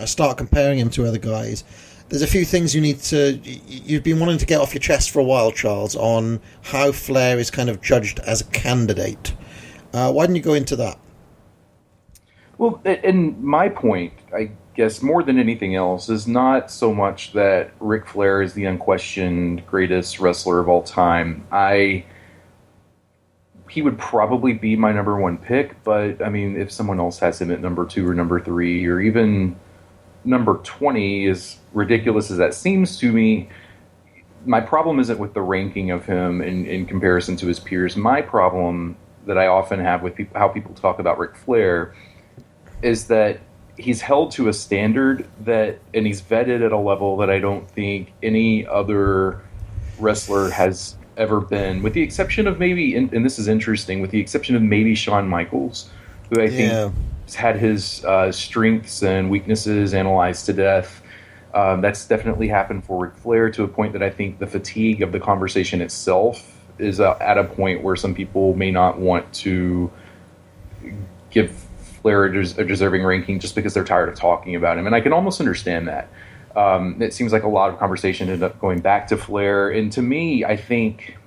Speaker 5: start comparing him to other guys, there's a few things you've been wanting to get off your chest for a while, Charles, on how Flair is kind of judged as a candidate. Why don't you go into that?
Speaker 8: Well, and my point, I guess, more than anything else, is not so much that Ric Flair is the unquestioned greatest wrestler of all time. He would probably be my number one pick, but I mean, if someone else has him at number 2 or number 3 or even number 20, as ridiculous as that seems to me, my problem isn't with the ranking of him in comparison to his peers. My problem that I often have with how people talk about Ric Flair is that he's held to a standard and he's vetted at a level that I don't think any other wrestler has ever been, with the exception of maybe, and this is interesting, with the exception of maybe Shawn Michaels, who I think has had his strengths and weaknesses analyzed to death. That's definitely happened for Ric Flair, to a point that I think the fatigue of the conversation itself is at a point where some people may not want to give Flair a deserving ranking just because they're tired of talking about him. And I can almost understand that. It seems like a lot of conversation ended up going back to Flair. And to me, I think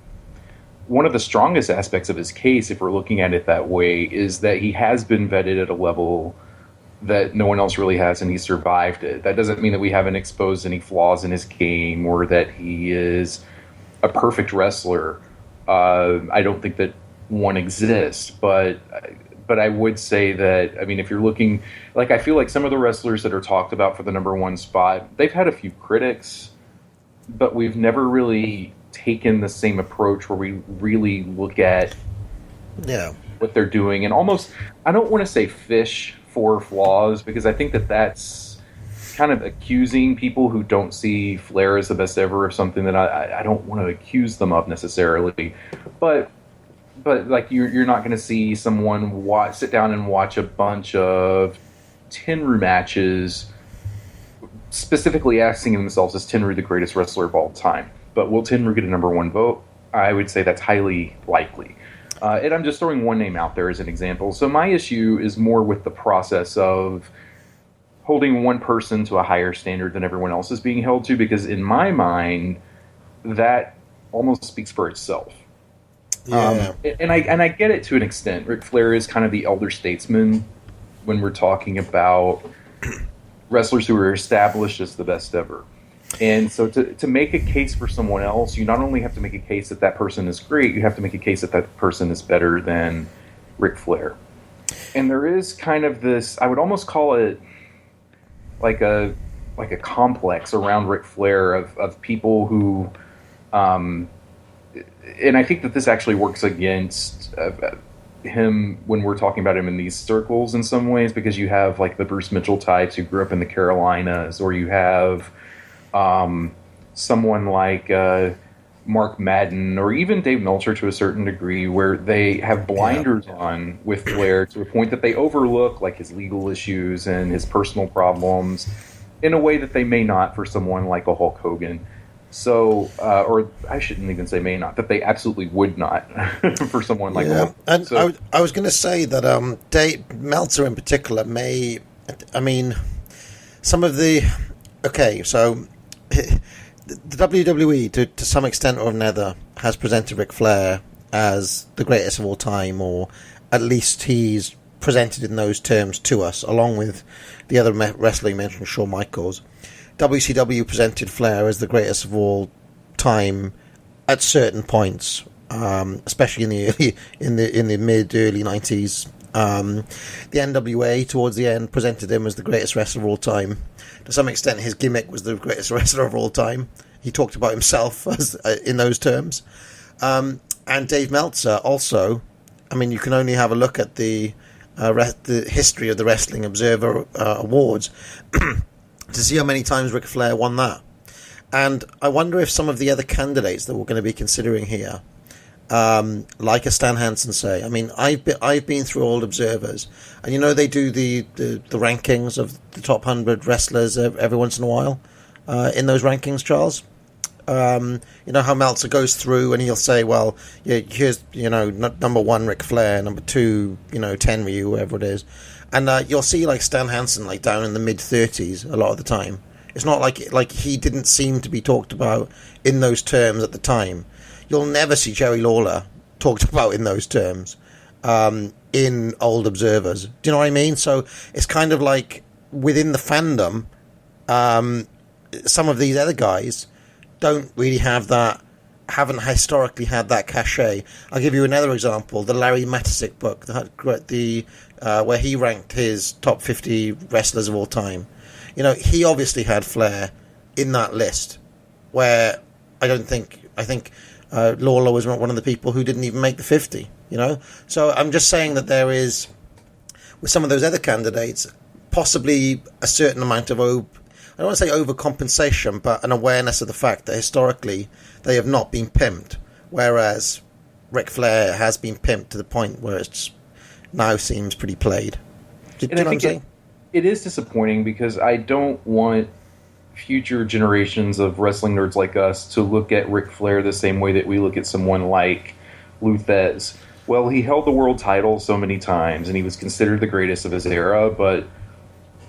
Speaker 8: one of the strongest aspects of his case, if we're looking at it that way, is that he has been vetted at a level that no one else really has, and he survived it. That doesn't mean that we haven't exposed any flaws in his game or that he is a perfect wrestler. I don't think that one exists, but I would say that, I mean, if you're looking, like, I feel like some of the wrestlers that are talked about for the number one spot, they've had a few critics, but we've never really taken the same approach where we really look at what they're doing and almost, I don't want to say fish for flaws, because I think that that's kind of accusing people who don't see Flair as the best ever of something that I don't want to accuse them of necessarily. But like, you're not going to see someone sit down and watch a bunch of Tenryu matches specifically asking themselves, is Tenryu the greatest wrestler of all time? But will Tenryu get a number one vote? I would say that's highly likely. And I'm just throwing one name out there as an example. So my issue is more with the process of holding one person to a higher standard than everyone else is being held to, because in my mind, that almost speaks for itself.
Speaker 5: Yeah.
Speaker 8: And I get it to an extent. Ric Flair is kind of the elder statesman when we're talking about wrestlers who are established as the best ever. And so to make a case for someone else, you not only have to make a case that that person is great, you have to make a case that that person is better than Ric Flair. And there is kind of this, I would almost call it like a complex around Ric Flair of people who, and I think that this actually works against him when we're talking about him in these circles in some ways, because you have like the Bruce Mitchell types who grew up in the Carolinas, or you have someone like Mark Madden, or even Dave Meltzer to a certain degree, where they have blinders on with Flair to a point that they overlook like his legal issues and his personal problems in a way that they may not for someone like a Hulk Hogan. So, or I shouldn't even say may not, that they absolutely would not for someone like Hulk.
Speaker 5: And
Speaker 8: so,
Speaker 5: I was going to say that Dave Meltzer in particular may, I mean, some of the, okay, so the WWE, to some extent or another, has presented Ric Flair as the greatest of all time, or at least he's presented in those terms to us, along with the other wrestling mentioned, Shawn Michaels. WCW presented Flair as the greatest of all time at certain points, especially in the mid early 90s. The NWA towards the end presented him as the greatest wrestler of all time. To some extent, his gimmick was the greatest wrestler of all time. He talked about himself as in those terms. And Dave Meltzer also, I mean, you can only have a look at the history of the Wrestling Observer Awards to see how many times Ric Flair won that. And I wonder if some of the other candidates that we're going to be considering here, like a Stan Hansen, say, I mean, I've been through Old Observers, and you know they do the rankings of the top 100 wrestlers every once in a while in those rankings, Charles. You know how Meltzer goes through and he'll say, well, yeah, here's, you know, number one Ric Flair, number two, you know, Tenryu, whoever it is, and you'll see like Stan Hansen like down in the mid 30s a lot of the time. It's not like he didn't seem to be talked about in those terms at the time. You'll never see Jerry Lawler talked about in those terms in Old Observers. Do you know what I mean? So it's kind of like within the fandom, some of these other guys don't really have that, haven't historically had that cachet. I'll give you another example: the Larry Matisic book, where he ranked his top 50 wrestlers of all time. he obviously had Flair in that list, where I think Lawler was one of the people who didn't even make the 50. So I'm just saying that there is, with some of those other candidates, possibly a certain amount of I don't want to say overcompensation, but an awareness of the fact that historically they have not been pimped, whereas Ric Flair has been pimped to the point where it's now seems pretty played. Do you know what I'm saying?
Speaker 8: It is disappointing because I don't want future generations of wrestling nerds like us to look at Ric Flair the same way that we look at someone like Lou Thesz. Well, he held the world title so many times, and he was considered the greatest of his era, but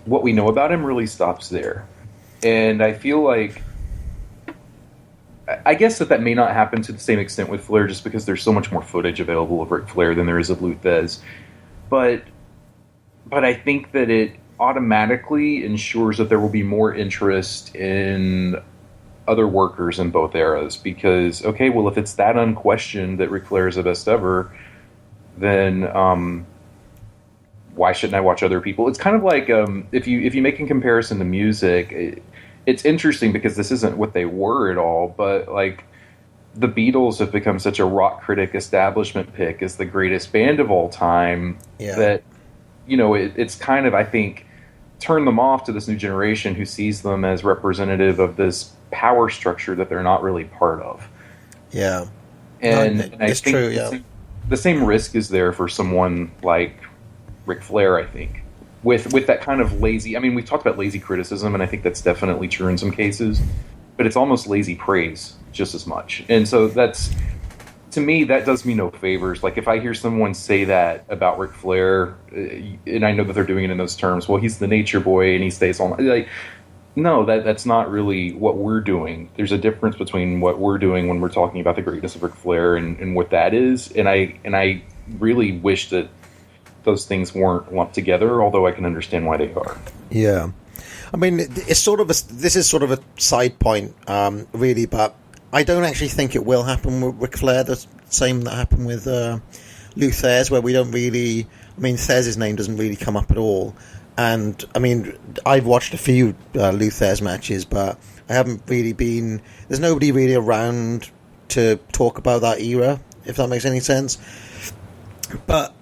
Speaker 8: what we know about him really stops there. And I feel like, I guess that may not happen to the same extent with Flair just because there's so much more footage available of Ric Flair than there is of Lou Thesz. But I think that it automatically ensures that there will be more interest in other workers in both eras because, okay, well, if it's that unquestioned that Ric Flair is the best ever, then why shouldn't I watch other people? It's kind of like if you make a comparison to music, it's interesting because this isn't what they were at all, but like the Beatles have become such a rock critic establishment pick as the greatest band of all time that, it's kind of, I think, turned them off to this new generation who sees them as representative of this power structure that they're not really part of.
Speaker 5: Yeah.
Speaker 8: And
Speaker 5: it's true, yeah.
Speaker 8: The same risk is there for someone like Ric Flair, I think. With that kind of lazy... I mean, we've talked about lazy criticism, and I think that's definitely true in some cases, but it's almost lazy praise just as much. And so that's... To me, that does me no favors. Like, if I hear someone say that about Ric Flair, and I know that they're doing it in those terms, well, he's the nature boy, and he stays all... Like, no, that's not really what we're doing. There's a difference between what we're doing when we're talking about the greatness of Ric Flair and what that is, and I really wish that those things weren't lumped together, although I can understand why they are.
Speaker 5: Yeah. I mean, it's sort of this is sort of a side point, really, but I don't actually think it will happen with Ric Flair, the same that happened with Lou Thesz, where we don't really... I mean, Thesz's name doesn't really come up at all. And, I mean, I've watched a few Lou Thesz matches, but I haven't really been... There's nobody really around to talk about that era, if that makes any sense. But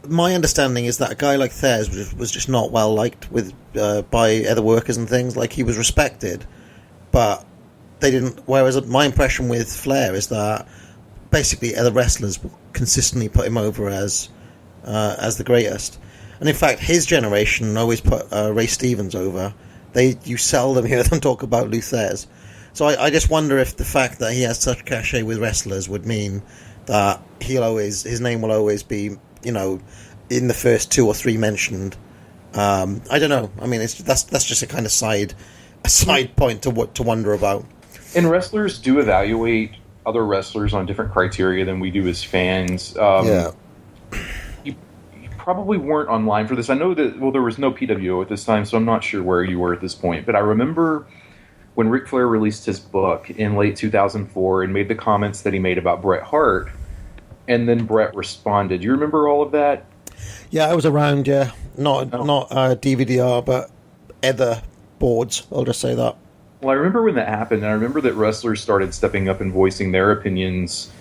Speaker 5: my understanding is that a guy like Thesz was just not well liked by other workers and things. Like, he was respected, but they didn't... Whereas my impression with Flair is that basically other wrestlers will consistently put him over as the greatest. And in fact, his generation always put Ray Stevens over. You seldom hear them talk about Lou Thesz. So I just wonder if the fact that he has such cachet with wrestlers would mean that his name will always be, in the first two or three mentioned. I don't know. I mean, that's just a kind of side point to wonder about.
Speaker 8: And wrestlers do evaluate other wrestlers on different criteria than we do as fans.
Speaker 5: Yeah.
Speaker 8: Probably weren't online for this. I know that, well, there was no PWO at this time, so I'm not sure where you were at this point. But I remember when Ric Flair released his book in late 2004 and made the comments that he made about Bret Hart, and then Bret responded. Do you remember all of that?
Speaker 5: Yeah, I was around, yeah. Not DVD-R, but other boards, I'll just say that.
Speaker 8: Well, I remember when that happened, and I remember that wrestlers started stepping up and voicing their opinions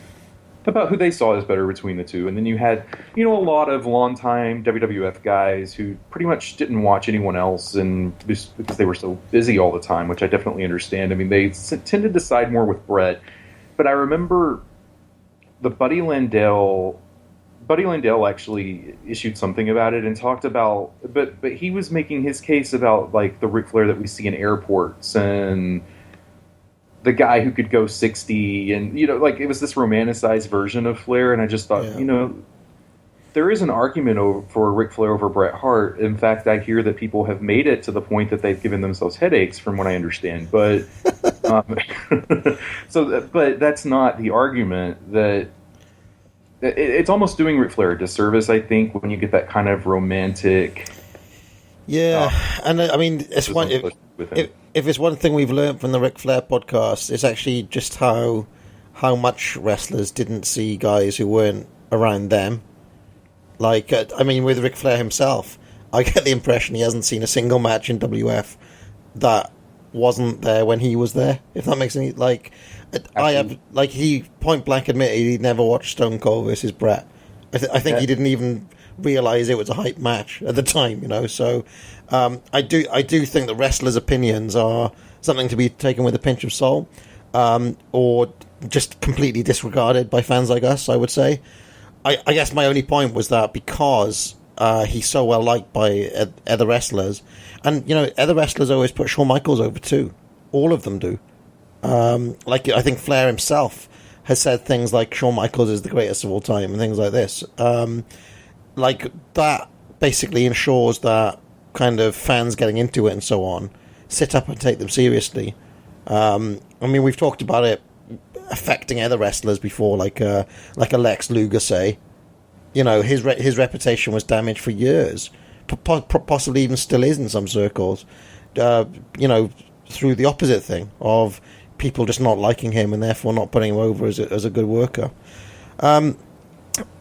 Speaker 8: about who they saw as better between the two. And then you had, a lot of longtime WWF guys who pretty much didn't watch anyone else and just because they were so busy all the time, which I definitely understand. I mean, they tended to side more with Bret. But I remember the Buddy Landell actually issued something about it and talked about, but he was making his case about, like, the Ric Flair that we see in airports and the guy who could go 60, and it was this romanticized version of Flair, and I just thought, there is an argument for Ric Flair over Bret Hart. In fact, I hear that people have made it to the point that they've given themselves headaches, from what I understand. But but that's not the argument. That it's almost doing Ric Flair a disservice, I think, when you get that kind of romantic.
Speaker 5: Yeah, and I mean, it's one. If it's one thing we've learned from the Ric Flair podcast, it's actually just how much wrestlers didn't see guys who weren't around them. Like, I mean, with Ric Flair himself, I get the impression he hasn't seen a single match in WF that wasn't there when he was there. If that makes any I have he point blank admitted he'd never watched Stone Cold versus Brett. I think he didn't even realize it was a hype match at the time. So I do think that wrestlers' opinions are something to be taken with a pinch of salt, or just completely disregarded by fans like us, I would say. I guess my only point was that because he's so well liked by other wrestlers, and other wrestlers always put Shawn Michaels over too. All of them do. I think Flair himself has said things like Shawn Michaels is the greatest of all time and things like this. That basically ensures that kind of fans getting into it and so on sit up and take them seriously. We've talked about it affecting other wrestlers before, like a Lex Luger, say. His reputation was damaged for years, possibly even still is in some circles. Through the opposite thing of people just not liking him and therefore not putting him over as a good worker.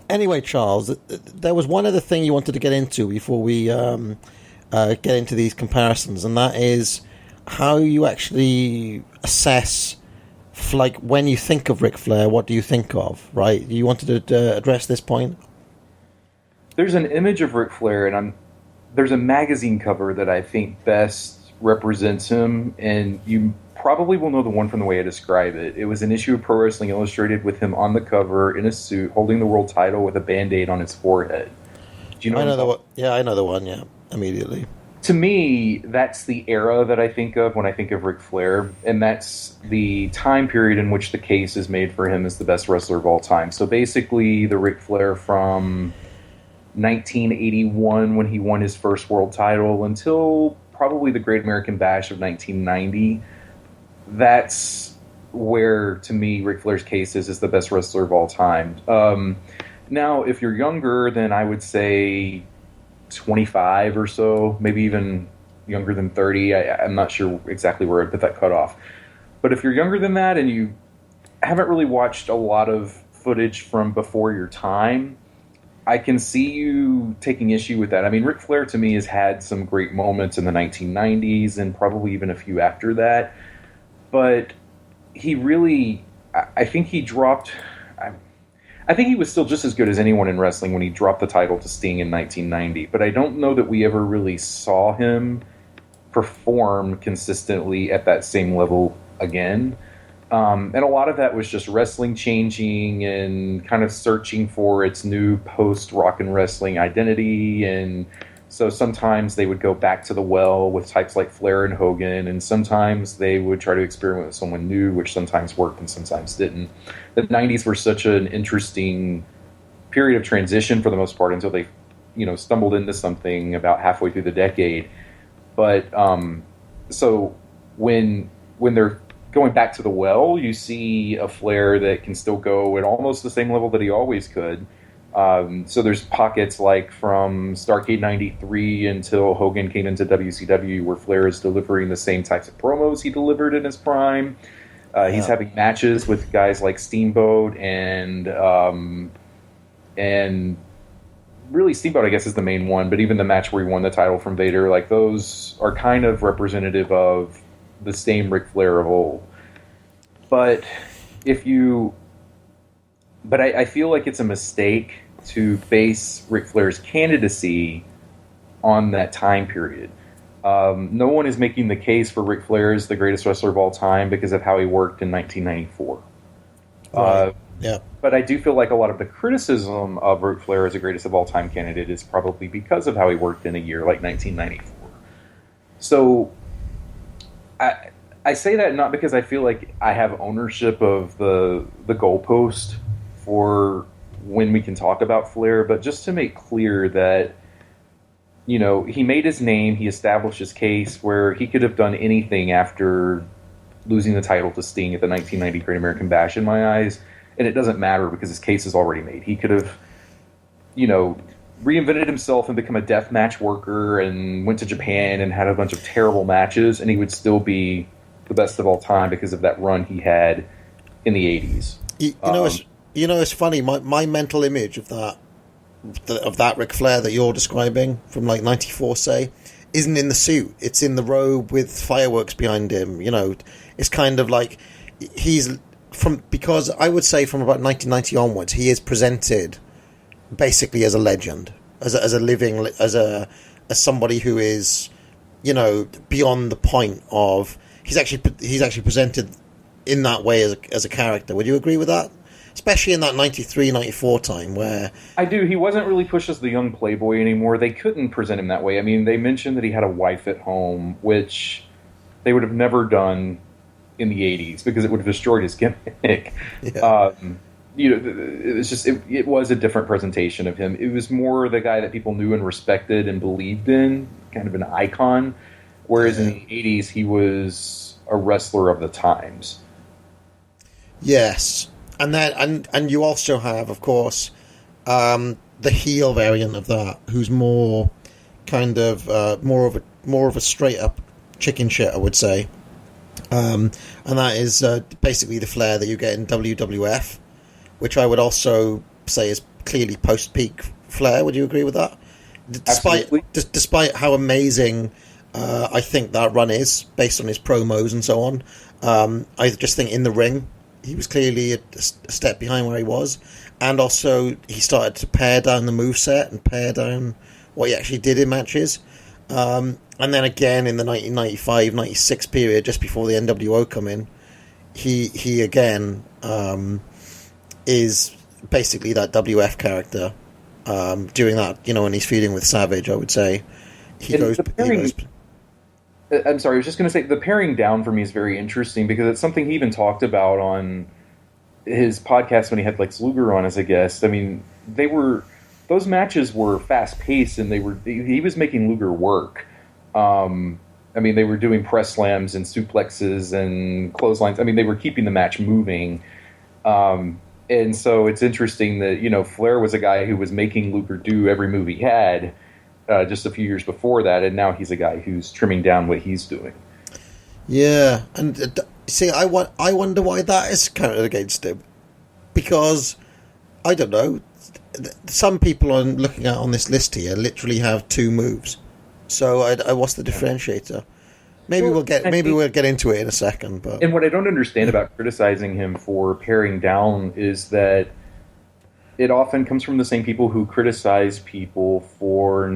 Speaker 5: Anyway, Charles, there was one other thing you wanted to get into before we get into these comparisons, and that is how you actually assess, when you think of Ric Flair, what do you think of, right? You wanted to address this point?
Speaker 8: There's an image of Ric Flair, and there's a magazine cover that I think best represents him, and you probably will know the one from the way I describe it. It was an issue of Pro Wrestling Illustrated with him on the cover in a suit holding the world title with a Band-Aid on his forehead. Do you know? I know the one. Yeah,
Speaker 5: I know the one. Yeah, immediately.
Speaker 8: To me, that's the era that I think of when I think of Ric Flair, and that's the time period in which the case is made for him as the best wrestler of all time. So basically, the Ric Flair from 1981 when he won his first world title until probably the Great American Bash of 1990. That's where, to me, Ric Flair's case is the best wrestler of all time. Now, if you're younger, then I would say 25 or so, maybe even younger than 30. I'm not sure exactly where I'd put that cutoff. But if you're younger than that and you haven't really watched a lot of footage from before your time, I can see you taking issue with that. I mean, Ric Flair, to me, has had some great moments in the 1990s and probably even a few after that. But he really, I think he dropped, I think he was still just as good as anyone in wrestling when he dropped the title to Sting in 1990. But I don't know that we ever really saw him perform consistently at that same level again. And a lot of that was just wrestling changing and kind of searching for its new post-rock and wrestling identity. And so sometimes they would go back to the well with types like Flair and Hogan, and sometimes they would try to experiment with someone new, which sometimes worked and sometimes didn't. The 90s were such an interesting period of transition for the most part until they, stumbled into something about halfway through the decade. But so when they're going back to the well, you see a Flair that can still go at almost the same level that he always could. So there's pockets like from Starrcade 93 until Hogan came into WCW where Flair is delivering the same types of promos he delivered in his prime. He's having matches with guys like Steamboat and really Steamboat, I guess, is the main one, but even the match where he won the title from Vader, like those are kind of representative of the same Ric Flair of old. But I feel like it's a mistake to base Ric Flair's candidacy on that time period. No one is making the case for Ric Flair as the greatest wrestler of all time because of how he worked in 1994.
Speaker 5: Right. Yeah.
Speaker 8: But I do feel like a lot of the criticism of Ric Flair as the greatest of all time candidate is probably because of how he worked in a year like 1994. So I say that not because I feel like I have ownership of the goalpost for when we can talk about Flair, but just to make clear that, he made his name, he established his case where he could have done anything after losing the title to Sting at the 1990 Great American Bash in my eyes, and it doesn't matter because his case is already made. He could have, reinvented himself and become a deathmatch worker and went to Japan and had a bunch of terrible matches, and he would still be the best of all time because of that run he had in the 80s.
Speaker 5: It's funny. My mental image of that Ric Flair that you're describing from like '94, say, isn't in the suit. It's in the robe with fireworks behind him. You know, it's kind of like he's because I would say from about 1990 onwards, he is presented basically as a legend, as somebody who is, you know, beyond the point of he's actually presented in that way as a character. Would you agree with that? Especially in that 93, 94 time where...
Speaker 8: I do. He wasn't really pushed as the young playboy anymore. They couldn't present him that way. I mean, they mentioned that he had a wife at home, which they would have never done in the 80s because it would have destroyed his gimmick.
Speaker 5: Yeah.
Speaker 8: You know, it was just... It was a different presentation of him. It was more the guy that people knew and respected and believed in, kind of an icon, whereas in the 80s, he was a wrestler of the times.
Speaker 5: Yes. And you also have, of course, the heel variant of that, who's more kind of more of a straight up chicken shit, I would say, and that is basically the Flair that you get in WWF, which I would also say is clearly post peak Flair. Would you agree with that? Despite how amazing I think that run is based on his promos and so on, I just think in the ring, he was clearly a step behind where he was. And also, he started to pare down the moveset and pare down what he actually did in matches. And then again, in the 1995-96 period, just before the NWO come in, he again is basically that WF character doing that, you know, when he's feuding with Savage, I would say.
Speaker 8: I'm sorry, I was just going to say, the paring down for me is very interesting because it's something he even talked about on his podcast when he had Lex Luger on as a guest. I mean, those matches were fast-paced and he was making Luger work. I mean, they were doing press slams and suplexes and clotheslines. I mean, they were keeping the match moving. And so it's interesting that, you know, Flair was a guy who was making Luger do every move he had, just a few years before that, and now he's a guy who's trimming down what he's doing.
Speaker 5: Yeah, and see, I wonder why that is counted against him, because I don't know. Some people I'm looking at on this list here literally have two moves. So what's the differentiator? Maybe we'll get into it in a second. But
Speaker 8: and what I don't understand about criticizing him for paring down is that it often comes from the same people who criticize people for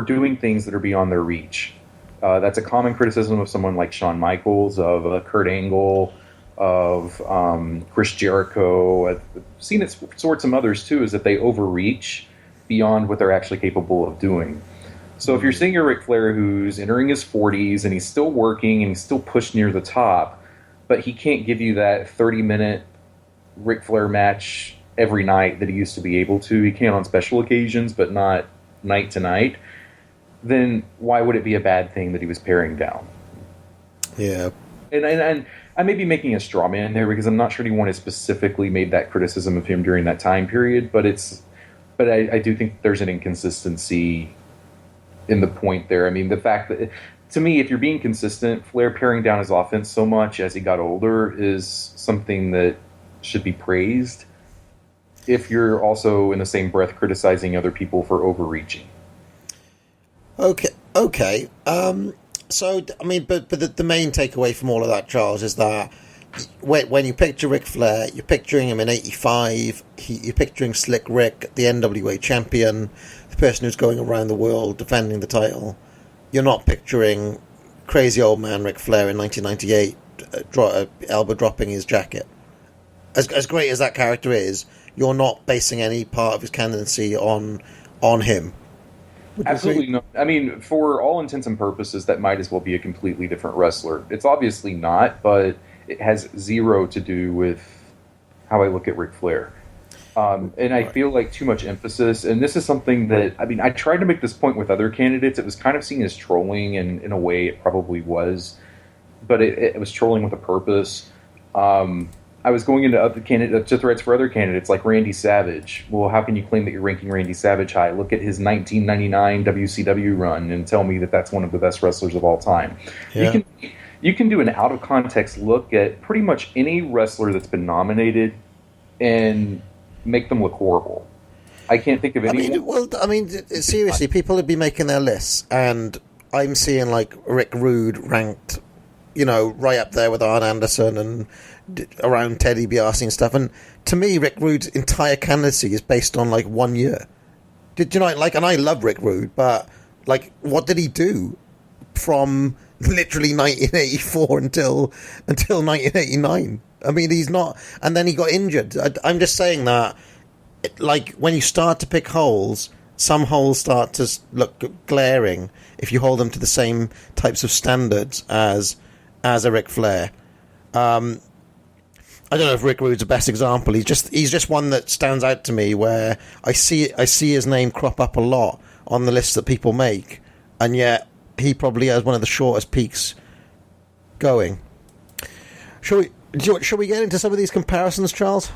Speaker 8: doing things that are beyond their reach. That's a common criticism of someone like Shawn Michaels, of Kurt Angle, of Chris Jericho. I've seen it sort some others too, is that they overreach beyond what they're actually capable of doing. So if you're seeing a Ric Flair who's entering his 40s and he's still working and he's still pushed near the top, but he can't give you that 30-minute Ric Flair match every night that he used to be able to. He can on special occasions, but not night to night. Then why would it be a bad thing that he was paring down?
Speaker 5: Yeah.
Speaker 8: And I may be making a straw man there because I'm not sure anyone has specifically made that criticism of him during that time period, but I do think there's an inconsistency in the point there. I mean, the fact that, to me, if you're being consistent, Flair paring down his offense so much as he got older is something that should be praised, if you're also in the same breath criticizing other people for overreaching.
Speaker 5: Okay. So, I mean, but the main takeaway from all of that, Charles, is that when you picture Ric Flair, you're picturing him in 85, you're picturing Slick Rick, the NWA champion, the person who's going around the world defending the title. You're not picturing crazy old man Ric Flair in 1998, elbow dropping his jacket. As great as that character is, you're not basing any part of his candidacy on him.
Speaker 8: Absolutely not. I mean, for all intents and purposes, that might as well be a completely different wrestler. It's obviously not, but it has zero to do with how I look at Ric Flair. And I feel like too much emphasis, and this is something that, I mean, I tried to make this point with other candidates. It was kind of seen as trolling, and in a way it probably was, but it was trolling with a purpose. I was going into to threads for other candidates like Randy Savage. Well, how can you claim that you're ranking Randy Savage high? Look at his 1999 WCW run and tell me that that's one of the best wrestlers of all time. Yeah. You can do an out-of-context look at pretty much any wrestler that's been nominated and make them look horrible. I can't think of any.
Speaker 5: Seriously, people would be making their lists, and I'm seeing like Rick Rude ranked, right up there with Arn Anderson and around Ted DiBiase and stuff. And to me, Rick Rude's entire candidacy is based on like 1 year. Did you know? Like, and I love Rick Rude, but like, what did he do from literally 1984 until 1989? I mean, he's not, and then he got injured. I'm just saying that, like, when you start to pick holes, some holes start to look glaring if you hold them to the same types of standards as a Ric Flair. I don't know if Rick Rude's the best example. He's just one that stands out to me where I see his name crop up a lot on the lists that people make, and yet he probably has one of the shortest peaks going. Shall we get into some of these comparisons, Charles?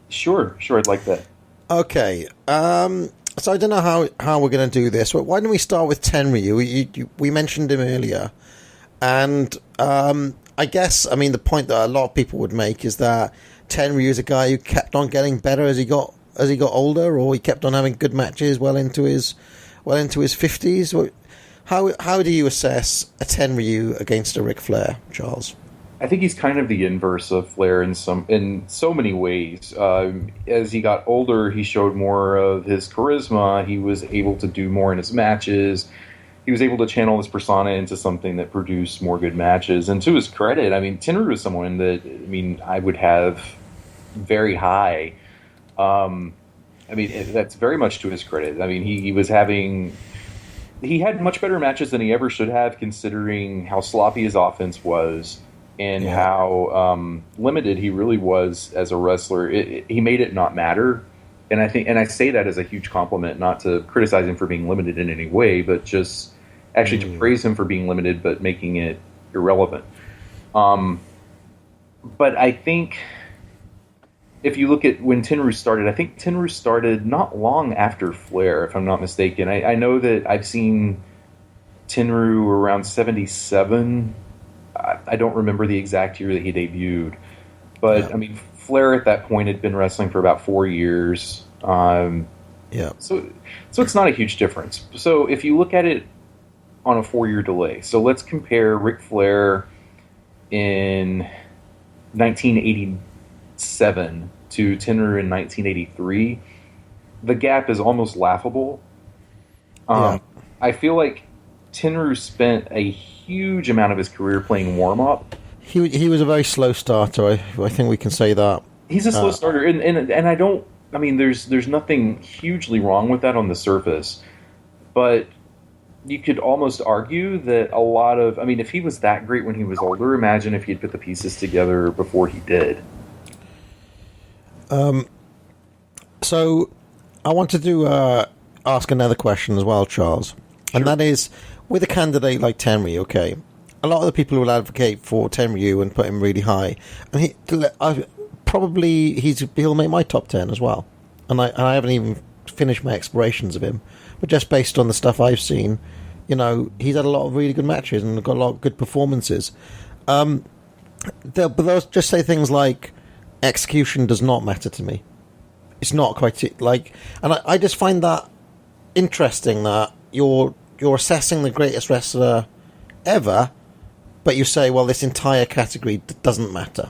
Speaker 8: Sure, I'd like that.
Speaker 5: Okay. So I don't know how we're going to do this, but why don't we start with Tenryu? We mentioned him earlier, and I guess, the point that a lot of people would make is that Tenryu is a guy who kept on getting better as he got older, or he kept on having good matches well into his 50s. How do you assess a Tenryu against a Ric Flair, Charles?
Speaker 8: I think he's kind of the inverse of Flair in so many ways. As he got older, he showed more of his charisma. He was able to do more in his matches. He was able to channel his persona into something that produced more good matches. And to his credit, Tenryu was someone that I would have very high. That's very much to his credit. He had much better matches than he ever should have, considering how sloppy his offense was and how limited he really was as a wrestler. He made it not matter. And I say that as a huge compliment, not to criticize him for being limited in any way, but just actually to praise him for being limited, but making it irrelevant. But I think if you look at when Tenryu started, I think Tenryu started not long after Flair, if I'm not mistaken. I know that I've seen Tenryu around 77. I don't remember the exact year that he debuted. But, Flair at that point had been wrestling for about 4 years. So it's not a huge difference. So if you look at it on a 4-year delay, so let's compare Ric Flair in 1987 to Tenryu in 1983. The gap is almost laughable. I feel like Tenryu spent a huge amount of his career playing warm-up.
Speaker 5: He was a very slow starter. I think we can say that.
Speaker 8: He's a slow starter, and I don't. There's nothing hugely wrong with that on the surface, but you could almost argue that a lot of. If he was that great when he was older, imagine if he'd put the pieces together before he did.
Speaker 5: So I wanted to ask another question as well, Charles, and that is, with a candidate like Tenryu, okay. A lot of the people who will advocate for Tenryu and put him really high, and he'll make my top 10 as well. And I haven't even finished my explorations of him, but just based on the stuff I've seen, he's had a lot of really good matches and got a lot of good performances. But they'll just say things like execution does not matter to me. It's not quite like, and I just find that interesting that you're assessing the greatest wrestler ever, but you say, well, this entire category doesn't matter.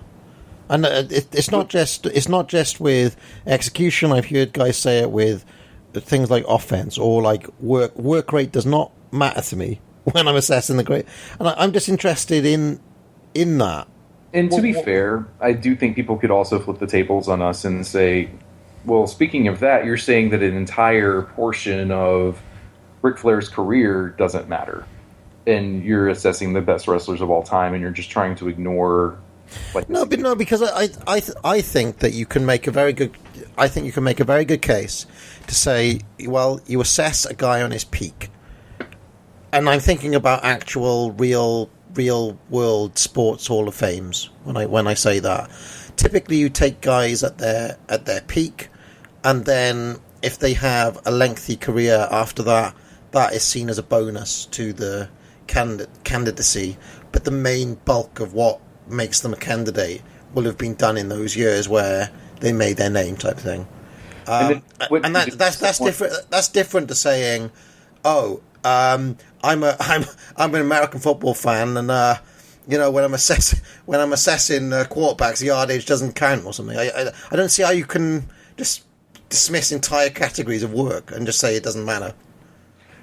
Speaker 5: And it's not just with execution. I've heard guys say it with things like offense or like work rate does not matter to me when I'm assessing the great. And I'm just interested in that.
Speaker 8: And to be fair, I do think people could also flip the tables on us and say, well, speaking of that, you're saying that an entire portion of Ric Flair's career doesn't matter. And you're assessing the best wrestlers of all time, and you're just trying to ignore.
Speaker 5: Because I think that you can make a very good. I think you can make a very good case to say, well, you assess a guy on his peak, and I'm thinking about actual real world sports Hall of Fames when I say that. Typically, you take guys at their peak, and then if they have a lengthy career after that, that is seen as a bonus to the candidacy, but the main bulk of what makes them a candidate will have been done in those years where they made their name, type of thing. That's different. That's different to saying, "Oh, I'm an American football fan, and when I'm assessing quarterbacks, the yardage doesn't count or something." I don't see how you can just dismiss entire categories of work and just say it doesn't matter.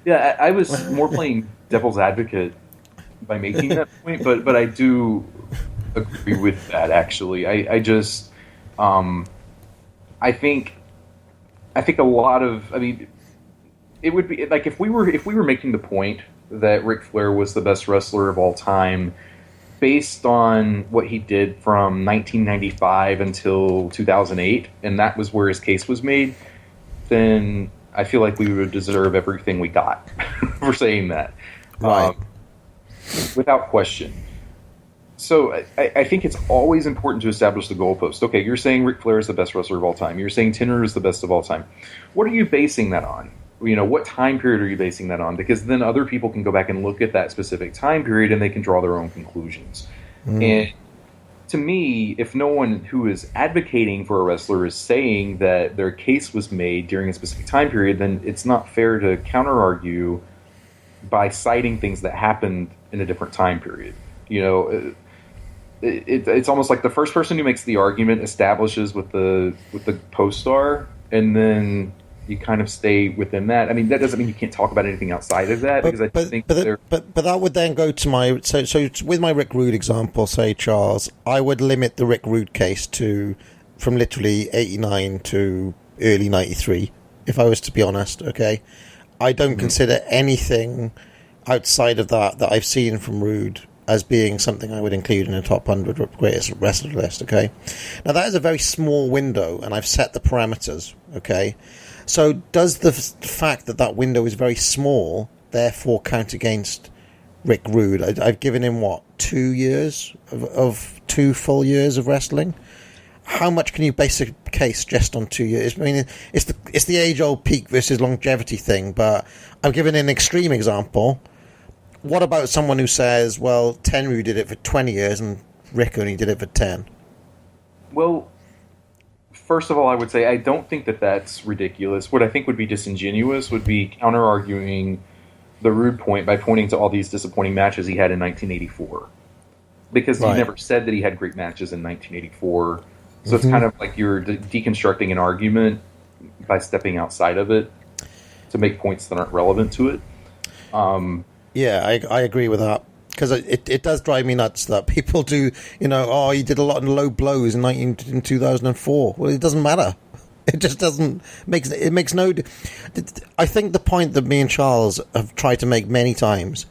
Speaker 8: Yeah, I was more playing devil's advocate by making that point, but I do agree with that. Actually, I just I think a lot of, I mean, it would be like if we were making the point that Ric Flair was the best wrestler of all time based on what he did from 1995 until 2008, and that was where his case was made, then I feel like we would deserve everything we got for saying that.
Speaker 5: Right.
Speaker 8: Without question. So I think it's always important to establish the goalpost. Okay, you're saying Ric Flair is the best wrestler of all time. You're saying Tenryu is the best of all time. What are you basing that on? What time period are you basing that on? Because then other people can go back and look at that specific time period and they can draw their own conclusions. And to me, if no one who is advocating for a wrestler is saying that their case was made during a specific time period, then it's not fair to counter-argue by citing things that happened in a different time period. It's almost like the first person who makes the argument establishes what the posts are, and then you kind of stay within that. I mean, that doesn't mean you can't talk about anything outside of that, because I think
Speaker 5: but that would then go to my so with my Rick Rude example, say, Charles, I would limit the Rick Rude case to from literally 89 to early 93, if I was to be honest. Okay, I don't consider anything outside of that I've seen from Rude as being something I would include in a top 100 greatest wrestler list, okay? Now, that is a very small window, and I've set the parameters, okay? So does the fact that window is very small therefore count against Rick Rude? I've given him, 2 years of 2 full years of wrestling? How much can you base a case just on 2 years? I mean, it's the age-old peak versus longevity thing, but I'm giving an extreme example. What about someone who says, well, Tenryu did it for 20 years and Rick only did it for 10?
Speaker 8: Well, first of all, I would say I don't think that that's ridiculous. What I think would be disingenuous would be counter-arguing the Rude point by pointing to all these disappointing matches he had in 1984. Because he never said that he had great matches in 1984. So it's kind of like you're deconstructing an argument by stepping outside of it to make points that aren't relevant to it.
Speaker 5: Yeah, I agree with that, because it does drive me nuts that people do, he did a lot of low blows in 2004. Well, it doesn't matter. It just doesn't makes no. I think the point that me and Charles have tried to make many times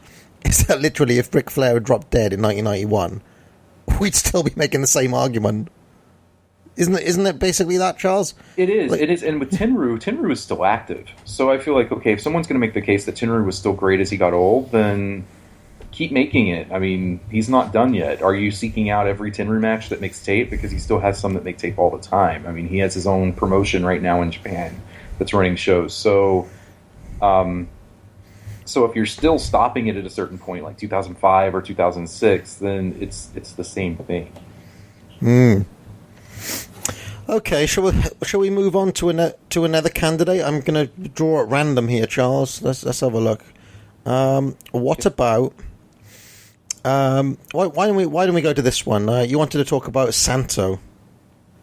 Speaker 5: is that literally, if Ric Flair had dropped dead in 1991, we'd still be making the same argument. Isn't it basically that, Charles?
Speaker 8: It is. And with Tenryu is still active. So I feel like, okay, if someone's going to make the case that Tenryu was still great as he got old, then keep making it. I mean, he's not done yet. Are you seeking out every Tenryu match that makes tape? Because he still has some that make tape all the time. I mean, he has his own promotion right now in Japan that's running shows. So if you're still stopping it at a certain point, like 2005 or 2006, then it's the same thing.
Speaker 5: Okay, shall we move on to another candidate? I'm going to draw at random here, Charles. Let's have a look. What about? Why don't we go to this one? You wanted to talk about Santo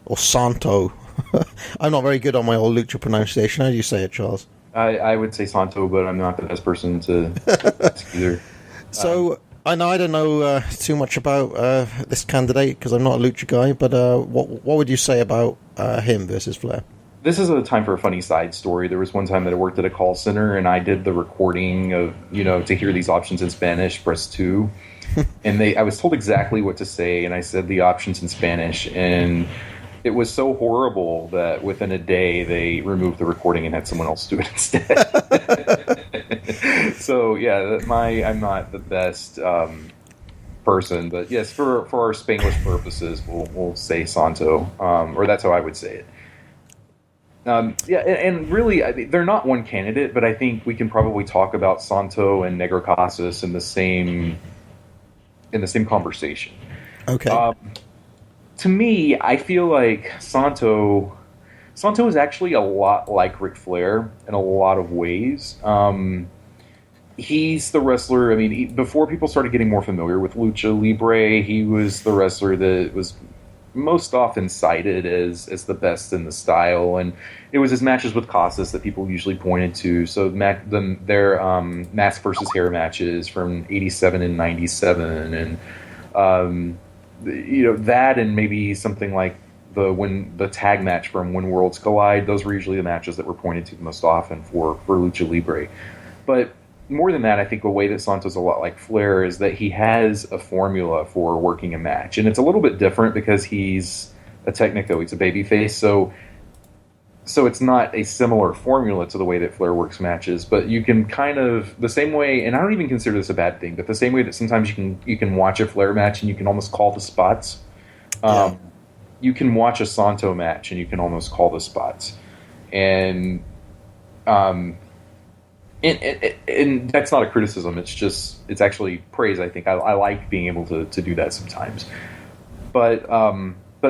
Speaker 5: or Santo. I'm not very good on my old lucha pronunciation. How do you say it, Charles?
Speaker 8: I would say Santo, but I'm not the best person to either.
Speaker 5: So. I don't know too much about this candidate because I'm not a lucha guy, but what would you say about him versus Flair?
Speaker 8: This is a time for a funny side story. There was one time that I worked at a call center, and I did the recording of, to hear these options in Spanish, press 2. And I was told exactly what to say, and I said the options in Spanish, and it was so horrible that within a day they removed the recording and had someone else do it instead. So yeah, I'm not the best person, but yes, for our Spanglish purposes, we'll say Santo, or that's how I would say it. And really, they're not one candidate, but I think we can probably talk about Santo and Negro Casas in the same conversation.
Speaker 5: Okay.
Speaker 8: To me, I feel like Santo Santo is actually a lot like Ric Flair in a lot of ways. He's the wrestler. I mean, before people started getting more familiar with Lucha Libre, he was the wrestler that was most often cited as the best in the style, and it was his matches with Casas that people usually pointed to. So their mask versus hair matches from '87 and '97, and that, and maybe something like the tag match from When Worlds Collide. Those were usually the matches that were pointed to the most often for Lucha Libre. But more than that, I think the way that Santo's a lot like Flair is that he has a formula for working a match. And it's a little bit different because he's a technico, he's a babyface, so it's not a similar formula to the way that Flair works matches, but you can kind of, the same way, and I don't even consider this a bad thing, but the same way that sometimes you can watch a Flair match and you can almost call the spots, you can watch a Santo match and you can almost call the spots. And that's not a criticism. It's actually praise. I think I like being able to do that sometimes. But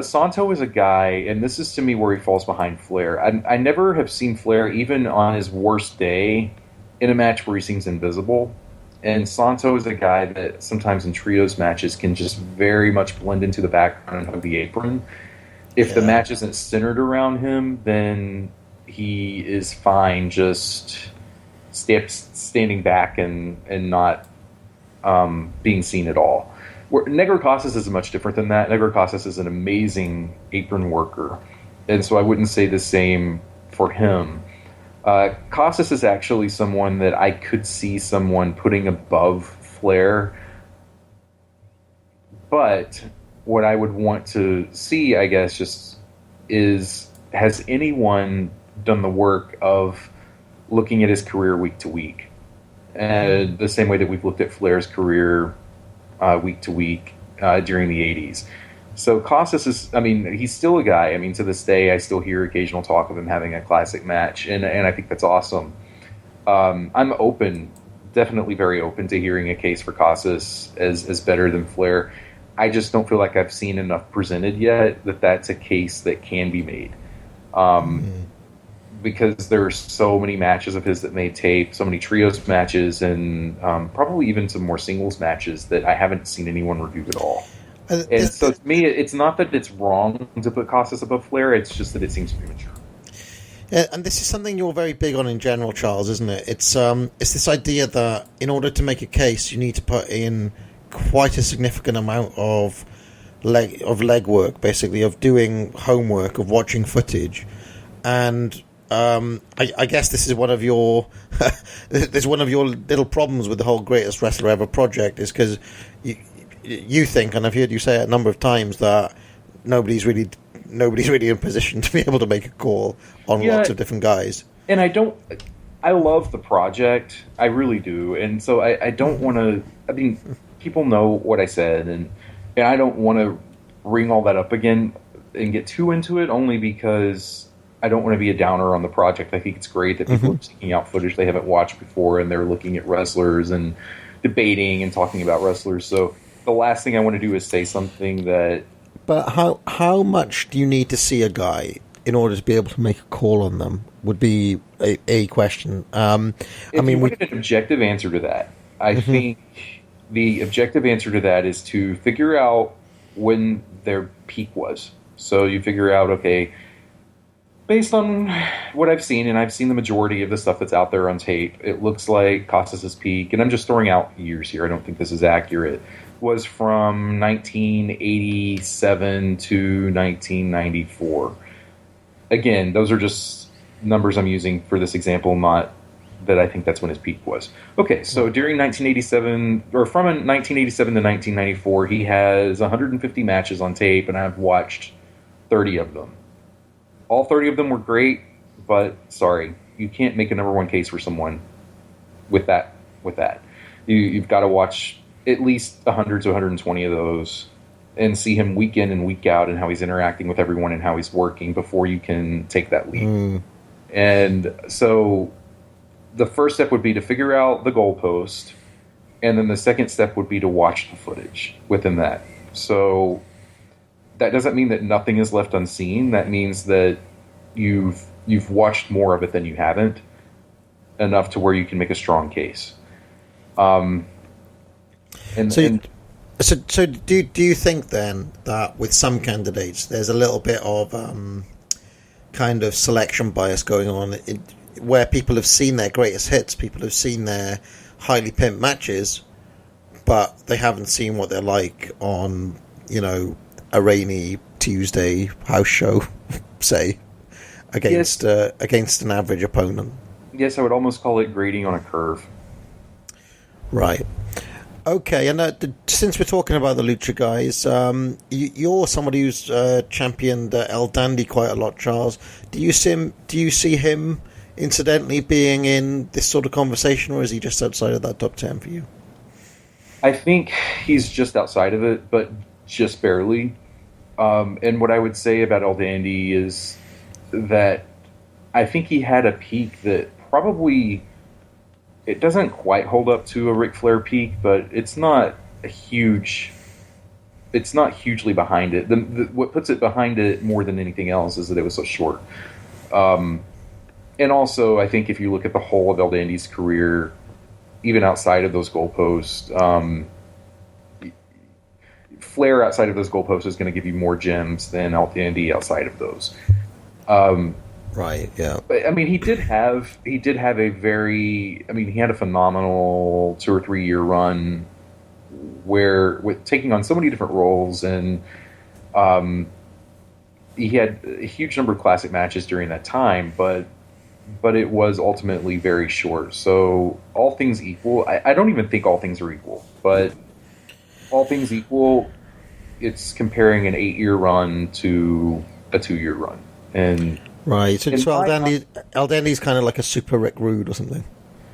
Speaker 8: Santo is a guy, and this is to me where he falls behind Flair. I never have seen Flair, even on his worst day, in a match where he seems invisible. And Santo is a guy that sometimes in trios matches can just very much blend into the background of the apron. If the match isn't centered around him, then he is fine just standing back and not being seen at all. Negro Casas is much different than that. Negro Casas is an amazing apron worker, and so I wouldn't say the same for him. Casas is actually someone that I could see someone putting above Flair, but what I would want to see, I guess, just is, has anyone done the work of looking at his career week to week, and the same way that we've looked at Flair's career week to week during the 80s. So Casas is, I mean, he's still a guy. I mean, to this day, I still hear occasional talk of him having a classic match, and I think that's awesome. I'm open, definitely very open to hearing a case for Casas as better than Flair. I just don't feel like I've seen enough presented yet that that's a case that can be made. Because there are so many matches of his that made tape, so many trios matches, and probably even some more singles matches that I haven't seen anyone review at all. And so to me, it's not that it's wrong to put Casas above Flair, it's just that it seems premature.
Speaker 5: Yeah, and this is something you're very big on in general, Charles, isn't it? It's this idea that in order to make a case, you need to put in quite a significant amount of legwork, basically, of doing homework, of watching footage, and I guess this is one of your there's one of your little problems with the whole Greatest Wrestler Ever project, is because you think, and I've heard you say it a number of times, that nobody's really in position to be able to make a call on lots of different guys. And
Speaker 8: I love the project, I really do, and so I don't want to. I mean, people know what I said, and I don't want to bring all that up again and get too into it, only because I don't want to be a downer on the project. I think it's great that people are seeking out footage they haven't watched before, and they're looking at wrestlers and debating and talking about wrestlers. So the last thing I want to do is say something that...
Speaker 5: But how much do you need to see a guy in order to be able to make a call on them would be a question.
Speaker 8: If you wanted an objective answer to that, I think the objective answer to that is to figure out when their peak was. So you figure out, okay, based on what I've seen, and I've seen the majority of the stuff that's out there on tape, it looks like Casas' peak, and I'm just throwing out years here, I don't think this is accurate, was from 1987 to 1994. Again, those are just numbers I'm using for this example, not that I think that's when his peak was. Okay, so during 1987, or from 1987 to 1994, he has 150 matches on tape, and I've watched 30 of them. All 30 of them were great, but sorry, you can't make a number one case for someone with that. You've got to watch at least 100 to 120 of those and see him week in and week out and how he's interacting with everyone and how he's working before you can take that leap. And so the first step would be to figure out the goalpost, and then the second step would be to watch the footage within that. So that doesn't mean that nothing is left unseen. That means that you've watched more of it than you haven't, enough to where you can make a strong case.
Speaker 5: So do you think then that with some candidates there's a little bit of kind of selection bias going on, where people have seen their greatest hits, people have seen their highly pimped matches, but they haven't seen what they're like on, a rainy Tuesday house show, say, against an average opponent?
Speaker 8: Yes, I would almost call it grading on a curve.
Speaker 5: Right. Okay, and since we're talking about the Lucha guys, you're somebody who's championed El Dandy quite a lot, Charles. Do you see him incidentally being in this sort of conversation, or is he just outside of that top 10 for you?
Speaker 8: I think he's just outside of it, but just barely. And what I would say about El Dandy is that I think he had a peak that probably... It doesn't quite hold up to a Ric Flair peak, but it's not huge. It's not hugely behind it. What puts it behind it more than anything else is that it was so short. And also, I think if you look at the whole of El Dandy's career, even outside of those goalposts, Flair outside of those goalposts is going to give you more gems than El Dandy outside of those.
Speaker 5: Right. Yeah.
Speaker 8: But, I mean, he did have a very. I mean, he had a phenomenal 2 or 3 year run where with taking on so many different roles, and he had a huge number of classic matches during that time, but it was ultimately very short. So all things equal, I don't even think all things are equal, but all things equal, it's comparing an 8 year run to a 2 year run, and.
Speaker 5: Right, so El Dandy's kind of like a super Rick Rude or something,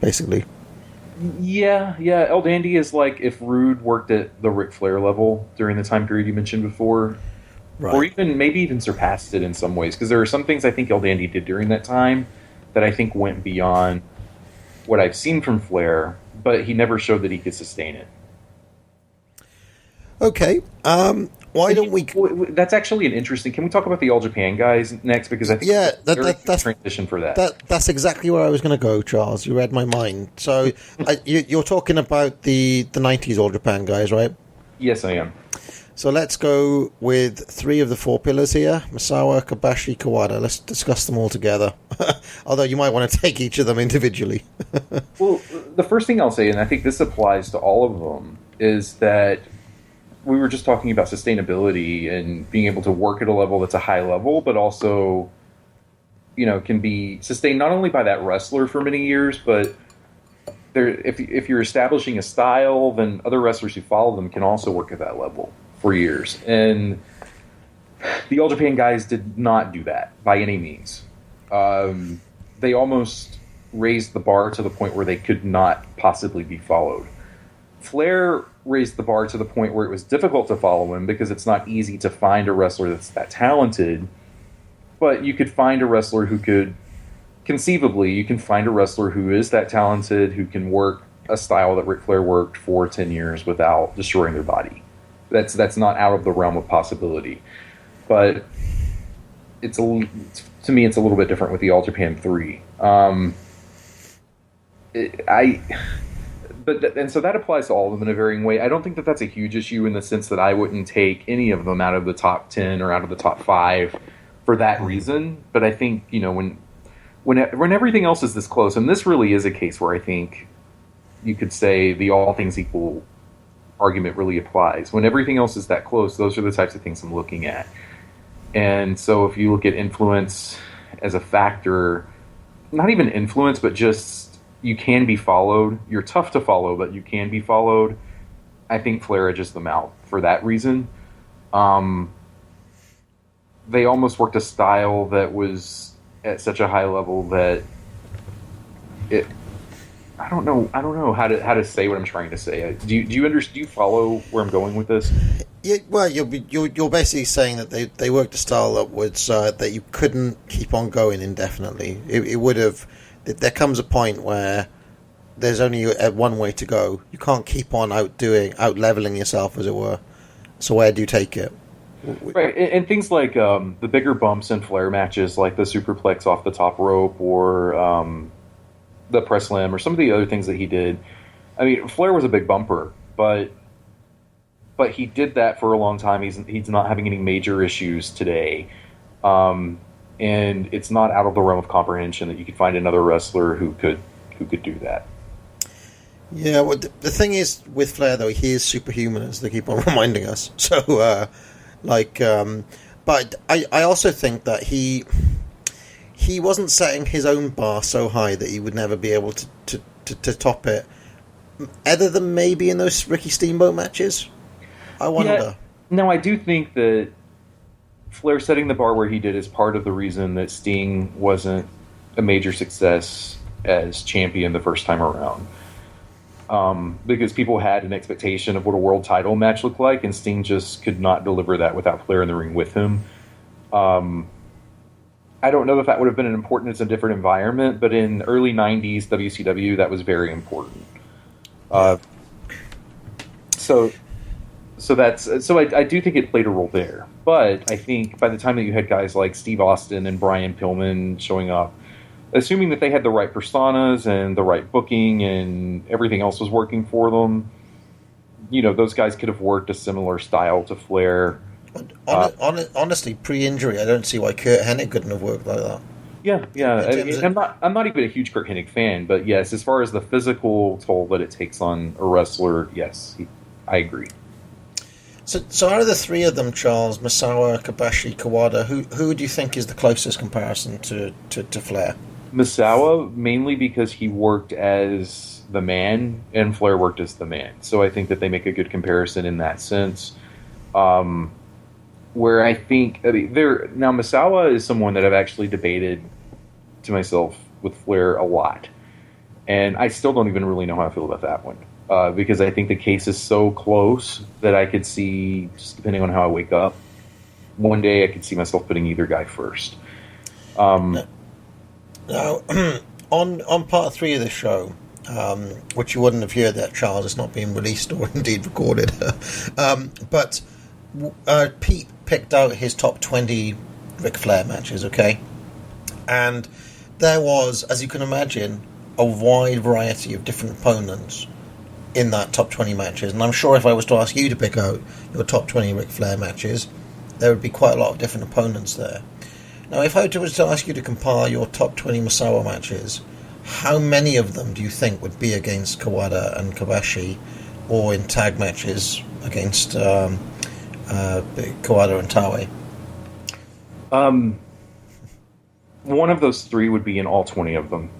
Speaker 5: basically.
Speaker 8: Yeah, El Dandy is like if Rude worked at the Ric Flair level during the time period you mentioned before, right. Or maybe even surpassed it in some ways, because there are some things I think El Dandy did during that time that I think went beyond what I've seen from Flair, but he never showed that he could sustain it.
Speaker 5: Okay, why don't we...
Speaker 8: That's actually an interesting... Can we talk about the All Japan guys next? Because I think that's transition for that.
Speaker 5: That's exactly where I was going to go, Charles. You read my mind. So you're talking about the 90s All Japan guys, right?
Speaker 8: Yes, I am.
Speaker 5: So let's go with 3 of the 4 pillars here. Misawa, Kobashi, Kawada. Let's discuss them all together. Although you might want to take each of them individually.
Speaker 8: Well, the first thing I'll say, and I think this applies to all of them, is that we were just talking about sustainability and being able to work at a level that's a high level, but also, can be sustained not only by that wrestler for many years, but if you're establishing a style, then other wrestlers who follow them can also work at that level for years. And the All Japan guys did not do that by any means. They almost raised the bar to the point where they could not possibly be followed. Flair raised the bar to the point where it was difficult to follow him because it's not easy to find a wrestler that's that talented, but you could find a wrestler who could, conceivably, you can find a wrestler who is that talented, who can work a style that Ric Flair worked for 10 years without destroying their body. That's not out of the realm of possibility. But to me, it's a little bit different with the All Japan 3. And so that applies to all of them in a varying way. I don't think that that's a huge issue in the sense that I wouldn't take any of them out of the top 10 or out of the top 5 for that reason. But I think, when everything else is this close, and this really is a case where I think you could say the all things equal argument really applies. When everything else is that close, those are the types of things I'm looking at. And so if you look at influence as a factor, not even influence, but just you can be followed. You're tough to follow, but you can be followed. I think Flair edges them out for that reason. They almost worked a style that was at such a high level that I don't know how to say what I'm trying to say. Do you follow where I'm going with this?
Speaker 5: Yeah, well, you're basically saying that they worked a style upwards that you couldn't keep on going indefinitely. It would have. There comes a point where there's only one way to go. You can't keep on out leveling yourself, as it were. So where do you take it?
Speaker 8: Right, and things like the bigger bumps in Flair matches, like the superplex off the top rope or the press slam or some of the other things that he did. I mean, Flair was a big bumper, but he did that for a long time. He's not having any major issues today. And it's not out of the realm of comprehension that you could find another wrestler who could do that.
Speaker 5: Yeah, well, the thing is with Flair though, he is superhuman, as they keep on reminding us. So, but I also think that he wasn't setting his own bar so high that he would never be able to top it, other than maybe in those Ricky Steamboat matches. I wonder.
Speaker 8: Yeah, no, I do think that Flair setting the bar where he did is part of the reason that Sting wasn't a major success as champion the first time around. Because people had an expectation of what a world title match looked like, and Sting just could not deliver that without Flair in the ring with him. I don't know if that would have been an important, it's a different environment, but in early 90s WCW, that was very important. So I do think it played a role there. But I think by the time that you had guys like Steve Austin and Brian Pillman showing up, assuming that they had the right personas and the right booking and everything else was working for them, those guys could have worked a similar style to Flair.
Speaker 5: Honestly, pre-injury, I don't see why Kurt Hennig couldn't have worked like that.
Speaker 8: Yeah. I'm not even a huge Kurt Hennig fan, but yes, as far as the physical toll that it takes on a wrestler, yes, I agree.
Speaker 5: So out of the three of them, Charles, Misawa, Kobashi, Kawada, who do you think is the closest comparison to Flair?
Speaker 8: Misawa, mainly because he worked as the man and Flair worked as the man. So I think that they make a good comparison in that sense. Where I think now Misawa is someone that I've actually debated to myself with Flair a lot, and I still don't even really know how I feel about that one because I think the case is so close that I could see, just depending on how I wake up, one day I could see myself putting either guy first.
Speaker 5: Now, on part 3 of the show, which you wouldn't have heard that, Charles, it's not being released or indeed recorded, but Pete picked out his top 20 Ric Flair matches, okay? And there was, as you can imagine, a wide variety of different opponents in that top 20 matches. And I'm sure if I was to ask you to pick out your top 20 Ric Flair matches, there would be quite a lot of different opponents there. Now, if I was to ask you to compile your top 20 Misawa matches, how many of them do you think would be against Kawada and Kobashi, or in tag matches against Kawada and Taue?
Speaker 8: One of those three would be in all 20 of them.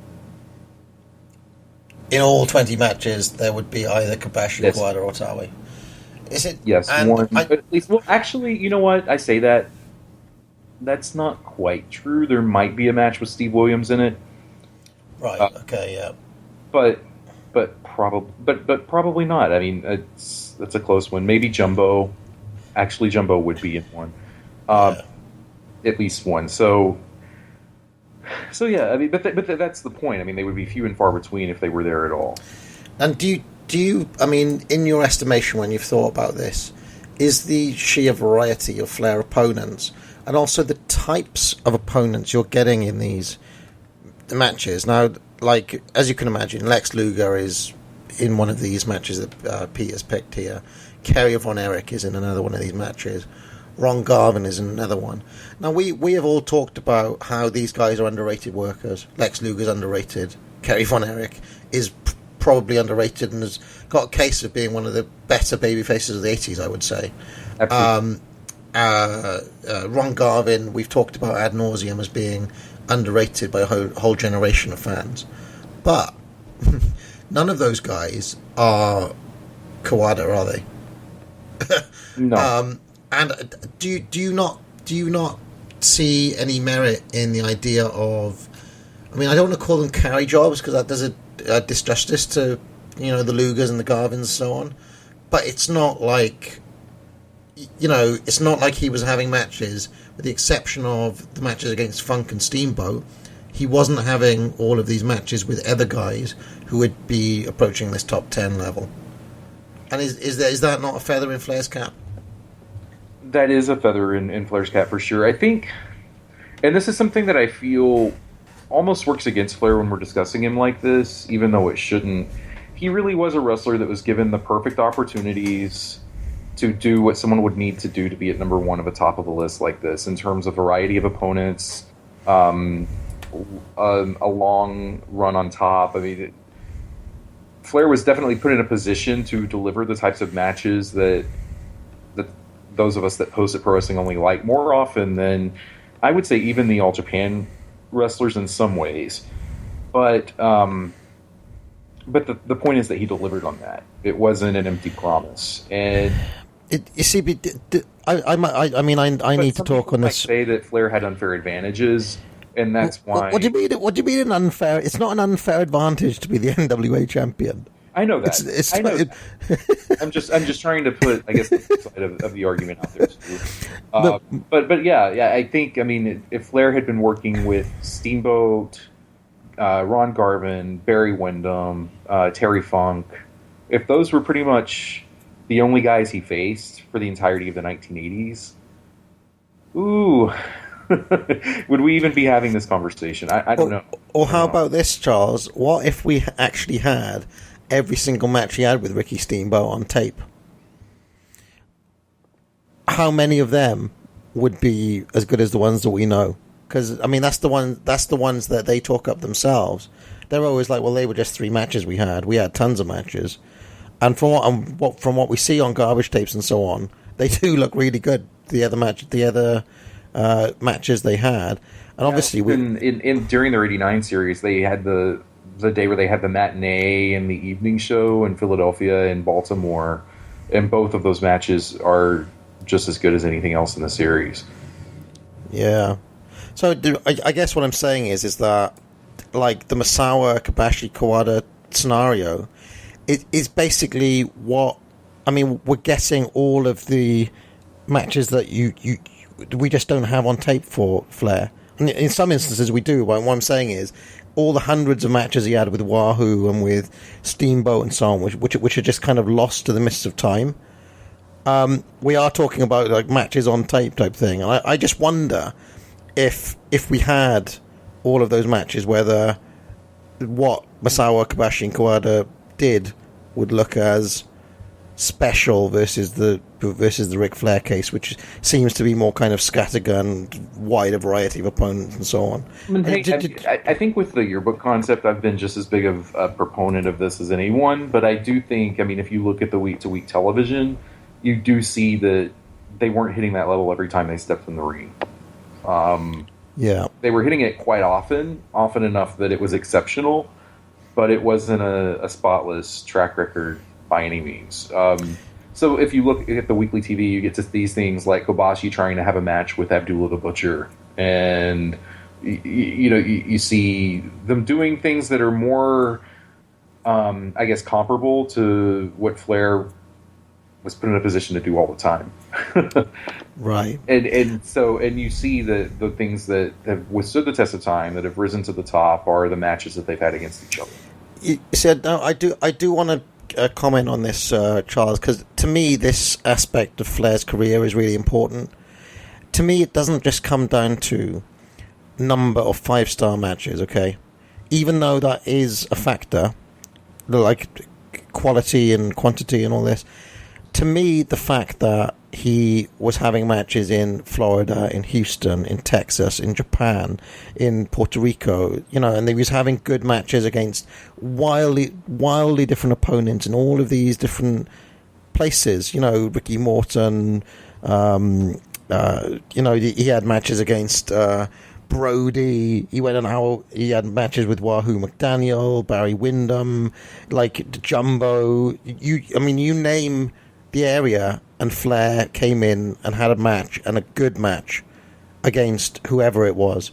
Speaker 5: In all 20 matches, there would be either Kobashi,
Speaker 8: yes.
Speaker 5: Kawada, or Taue. Is it?
Speaker 8: Yes, one. At least. Well, actually, you know what? I say that. That's not quite true. There might be a match with Steve Williams in it.
Speaker 5: Right. Okay. Yeah.
Speaker 8: But probably not. I mean, that's a close one. Maybe Jumbo. Actually, Jumbo would be in one. At least one. So yeah. I mean, but that's the point. I mean, they would be few and far between if they were there at all.
Speaker 5: And do you? I mean, in your estimation, when you've thought about this, is the sheer variety of Flair opponents, and also the types of opponents you're getting in these matches. Now, like, as you can imagine, Lex Luger is in one of these matches that Pete has picked here. Kerry Von Erich is in another one of these matches. Ron Garvin is in another one. Now, we have all talked about how these guys are underrated workers. Lex Luger's underrated. Kerry Von Erich is probably underrated and has got a case of being one of the better babyfaces of the 80s, I would say.
Speaker 8: Absolutely.
Speaker 5: Ron Garvin, we've talked about ad nauseum as being underrated by a whole generation of fans, but none of those guys are Kawada, are they?
Speaker 8: No.
Speaker 5: And do you not see any merit in the idea of? I mean, I don't want to call them carry jobs because that does a disjustice to the Lugers and the Garvins and so on. But it's not like it's not like he was having matches, with the exception of the matches against Funk and Steamboat. He wasn't having all of these matches with other guys who would be approaching this top 10 level. And is that not a feather in Flair's cap?
Speaker 8: That is a feather in Flair's cap for sure. I think, and this is something that I feel almost works against Flair when we're discussing him like this, even though it shouldn't. He really was a wrestler that was given the perfect opportunities to do what someone would need to do to be at number one of a top of a list like this, in terms of variety of opponents, a long run on top. I mean, Flair was definitely put in a position to deliver the types of matches that those of us that post at Pro Wrestling Only like more often than, I would say, even the All Japan wrestlers in some ways. But the point is that he delivered on that. It wasn't an empty promise. And
Speaker 5: you see, I mean, I need to talk on this.
Speaker 8: Say that Flair had unfair advantages, and that's why.
Speaker 5: What do you mean? What do you mean an unfair? It's not an unfair advantage to be the NWA champion.
Speaker 8: I know that. I know that. I'm just trying to put, I guess, the side of the argument out there too. But yeah. I think, I mean, if Flair had been working with Steamboat, Ron Garvin, Barry Windham, Terry Funk, if those were pretty much the only guys he faced for the entirety of the 1980s, ooh, would we even be having this conversation? I don't know.
Speaker 5: Or how about this, Charles? What if we actually had every single match he had with Ricky Steamboat on tape? How many of them would be as good as the ones that we know? Because I mean, that's the ones that they talk up themselves. They're always like, well, they were just 3 matches we had. We had tons of matches, and from what we see on garbage tapes and so on, they do look really good. The other matches they had, and obviously
Speaker 8: during their '89 series, they had the day where they had the matinee and the evening show in Philadelphia and Baltimore, and both of those matches are just as good as anything else in the series.
Speaker 5: Yeah. So I guess what I'm saying is that, like, the Misawa Kobashi Kawada scenario is basically what, I mean, we're getting all of the matches that we just don't have on tape for Flair. And in some instances we do, but what I'm saying is all the hundreds of matches he had with Wahoo and with Steamboat and so on, which are just kind of lost to the mists of time. We are talking about like matches on tape type thing, and I just wonder if we had all of those matches, whether what Misawa, Kobashi, and Kawada did would look as special versus the Ric Flair case, which seems to be more kind of scattergun, wider variety of opponents and so on.
Speaker 8: I think with the yearbook concept, I've been just as big of a proponent of this as anyone, but I do think, I mean, if you look at the week-to-week television, you do see that they weren't hitting that level every time they stepped in the ring.
Speaker 5: Yeah, they
Speaker 8: were hitting it quite often enough that it was exceptional, but it wasn't a spotless track record by any means. So if you look at the weekly TV, you get to these things like Kobashi trying to have a match with Abdullah the Butcher, and you see them doing things that are more, I guess, comparable to what Flair was put in a position to do all the time.
Speaker 5: Right.
Speaker 8: And you see the things that have withstood the test of time, that have risen to the top, are the matches that they've had against each other.
Speaker 5: You said, no, I do want to comment on this, Charles, because to me this aspect of Flair's career is really important. To me, it doesn't just come down to number of 5-star matches, okay? Even though that is a factor, like quality and quantity and all this, to me, the fact that he was having matches in Florida, in Houston, in Texas, in Japan, in Puerto Rico, and he was having good matches against wildly different opponents in all of these different places. Ricky Morton, he had matches against Brody. He had matches with Wahoo McDaniel, Barry Windham, like Jumbo. You name the area, and Flair came in and had a match, and a good match, against whoever it was.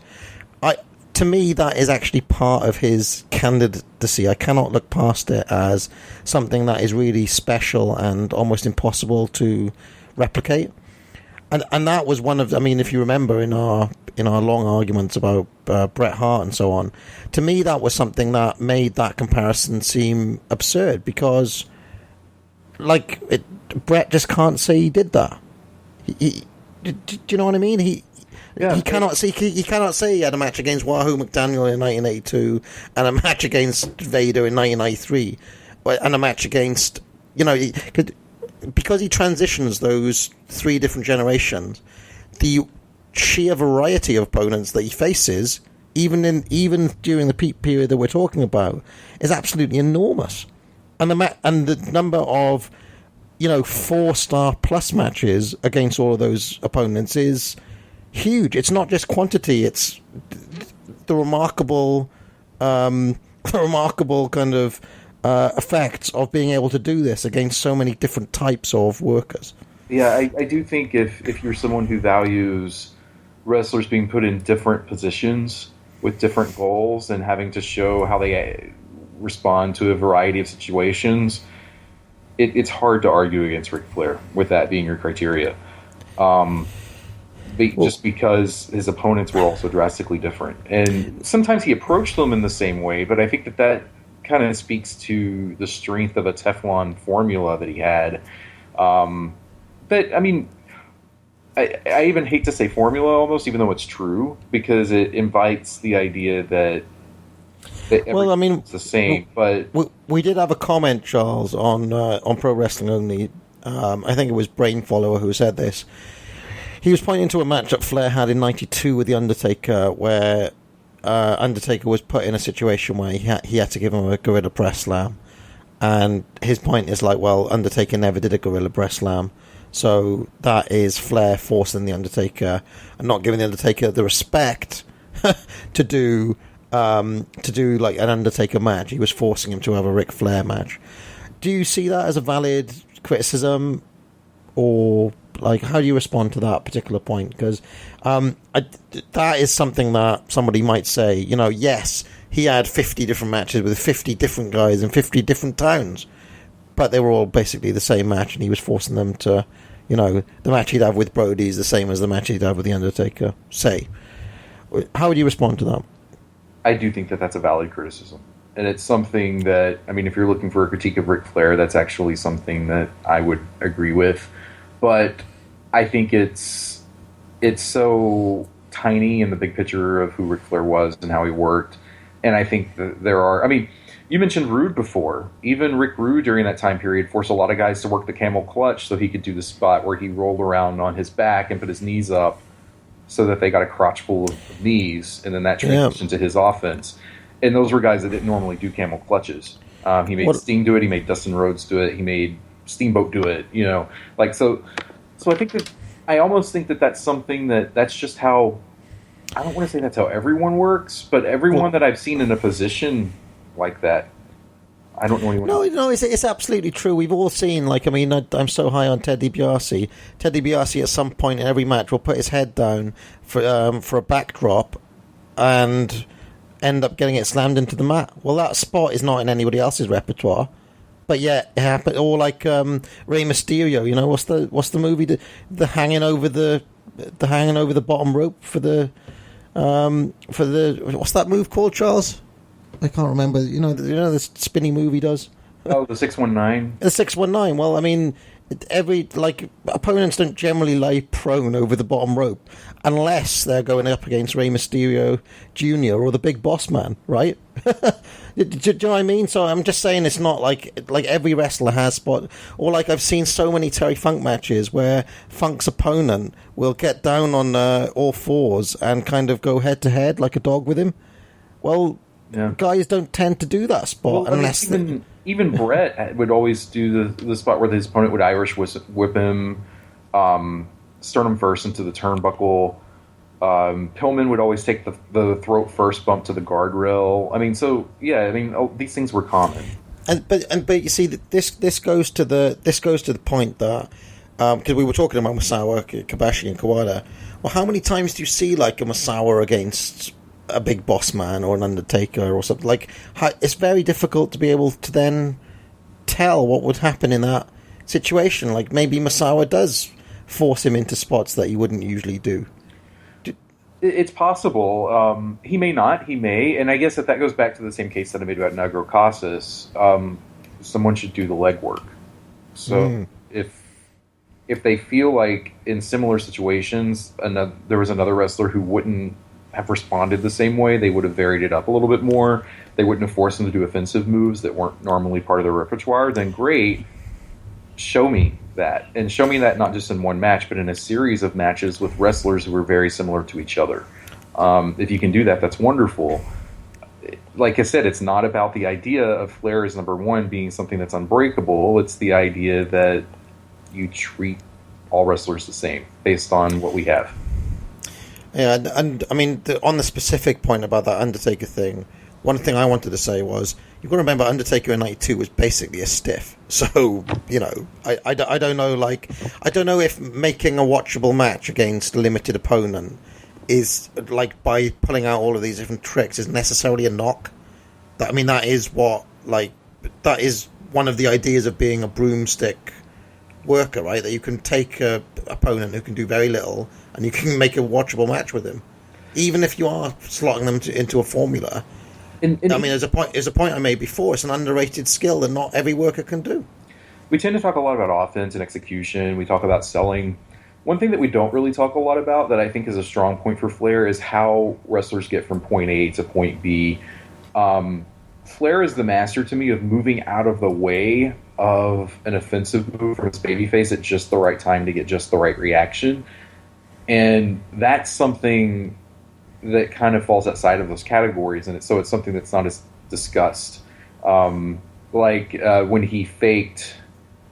Speaker 5: To me, that is actually part of his candidacy. I cannot look past it as something that is really special and almost impossible to replicate. And that was one of, if you remember in our long arguments about Bret Hart and so on, to me that was something that made that comparison seem absurd, because Bret just can't say he did that. Do you know what I mean? He cannot say he had a match against Wahoo McDaniel in 1982 and a match against Vader in 1993 and a match against, because he transitions those three different generations, the sheer variety of opponents that he faces, even during the peak period that we're talking about, is absolutely enormous. And the number of 4-star plus matches against all of those opponents is huge. It's not just quantity; it's the remarkable kind of effects of being able to do this against so many different types of workers.
Speaker 8: Yeah, I do think if you're someone who values wrestlers being put in different positions with different goals and having to show how they respond to a variety of situations, it's hard to argue against Ric Flair with that being your criteria. Just because his opponents were also drastically different. And sometimes he approached them in the same way, but I think that kind of speaks to the strength of a Teflon formula that he had. But, I mean, I even hate to say formula almost, even though it's true, because it invites the idea that it's the same. But
Speaker 5: we did have a comment, Charles, on Pro Wrestling Only. I think it was Brain Follower who said this. He was pointing to a match that Flair had in '92 with The Undertaker, where Undertaker was put in a situation where he had to give him a Gorilla Press Slam. And his point is like, well, Undertaker never did a Gorilla Press Slam. So that is Flair forcing The Undertaker and not giving The Undertaker the respect to do like an Undertaker match. He was forcing him to have a Ric Flair match. Do you see that as a valid criticism, or like how do you respond to that particular point? Because that is something that somebody might say, yes, he had 50 different matches with 50 different guys in 50 different towns, but they were all basically the same match, and he was forcing them to, the match he'd have with Brody is the same as the match he'd have with The Undertaker, say. How would you respond to that?
Speaker 8: I do think that that's a valid criticism. And it's something that, I mean, if you're looking for a critique of Ric Flair, that's actually something that I would agree with. But I think it's so tiny in the big picture of who Ric Flair was and how he worked. And I think that there are, I mean, you mentioned Rude before. Even Rick Rude during that time period forced a lot of guys to work the camel clutch so he could do the spot where he rolled around on his back and put his knees up so that they got a crotch full of knees, and then that transitioned to his offense. And those were guys that didn't normally do camel clutches. He made Sting do it. He made Dustin Rhodes do it. He made Steamboat do it. So I think that I almost think that that's something that's just how. I don't want to say that's how everyone works, but everyone that I've seen in a position like that, I don't know anyone.
Speaker 5: No, it's absolutely true. We've all seen, I'm so high on Ted DiBiase. Ted DiBiase at some point in every match will put his head down for a backdrop and end up getting it slammed into the mat. Well, that spot is not in anybody else's repertoire, but yet it happened. Or like Rey Mysterio, what's the movie, the hanging over the bottom rope for the what's that move called, Charles? I can't remember. The spinny move he does.
Speaker 8: Oh, the 619.
Speaker 5: The 619. Well, I mean, opponents don't generally lay prone over the bottom rope unless they're going up against Rey Mysterio Jr. or the Big Boss Man, right? Do you know what I mean? So I'm just saying it's not like every wrestler has spot. Or like I've seen so many Terry Funk matches where Funk's opponent will get down on all fours and kind of go head to head like a dog with him. Well, guys don't tend to do that spot unless
Speaker 8: even Brett would always do the spot where his opponent would Irish whip him, sternum first into the turnbuckle. Pillman would always take the throat first bump to the guardrail. I mean, these things were common.
Speaker 5: But you see, this goes to the point that because we were talking about Misawa, Kobashi, and Kawada. Well, how many times do you see like a Misawa against a Big Boss Man or an Undertaker or something? It's very difficult to be able to then tell what would happen in that situation. Like maybe Misawa does force him into spots that he wouldn't usually do.
Speaker 8: It's possible. He may not. He may. And I guess that goes back to the same case that I made about Negro Casas. Someone should do the legwork. So if if they feel like in similar situations, there was another wrestler who wouldn't have responded the same way, they would have varied it up a little bit more. They wouldn't have forced them to do offensive moves that weren't normally part of their repertoire. Then great, show me that. And show me that not just in one match, but in a series of matches with wrestlers who are very similar to each other. If you can do that, that's wonderful. Like I said, it's not about the idea of Flair as number one being something that's unbreakable. It's the idea that you treat all wrestlers the same based on what we have.
Speaker 5: Yeah, and I mean, on the specific point about that Undertaker thing, one thing I wanted to say was, you've got to remember Undertaker in 92 was basically a stiff. So, I don't know, I don't know if making a watchable match against a limited opponent is, by pulling out all of these different tricks, is necessarily a knock. That is that is one of the ideas of being a broomstick worker, right? That you can take a opponent who can do very little and you can make a watchable match with him, even if you are slotting them into a formula. There's a point I made before. It's an underrated skill that not every worker can do.
Speaker 8: We tend to talk a lot about offense and execution. We talk about selling. One thing that we don't really talk a lot about that I think is a strong point for Flair is how wrestlers get from point A to point B. Flair is the master to me of moving out of the way of an offensive move from his babyface at just the right time to get just the right reaction. And that's something that kind of falls outside of those categories, and so it's something that's not as discussed. When he faked,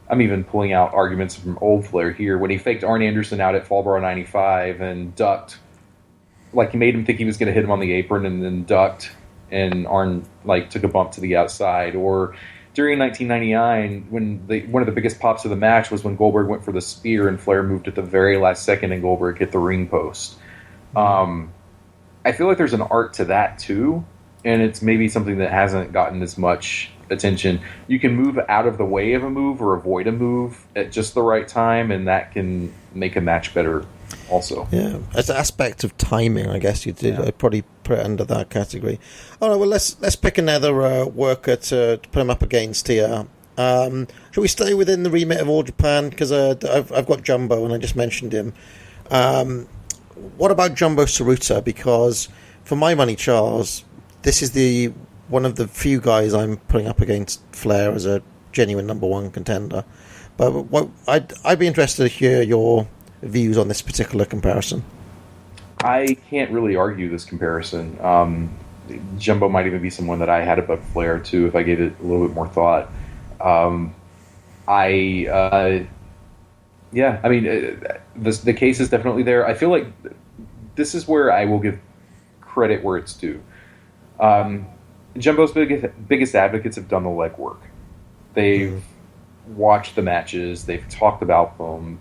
Speaker 8: I'm even pulling out arguments from old Flair here, when he faked Arn Anderson out at Fallbrough 95 and ducked, he made him think he was going to hit him on the apron and then ducked, and Arn took a bump to the outside. Or during 1999, when one of the biggest pops of the match was when Goldberg went for the spear and Flair moved at the very last second and Goldberg hit the ring post. I feel like there's an art to that too, and it's maybe something that hasn't gotten as much attention. You can move out of the way of a move or avoid a move at just the right time, and that can make a match better also. Yeah,
Speaker 5: as an aspect of timing, I guess you did. Yeah. I'd probably put it under that category. All right, well, let's pick another worker to put him up against here. Shall we stay within the remit of All Japan? Because I've got Jumbo, and I just mentioned him. What about Jumbo Tsuruta? Because for my money, Charles, this is one of the few guys I'm putting up against Flair as a genuine number one contender. But I'd be interested to hear your views on this particular comparison.
Speaker 8: I can't really argue this comparison. Jumbo might even be someone that I had above Flair too if I gave it a little bit more thought. The case is definitely there. I feel like this is where I will give credit where it's due. Jumbo's biggest advocates have done the legwork. They've watched the matches. They've talked about them.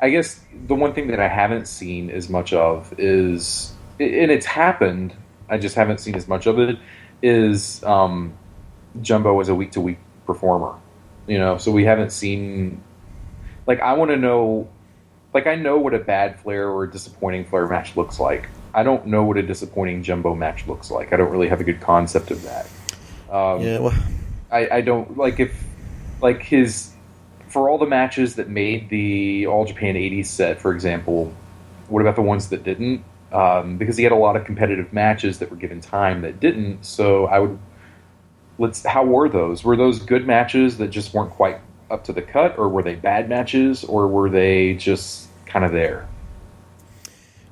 Speaker 8: I guess the one thing that I haven't seen as much of is, and it's happened, I just haven't seen as much of it, is Jumbo as a week-to-week performer. So we haven't seen... I want to know... I know what a bad Flair or a disappointing Flair match looks like. I don't know what a disappointing Jumbo match looks like. I don't really have a good concept of that. I don't... For all the matches that made the All Japan 80s set, for example, what about the ones that didn't? Because he had a lot of competitive matches that were given time that didn't. So how were those? Were those good matches that just weren't quite up to the cut, or were they bad matches, or were they just kind of there?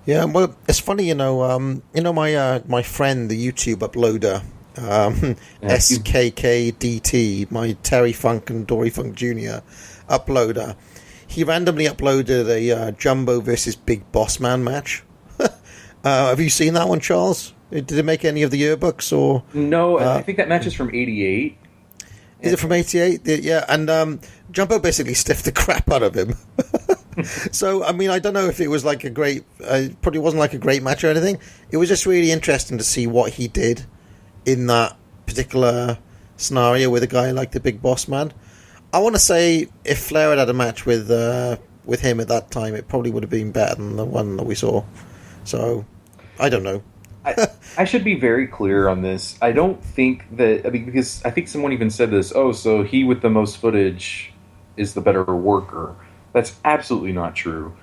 Speaker 5: Yeah, well, it's funny, my friend, the YouTube uploader, SKKDT, my Terry Funk and Dory Funk Jr. uploader, he randomly uploaded a Jumbo versus Big Boss Man match. Have you seen that one, Charles? Did it make any of the yearbooks? Or
Speaker 8: no, I think that match is from 88.
Speaker 5: Is it from 88? Yeah, and Jumbo basically stiffed the crap out of him. So, I don't know if it was like a great... probably wasn't like a great match or anything. It was just really interesting to see what he did in that particular scenario with a guy like the Big Boss Man. I want to say if Flair had a match with him at that time, it probably would have been better than the one that we saw. So, I don't know.
Speaker 8: I should be very clear on this. I don't think that... because I think someone even said this, so he with the most footage is the better worker. That's absolutely not true.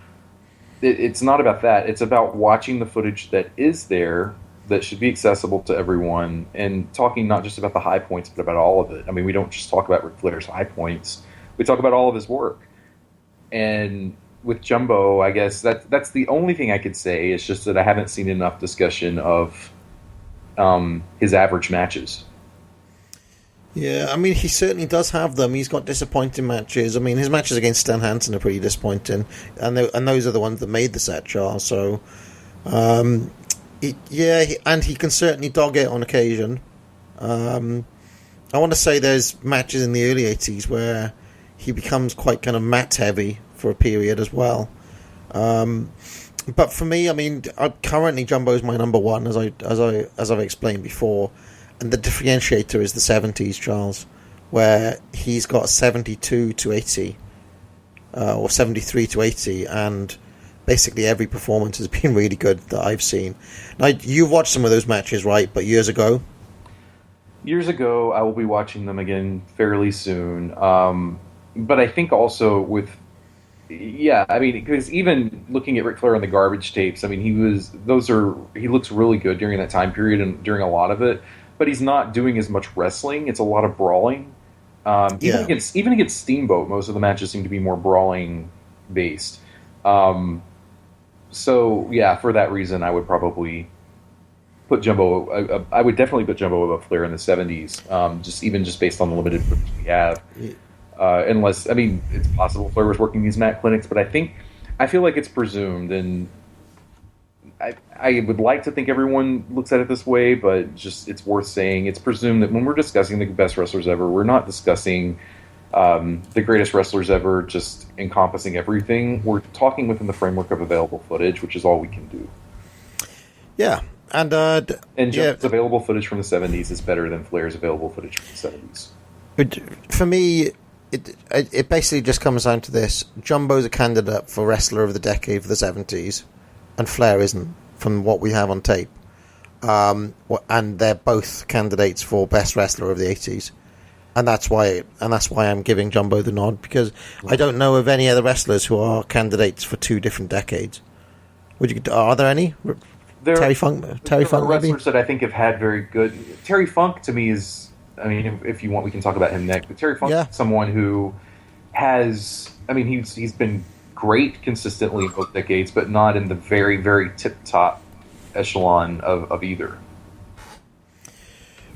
Speaker 8: It's not about that. It's about watching the footage that is there, that should be accessible to everyone, and talking not just about the high points, but about all of it. I mean, we don't just talk about Ric Flair's high points. We talk about all of his work. And with Jumbo, I guess that's the only thing I could say. It's just that I haven't seen enough discussion of his average matches.
Speaker 5: Yeah, I mean, he certainly does have them. He's got disappointing matches. I mean, his matches against Stan Hansen are pretty disappointing, and those are the ones that made the set, Charles. So, and he can certainly dog it on occasion. I want to say there's matches in the early 80s where he becomes quite kind of mat heavy for a period as well. But for me, I mean, currently Jumbo is my number one, as I've explained before. And the differentiator is the 70s, Charles, where he's got 72 to 80, or 73 to 80, and basically every performance has been really good that I've seen. Now, you've watched some of those matches, right? But years ago?
Speaker 8: Years ago, I will be watching them again fairly soon. But I think also with... Yeah, I mean, because even looking at Ric Flair on the garbage tapes, I mean, he looks really good during that time period and during a lot of it. But he's not doing as much wrestling. It's a lot of brawling. Even against Steamboat, most of the matches seem to be more brawling based. So yeah, for that reason, I would probably put Jumbo. I would definitely put Jumbo above Flair in the 70s. Just based on the limited footage we have. Unless, I mean, it's possible Flair was working these mat clinics, but I feel like it's presumed, and I would like to think everyone looks at it this way, but just it's worth saying it's presumed that when we're discussing the best wrestlers ever, we're not discussing the greatest wrestlers ever, just encompassing everything. We're talking within the framework of available footage, which is all we can do.
Speaker 5: Yeah, and
Speaker 8: Jumbo's available footage from the 70s is better than Flair's available footage from the 70s.
Speaker 5: But for me, it basically just comes down to this: Jumbo's a candidate for Wrestler of the Decade for the 70s. And Flair isn't, from what we have on tape. And they're both candidates for Best Wrestler of the 80s. And that's why I'm giving Jumbo the nod, because I don't know of any other wrestlers who are candidates for two different decades. Are there any? Terry Funk maybe?
Speaker 8: Wrestlers that I think have had very good... Terry Funk, to me, is... I mean, if you want, we can talk about him next. But Terry Funk is someone who has... I mean, he's been great consistently in both decades, but not in the very, very tip-top echelon of either.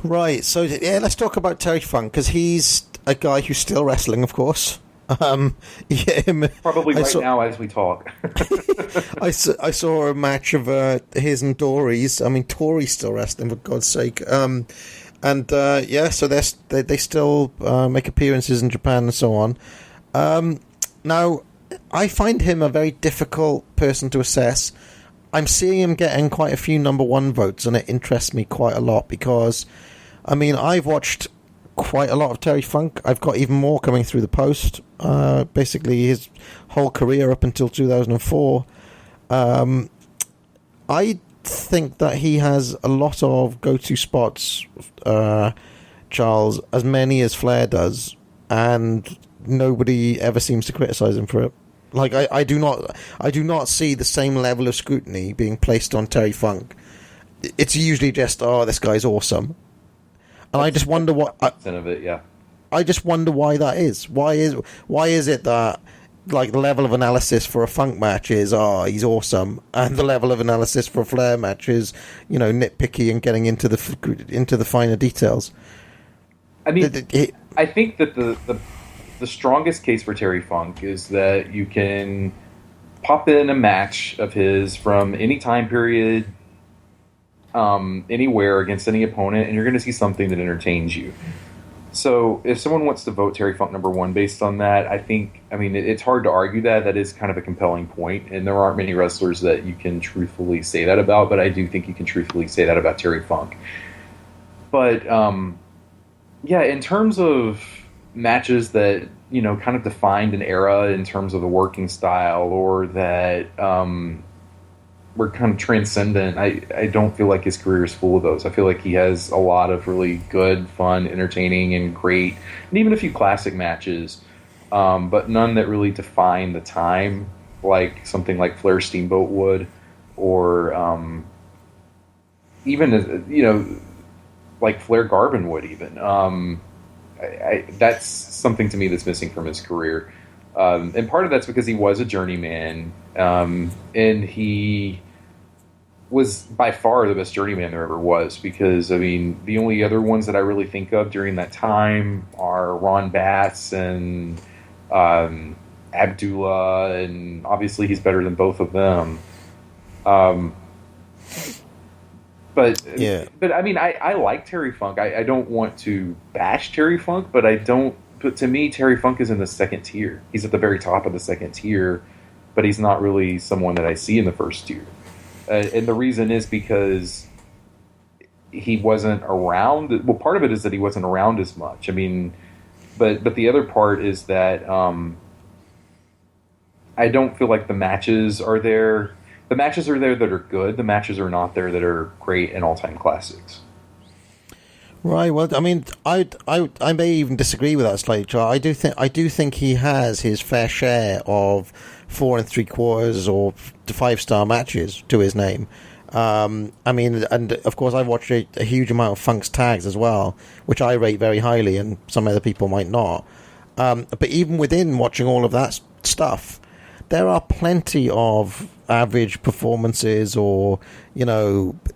Speaker 5: Right, so let's talk about Terry Funk, because he's a guy who's still wrestling, of course.
Speaker 8: Probably now as we talk.
Speaker 5: I saw a match of his and Dory's. I mean, Tori's still wrestling, for God's sake. So they still make appearances in Japan and so on. Now, I find him a very difficult person to assess. I'm seeing him getting quite a few number one votes, and it interests me quite a lot because, I mean, I've watched quite a lot of Terry Funk. I've got even more coming through the post. Basically, his whole career up until 2004. I think that he has a lot of go-to spots, Charles, as many as Flair does, and nobody ever seems to criticize him for it. Like, I do not see the same level of scrutiny being placed on Terry Funk. It's usually just, this guy's awesome. And I just wonder what... I just wonder why that is. Why is it that, like, the level of analysis for a Funk match is, he's awesome, and the level of analysis for a Flair match is, nitpicky and getting into the finer details?
Speaker 8: I mean, I think that the strongest case for Terry Funk is that you can pop in a match of his from any time period, anywhere, against any opponent, and you're going to see something that entertains you. So if someone wants to vote Terry Funk number one based on that, it's hard to argue that. That is kind of a compelling point, and there aren't many wrestlers that you can truthfully say that about, but I do think you can truthfully say that about Terry Funk. But, in terms of matches that, kind of defined an era in terms of the working style, or that were kind of transcendent, I don't feel like his career is full of those. I feel like he has a lot of really good, fun, entertaining, and great, and even a few classic matches. but none that really define the time like something like Flair Steamboat would, or even like Flair Garvin would even. That's something to me that's missing from his career. And part of that's because he was a journeyman, and he was by far the best journeyman there ever was, because, I mean, the only other ones that I really think of during that time are Ron Bass and Abdullah, and obviously he's better than both of them. But I mean, I like Terry Funk. I don't want to bash Terry Funk, but to me, Terry Funk is in the second tier. He's at the very top of the second tier, but he's not really someone that I see in the first tier. And the reason is because he wasn't around. Well, part of it is that he wasn't around as much. I mean, but the other part is that I don't feel like the matches are there. The matches are there that are good. The matches are not there that are great and all-time classics.
Speaker 5: Right. Well, I mean, I may even disagree with that slightly, Charles. I do think he has his fair share of 4 3/4 or 5-star matches to his name. I mean, and of course, I've watched a huge amount of Funk's tags as well, which I rate very highly, and some other people might not. But even within watching all of that stuff, there are plenty of average performances, or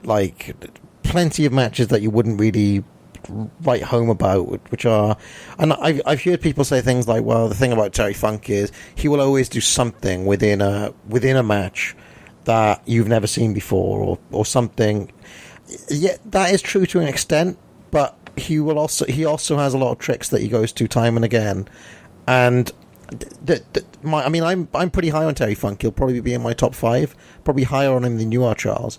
Speaker 5: like plenty of matches that you wouldn't really write home about, which are, and I've heard people say things like, well, the thing about Terry Funk is he will always do something within a match that you've never seen before, or something. Yeah, that is true to an extent, but he also has a lot of tricks that he goes to time and again. And I'm pretty high on Terry Funk. He'll probably be in my top 5, probably higher on him than you are, Charles.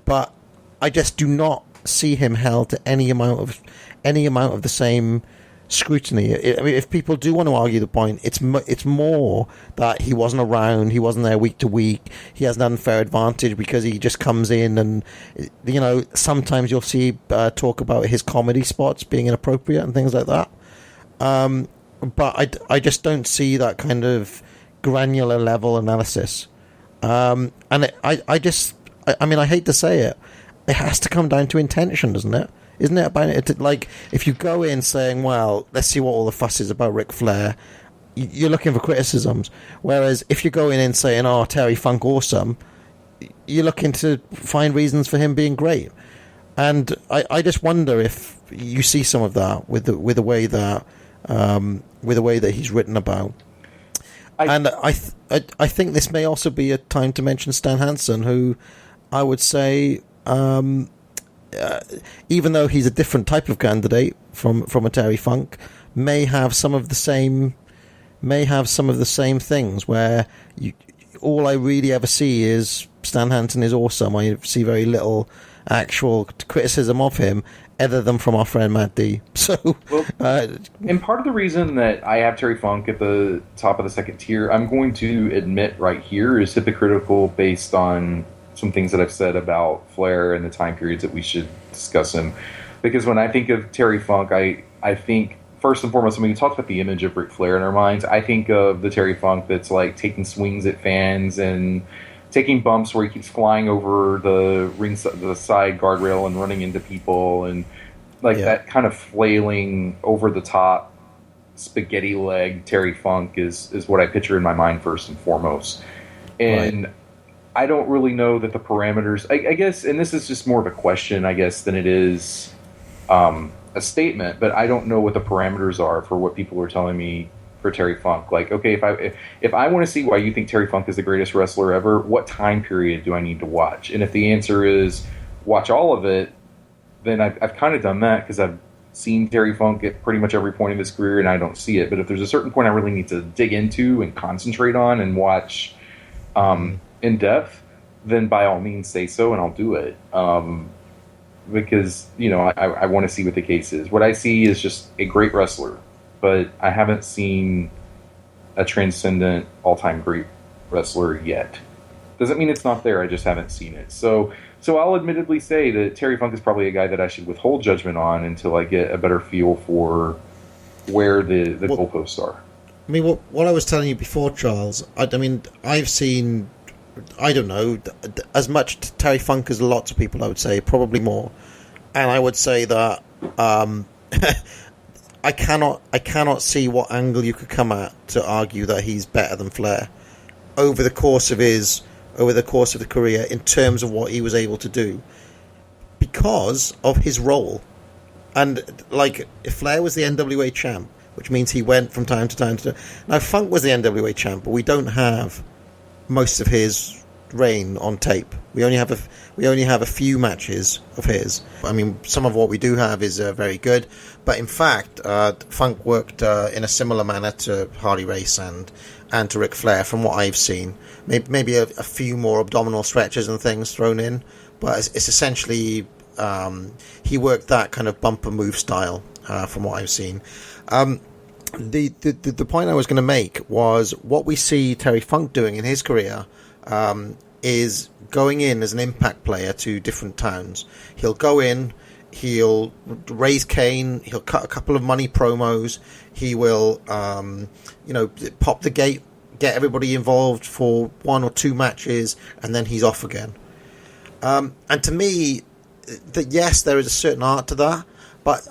Speaker 5: But I just do not see him held to any amount of the same scrutiny. I mean, if people do want to argue the point, it's more that he wasn't around, he wasn't there week to week, he has an unfair advantage because he just comes in, and sometimes you'll see talk about his comedy spots being inappropriate and things like that. But I just don't see that kind of granular level analysis. And I hate to say it, it has to come down to intention, doesn't it? Isn't it about it? Like, if you go in saying, well, let's see what all the fuss is about Ric Flair, you're looking for criticisms. Whereas if you go in saying, oh, Terry Funk awesome, you're looking to find reasons for him being great. And I just wonder if you see some of that with the way that he's written about. I think this may also be a time to mention Stan Hansen, who I would say, even though he's a different type of candidate from a Terry Funk, may have some of the same things, where all I really ever see is Stan Hansen is awesome. I see very little actual criticism of him, other than from our friend Matt D. So,
Speaker 8: and part of the reason that I have Terry Funk at the top of the second tier, I'm going to admit right here, is hypocritical based on some things that I've said about Flair and the time periods that we should discuss him. Because when I think of Terry Funk, I think, first and foremost, when we talk about the image of Ric Flair in our minds, I think of the Terry Funk that's like taking swings at fans and taking bumps where he keeps flying over the side guardrail and running into people, and that kind of flailing over the top spaghetti leg Terry Funk is what I picture in my mind first and foremost. And right. I don't really know that the parameters, I guess, and this is just more of a question, I guess, than it is a statement, but I don't know what the parameters are for what people are telling me for Terry Funk. Like, okay, if I want to see why you think Terry Funk is the greatest wrestler ever, what time period do I need to watch? And if the answer is watch all of it, then I've kind of done that, because I've seen Terry Funk at pretty much every point of his career, and I don't see it. But if there's a certain point I really need to dig into and concentrate on and watch in depth, then by all means say so, and I'll do it. Because, I want to see what the case is. What I see is just a great wrestler, but I haven't seen a transcendent all-time great wrestler yet. Doesn't mean it's not there, I just haven't seen it. So I'll admittedly say that Terry Funk is probably a guy that I should withhold judgment on until I get a better feel for where the goalposts are.
Speaker 5: I mean, what I was telling you before, Charles. I mean, I've seen, I don't know, as much Terry Funk as lots of people. I would say probably more, and I would say that I cannot see what angle you could come at to argue that he's better than Flair over the course of the career in terms of what he was able to do because of his role. And like, if Flair was the NWA champ, which means he went from time to time to... Now, Funk was the NWA champ, but we don't have most of his reign on tape. We only have a few matches of his. I mean, some of what we do have is very good, but in fact, Funk worked in a similar manner to Harley Race and to Ric Flair, from what I've seen. Maybe a few more abdominal stretches and things thrown in, but it's essentially he worked that kind of bumper move style from what I've seen. The point I was going to make was what we see Terry Funk doing in his career is going in as an impact player to different towns. He'll go in, he'll raise Kane, he'll cut a couple of money promos, he will pop the gate, get everybody involved for 1 or 2 matches, and then he's off again. And to me, that yes, there is a certain art to that, but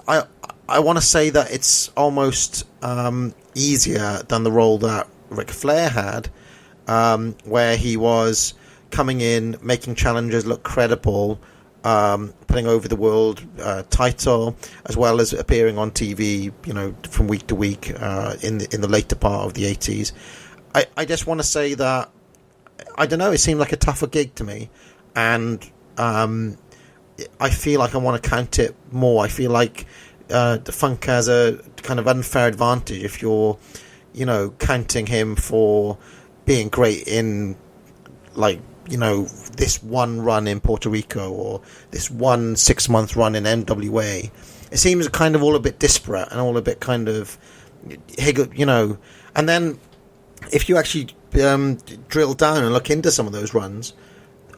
Speaker 5: I want to say that it's almost easier than the role that Ric Flair had, where he was coming in, making challengers look credible, putting over the world title, as well as appearing on TV, from week to week in the later part of the 80s. I just want to say that, I don't know, it seemed like a tougher gig to me, and I feel like I want to count it more. I feel like the Funk has a kind of unfair advantage if you're, counting him for being great in, this one run in Puerto Rico or this one 6-month run in NWA. It seems kind of all a bit disparate and all a bit kind of, and then if you actually drill down and look into some of those runs,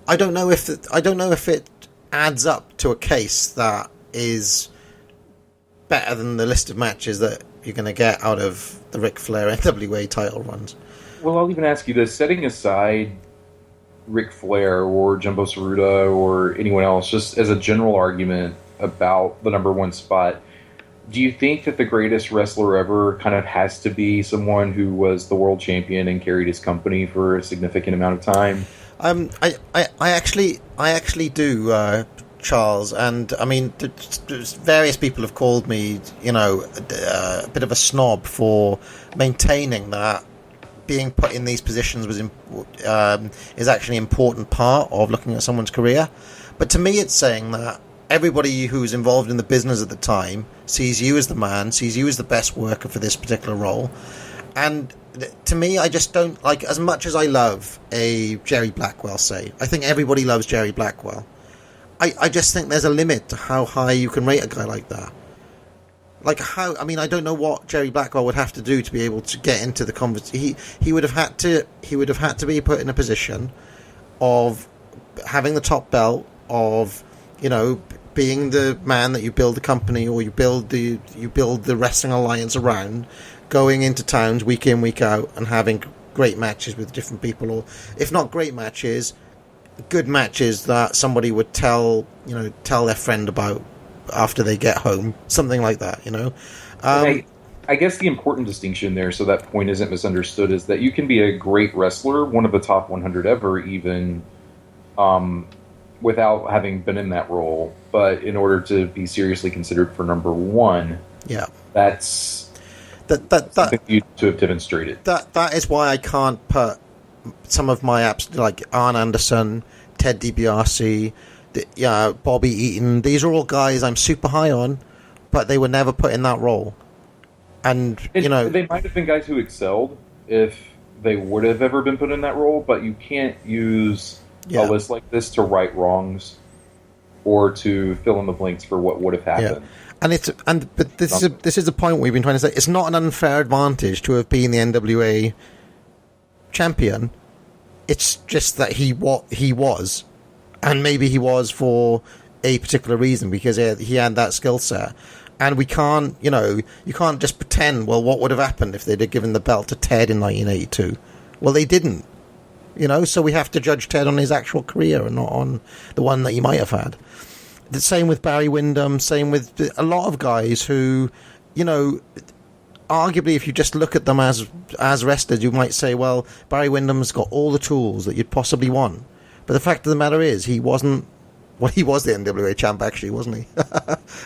Speaker 5: I don't know if it adds up to a case that is better than the list of matches that you're going to get out of the Ric Flair NWA title runs.
Speaker 8: Well, I'll even ask you this. Setting aside Ric Flair or Jumbo Tsuruta or anyone else, just as a general argument about the number 1 spot, do you think that the greatest wrestler ever kind of has to be someone who was the world champion and carried his company for a significant amount of time?
Speaker 5: I actually do, Charles, and I mean, various people have called me, a bit of a snob for maintaining that being put in these positions is actually an important part of looking at someone's career. But to me, it's saying that everybody who's involved in the business at the time sees you as the man, sees you as the best worker for this particular role. And to me, I just don't, like, as much as I love a Jerry Blackwell, say, I think everybody loves Jerry Blackwell. I just think there's a limit to how high you can rate a guy like that. I don't know what Jerry Blackwell would have to do to be able to get into the conversation. He would have had to be put in a position of having the top belt, of being the man that you build the company or you build the wrestling alliance around, going into towns week in, week out, and having great matches with different people, or if not great matches, good matches that somebody would tell their friend about after they get home, something like that.
Speaker 8: I guess the important distinction there, so that point isn't misunderstood, is that you can be a great wrestler, one of the top 100 ever, even without having been in that role. But in order to be seriously considered for number 1, that's something you to have demonstrated.
Speaker 5: That is why I can't put some of my apps like Arn Anderson, Ted DiBiase, Bobby Eaton. These are all guys I'm super high on, but they were never put in that role. And
Speaker 8: they might have been guys who excelled if they would have ever been put in that role, but you can't use a list like this to right wrongs or to fill in the blanks for what would have happened.
Speaker 5: But this is the point we've been trying to say. It's not an unfair advantage to have been the NWA champion. It's just that he was, and maybe he was for a particular reason, because he had that skill set. And we can't, you can't just pretend, well, what would have happened if they'd have given the belt to Ted in 1982? Well, they didn't, so we have to judge Ted on his actual career and not on the one that he might have had. The same with Barry Windham, same with a lot of guys who, arguably if you just look at them as wrestlers, you might say, well, Barry Windham's got all the tools that you'd possibly want. But the fact of the matter is, he wasn't. Well, he was the NWA champ, actually, wasn't he?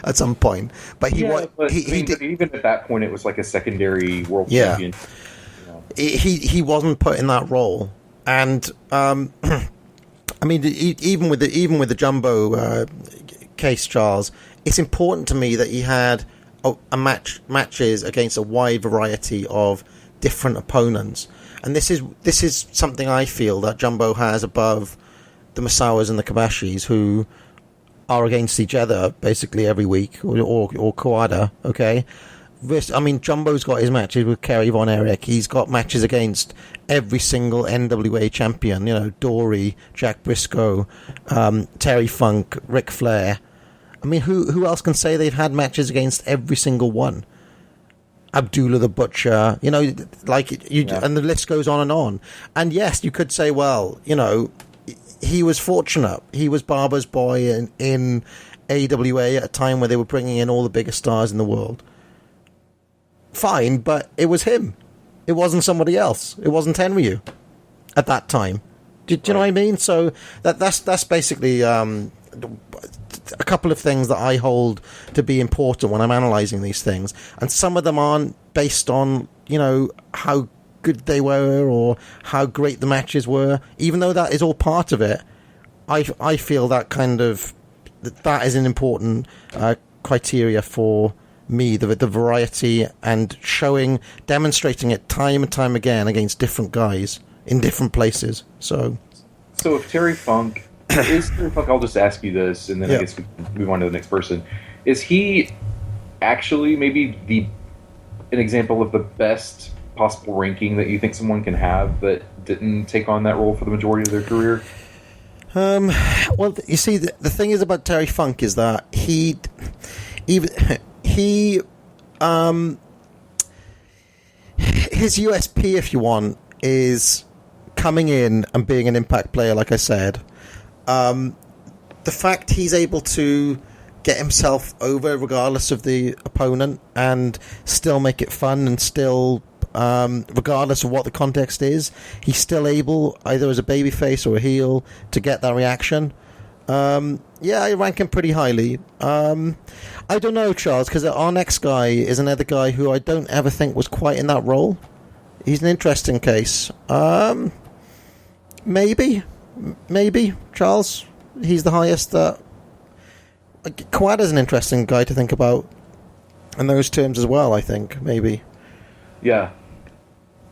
Speaker 5: At some point, but he was.
Speaker 8: But even at that point, it was like a secondary world champion.
Speaker 5: He wasn't put in that role, and I mean, even with the Jumbo case, Charles, it's important to me that he had matches against a wide variety of different opponents, and this is something I feel that Jumbo has above the Misawas and the Kabashis, who are against each other basically every week, or Kawada, okay? I mean, Jumbo's got his matches with Kerry Von Erich. He's got matches against every single NWA champion, Dory, Jack Briscoe, Terry Funk, Ric Flair. I mean, who else can say they've had matches against every single one? Abdullah the Butcher, and the list goes on and on. And yes, you could say, well, he was fortunate. He was Barber's boy in AWA at a time where they were bringing in all the biggest stars in the world. Fine, but it was him. It wasn't somebody else. It wasn't Tenryu at that time. Do you know what I mean? So that's basically a couple of things that I hold to be important when I'm analysing these things. And some of them aren't based on, how good they were or how great the matches were, even though that is all part of it. I feel that that is an important criteria for me, the variety and demonstrating it time and time again against different guys in different places. So
Speaker 8: if Terry Funk is Terry Funk, I'll just ask you this, and then I guess we can move on to the next person. Is he actually maybe an example of the best possible ranking that you think someone can have that didn't take on that role for the majority of their career?
Speaker 5: Well, you see, the thing is about Terry Funk is that his USP, if you want, is coming in and being an impact player, like I said. The fact he's able to get himself over regardless of the opponent and still make it fun and still, regardless of what the context is, he's still able, either as a babyface or a heel, to get that reaction. I rank him pretty highly. I don't know, Charles, because our next guy is another guy who I don't ever think was quite in that role. He's an interesting case. Maybe, Charles. He's the highest that... Kawada's an interesting guy to think about in those terms as well, I think, maybe.
Speaker 8: Yeah,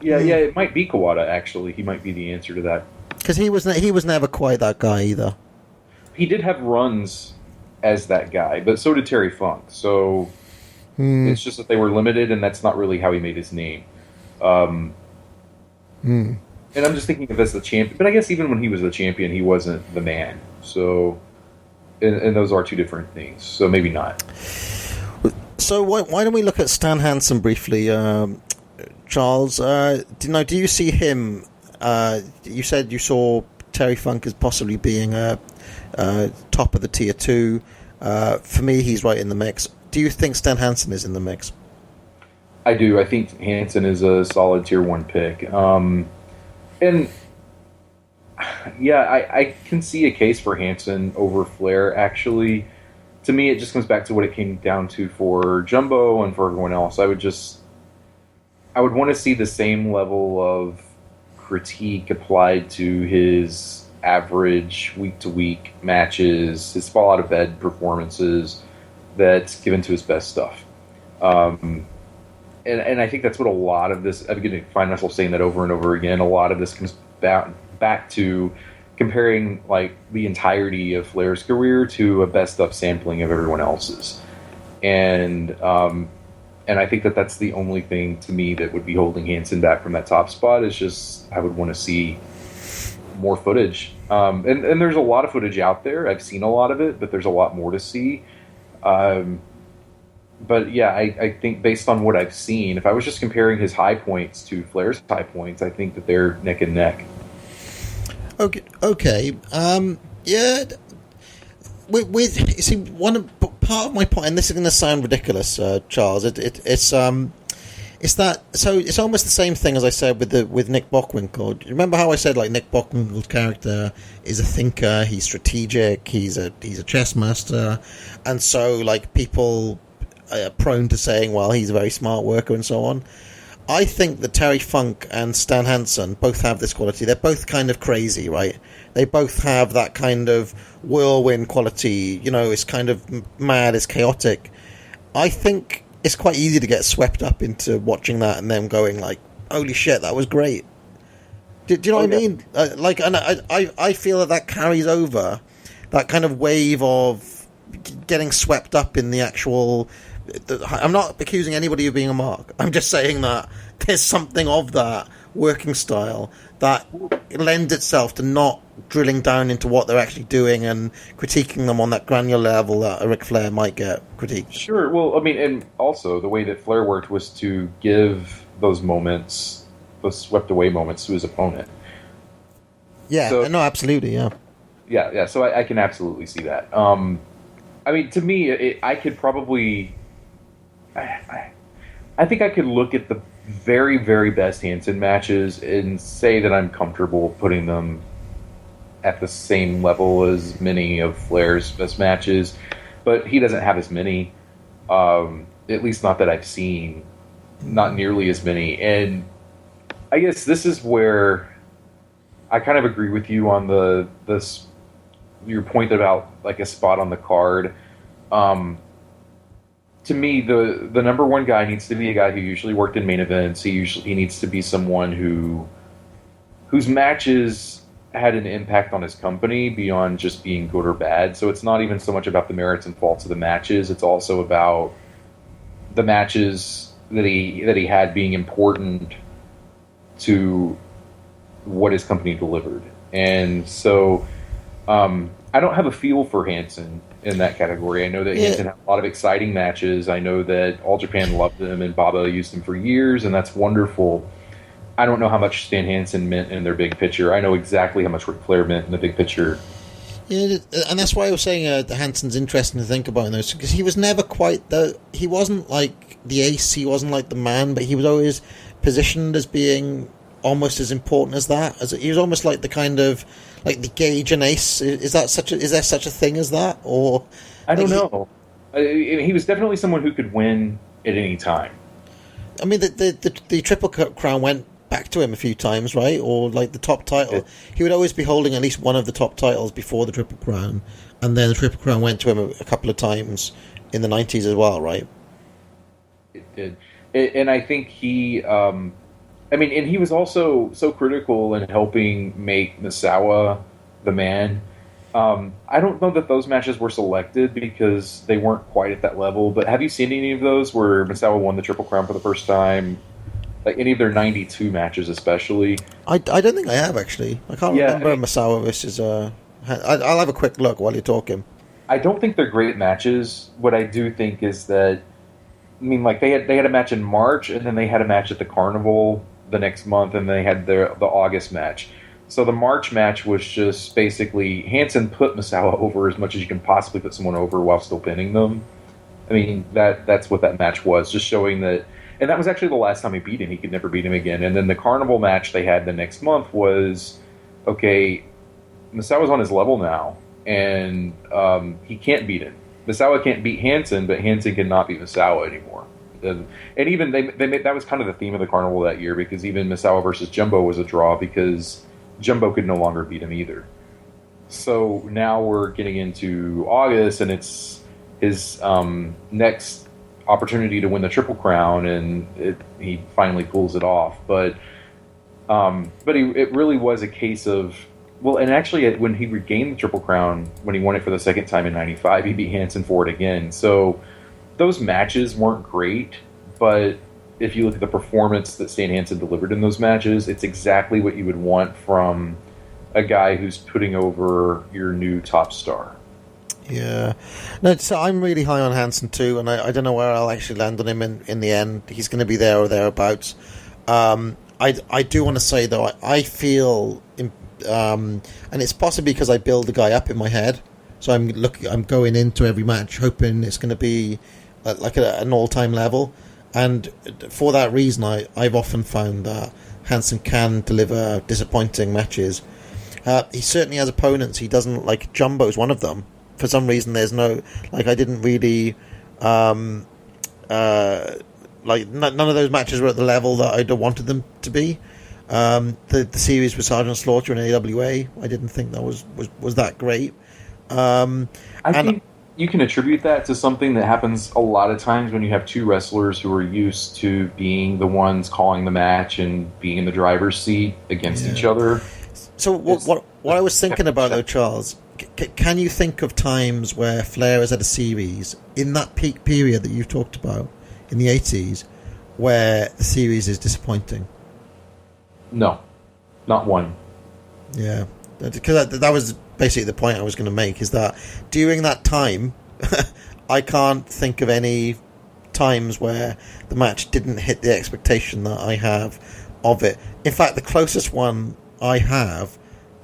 Speaker 8: it might be Kawada, actually. He might be the answer to that.
Speaker 5: Because he was never quite that guy either.
Speaker 8: He did have runs as that guy, but so did Terry Funk. So it's just that they were limited, and that's not really how he made his name. And I'm just thinking of as the champion. But I guess even when he was the champion, he wasn't the man. So, and those are two different things. So maybe not.
Speaker 5: So why don't we look at Stan Hansen briefly, Charles? Do you see him? You said you saw Terry Funk as possibly being top of the tier 2. For me, he's right in the mix. Do you think Stan Hansen is in the mix?
Speaker 8: I do. I think Hansen is a solid tier 1 pick. And yeah, I can see a case for Hansen over Flair, actually. To me, it just comes back to what it came down to for Jumbo and for everyone else. I would want to see the same level of critique applied to his average week-to-week matches, his fall-out-of-bed performances, that's given to his best stuff. And I think that's what a lot of this... I'm going to find myself saying that over and over again. A lot of this comes back to comparing like the entirety of Flair's career to a best-of sampling of everyone else's. And I think that's the only thing to me that would be holding Hansen back from that top spot, is just I would want to see more footage. And there's a lot of footage out there. I've seen a lot of it, but there's a lot more to see. But yeah, I think based on what I've seen, if I was just comparing his high points to Flair's high points, I think that they're neck and neck.
Speaker 5: Okay. Yeah. With you see, part of my point, and this is going to sound ridiculous, Charles. It's that, so it's almost the same thing as I said with Nick Bockwinkel. Remember how I said like Nick Bockwinkel's character is a thinker, he's strategic, he's a chess master, and so like people are prone to saying, well, he's a very smart worker and so on. I think that Terry Funk and Stan Hansen both have this quality. They're both kind of crazy, right? They both have that kind of whirlwind quality. You know, it's kind of mad, it's chaotic. I think it's quite easy to get swept up into watching that and then going like, holy shit, that was great. Do you know what I mean? And I feel that carries over, that kind of wave of getting swept up in the actual... I'm not accusing anybody of being a mark. I'm just saying that there's something of that working style that lends itself to not drilling down into what they're actually doing and critiquing them on that granular level that a Ric Flair might get critiqued.
Speaker 8: Sure. Well, I mean, and also the way that Flair worked was to give those moments, those swept away moments, to his opponent.
Speaker 5: Yeah, so, no, absolutely, yeah.
Speaker 8: Yeah, so I can absolutely see that. I mean, to me, I could probably... I think I could look at the very, very best Hansen matches and say that I'm comfortable putting them at the same level as many of Flair's best matches, but he doesn't have as many, at least not that I've seen, not nearly as many. And I guess this is where I kind of agree with you on your point about like a spot on the card. To me, the number one guy needs to be a guy who usually worked in main events. He needs to be someone whose matches had an impact on his company beyond just being good or bad. So it's not even so much about the merits and faults of the matches. It's also about the matches that he had being important to what his company delivered. And so I don't have a feel for Hansen in that category. I know that Hansen had a lot of exciting matches. I know that All Japan loved him and Baba used him for years, and that's wonderful. I don't know how much Stan Hansen meant in their big picture. I know exactly how much Ric Flair meant in the big picture.
Speaker 5: Yeah, and that's why I was saying the Hansen's interesting to think about in those, because he was never quite he wasn't like the ace, he wasn't like the man, but he was always positioned as being almost as important as that. He was almost like the kind of like the gauge and ace. Is there such a thing as that? Or
Speaker 8: I don't know. He was definitely someone who could win at any time.
Speaker 5: I mean, the Triple Crown went back to him a few times, right? Or like the top title. He would always be holding at least one of the top titles before the Triple Crown, and then the Triple Crown went to him a couple of times in the 90s as well, right?
Speaker 8: It did. And I think he... and he was also so critical in helping make Misawa the man. I don't know that those matches were selected because they weren't quite at that level, but have you seen any of those where Misawa won the Triple Crown for the first time? Like any of their 92 matches especially?
Speaker 5: I don't think I have, actually. I can't remember Misawa versus... I'll have a quick look while you're talking.
Speaker 8: I don't think they're great matches. What I do think is that... I mean, like, they had a match in March, and then they had a match at the Carnival the next month, and they had the August match. So the March match was just basically Hansen put Misawa over as much as you can possibly put someone over while still pinning them. I mean, that's what that match was, just showing that. And that was actually the last time he beat him. He could never beat him again. And then the Carnival match they had the next month was, okay, Misawa's on his level now, and he can't beat him. Misawa can't beat Hansen, but Hansen cannot beat Misawa anymore. And even they made, that was kind of the theme of the Carnival that year, because even Misawa versus Jumbo was a draw because Jumbo could no longer beat him either. So now we're getting into August, and it's his next opportunity to win the Triple Crown, and he finally pulls it off. But it really was a case of, well, and actually when he regained the Triple Crown, when he won it for the second time in '95, he beat Hansen for it again. So those matches weren't great, but if you look at the performance that Stan Hansen delivered in those matches, it's exactly what you would want from a guy who's putting over your new top star.
Speaker 5: Yeah. No, so I'm really high on Hansen too, and I don't know where I'll actually land on him in the end. He's going to be there or thereabouts. I do want to say, though, I feel, and it's possibly because I build the guy up in my head, so I'm going into every match hoping it's going to be like at an all-time level, and for that reason, I've often found that Hansen can deliver disappointing matches. He certainly has opponents he doesn't like. Jumbo's one of them. For some reason, there's no, like, I didn't really, none of those matches were at the level that I'd have wanted them to be. The series with Sergeant Slaughter and AWA, I didn't think that was that great.
Speaker 8: I think you can attribute that to something that happens a lot of times when you have two wrestlers who are used to being the ones calling the match and being in the driver's seat against each other.
Speaker 5: So what I was thinking about, though, Charles, can you think of times where Flair has had a series in that peak period that you've talked about in the 80s where the series is disappointing?
Speaker 8: No, not one.
Speaker 5: Yeah, because that was basically the point I was going to make, is that during that time, I can't think of any times where the match didn't hit the expectation that I have of it. In fact, the closest one I have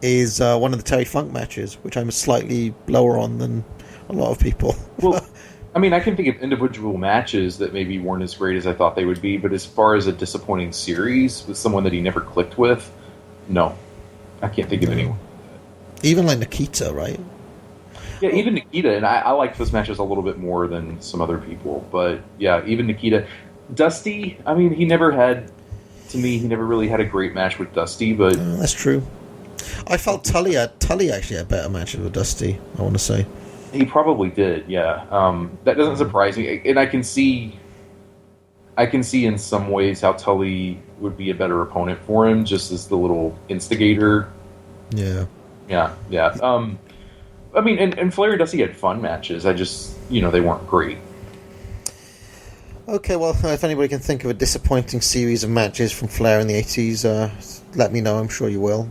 Speaker 5: is one of the Terry Funk matches, which I'm slightly lower on than a lot of people.
Speaker 8: Well, I mean, I can think of individual matches that maybe weren't as great as I thought they would be, but as far as a disappointing series with someone that he never clicked with, no. I can't think of anyone.
Speaker 5: Even like Nikita, right?
Speaker 8: Yeah, even Nikita, and I like those matches a little bit more than some other people, but yeah, even Nikita. Dusty, I mean, he never really had a great match with Dusty, but...
Speaker 5: that's true. I felt Tully actually had better matches with Dusty, I want to say.
Speaker 8: He probably did, yeah. That doesn't surprise me, and I can see in some ways how Tully would be a better opponent for him, just as the little instigator.
Speaker 5: Yeah.
Speaker 8: Yeah. I mean, and Flair and Dusty had fun matches. I just, they weren't great.
Speaker 5: Okay, well, if anybody can think of a disappointing series of matches from Flair in the 80s, let me know. I'm sure you will.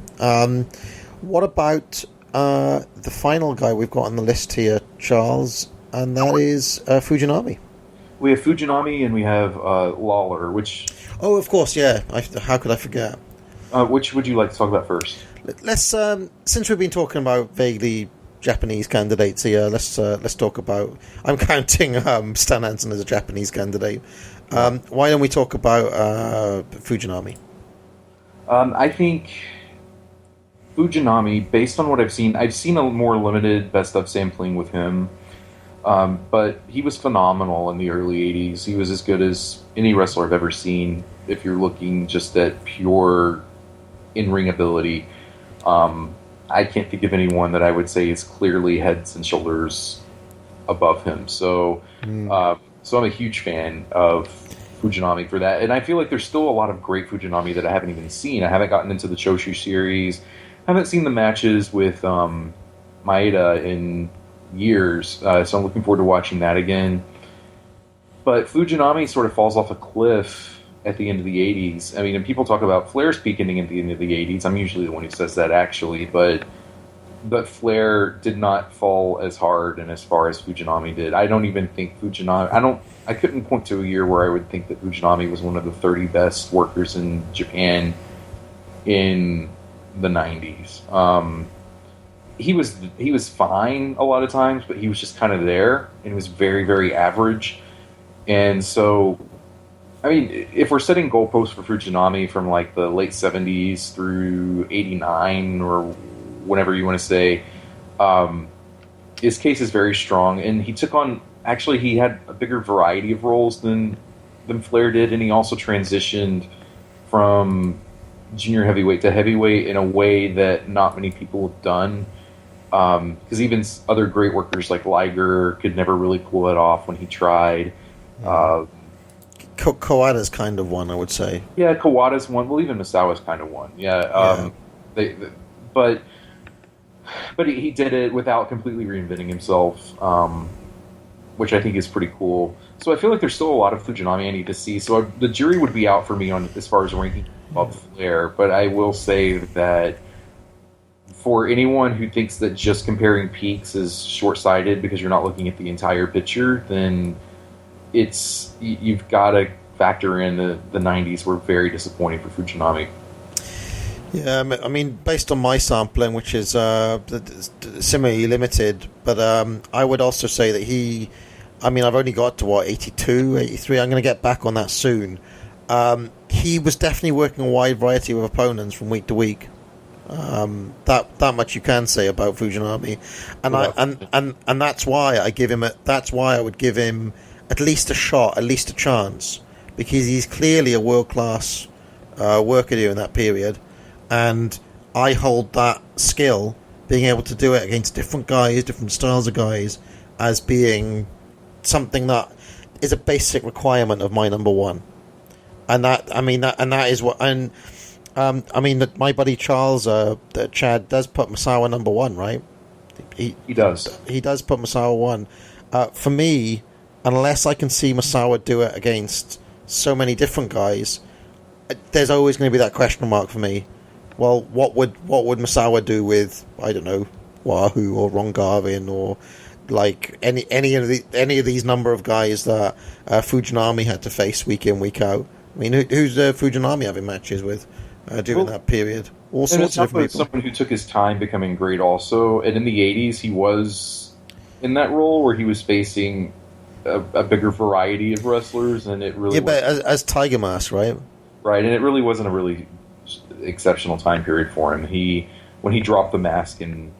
Speaker 5: What about the final guy we've got on the list here, Charles, and that is Fujinami.
Speaker 8: We have Fujinami and we have Lawler, which...
Speaker 5: Oh, of course, yeah. How could I forget?
Speaker 8: Which would you like to talk about first?
Speaker 5: Let's since we've been talking about vaguely Japanese candidates here, let's talk about... I'm counting Stan Hansen as a Japanese candidate. Why don't we talk about Fujinami?
Speaker 8: I think Fujinami, based on what I've seen a more limited best of sampling with him, but he was phenomenal in the early 80s. He was as good as any wrestler I've ever seen if you're looking just at pure in-ring ability. I can't think of anyone that I would say is clearly heads and shoulders above him. So I'm a huge fan of Fujinami for that. And I feel like there's still a lot of great Fujinami that I haven't even seen. I haven't gotten into the Choshu series. I haven't seen the matches with Maeda in years, so I'm looking forward to watching that again. But Fujinami sort of falls off a cliff at the end of the 80s. I mean, and people talk about Flair's peak ending at the end of the 80s. I'm usually the one who says that, actually, but Flair did not fall as hard and as far as Fujinami did. I don't even think Fujinami... I couldn't point to a year where I would think that Fujinami was one of the 30 best workers in Japan in the 90s. He was fine a lot of times, but he was just kind of there, and he was very, very average. And so, I mean, if we're setting goalposts for Fujinami from like the late 70s through 89 or whenever you want to say, his case is very strong, and he took on... Actually, he had a bigger variety of roles than Flair did, and he also transitioned from junior heavyweight to heavyweight in a way that not many people have done. Because even other great workers like Liger could never really pull it off when he tried.
Speaker 5: Kawada's kind of one, I would say.
Speaker 8: Yeah, Kawada's one. Well, even Misawa's kind of one. Yeah. But he did it without completely reinventing himself, which I think is pretty cool. So I feel like there's still a lot of Fujinami I need to see. So the jury would be out for me on as far as ranking above Flair. But I will say that for anyone who thinks that just comparing peaks is short-sighted because you're not looking at the entire picture, then you've got to factor in the 90s were very disappointing for Fujinami.
Speaker 5: Yeah, I mean, based on my sampling, which is similarly limited, but I would also say that I've only got to, 82, 83, I'm going to get back on that soon. He was definitely working a wide variety of opponents from week to week. That much you can say about Fujinami, and that's why I would give him at least a shot, at least a chance, because he's clearly a world-class worker during that period. And I hold that skill, being able to do it against different guys, different styles of guys, as being something that is a basic requirement of my number one. And that is what. And my buddy Charles, Chad, does put Misawa number one, right? He does. He does put Misawa one. For me, unless I can see Misawa do it against so many different guys, there's always going to be that question mark for me. Well, what would Misawa do with, I don't know, Wahoo or Rongarin or like any of these number of guys that Fujinami had to face week in, week out? I mean, who's Fujinami having matches with during that period? All sorts of different people.
Speaker 8: Someone who took his time becoming great also, and in the 80s he was in that role where he was facing a bigger variety of wrestlers, and it really
Speaker 5: but as Tiger Mask, right?
Speaker 8: Right, and it really wasn't a really exceptional time period for him. When he dropped the mask, and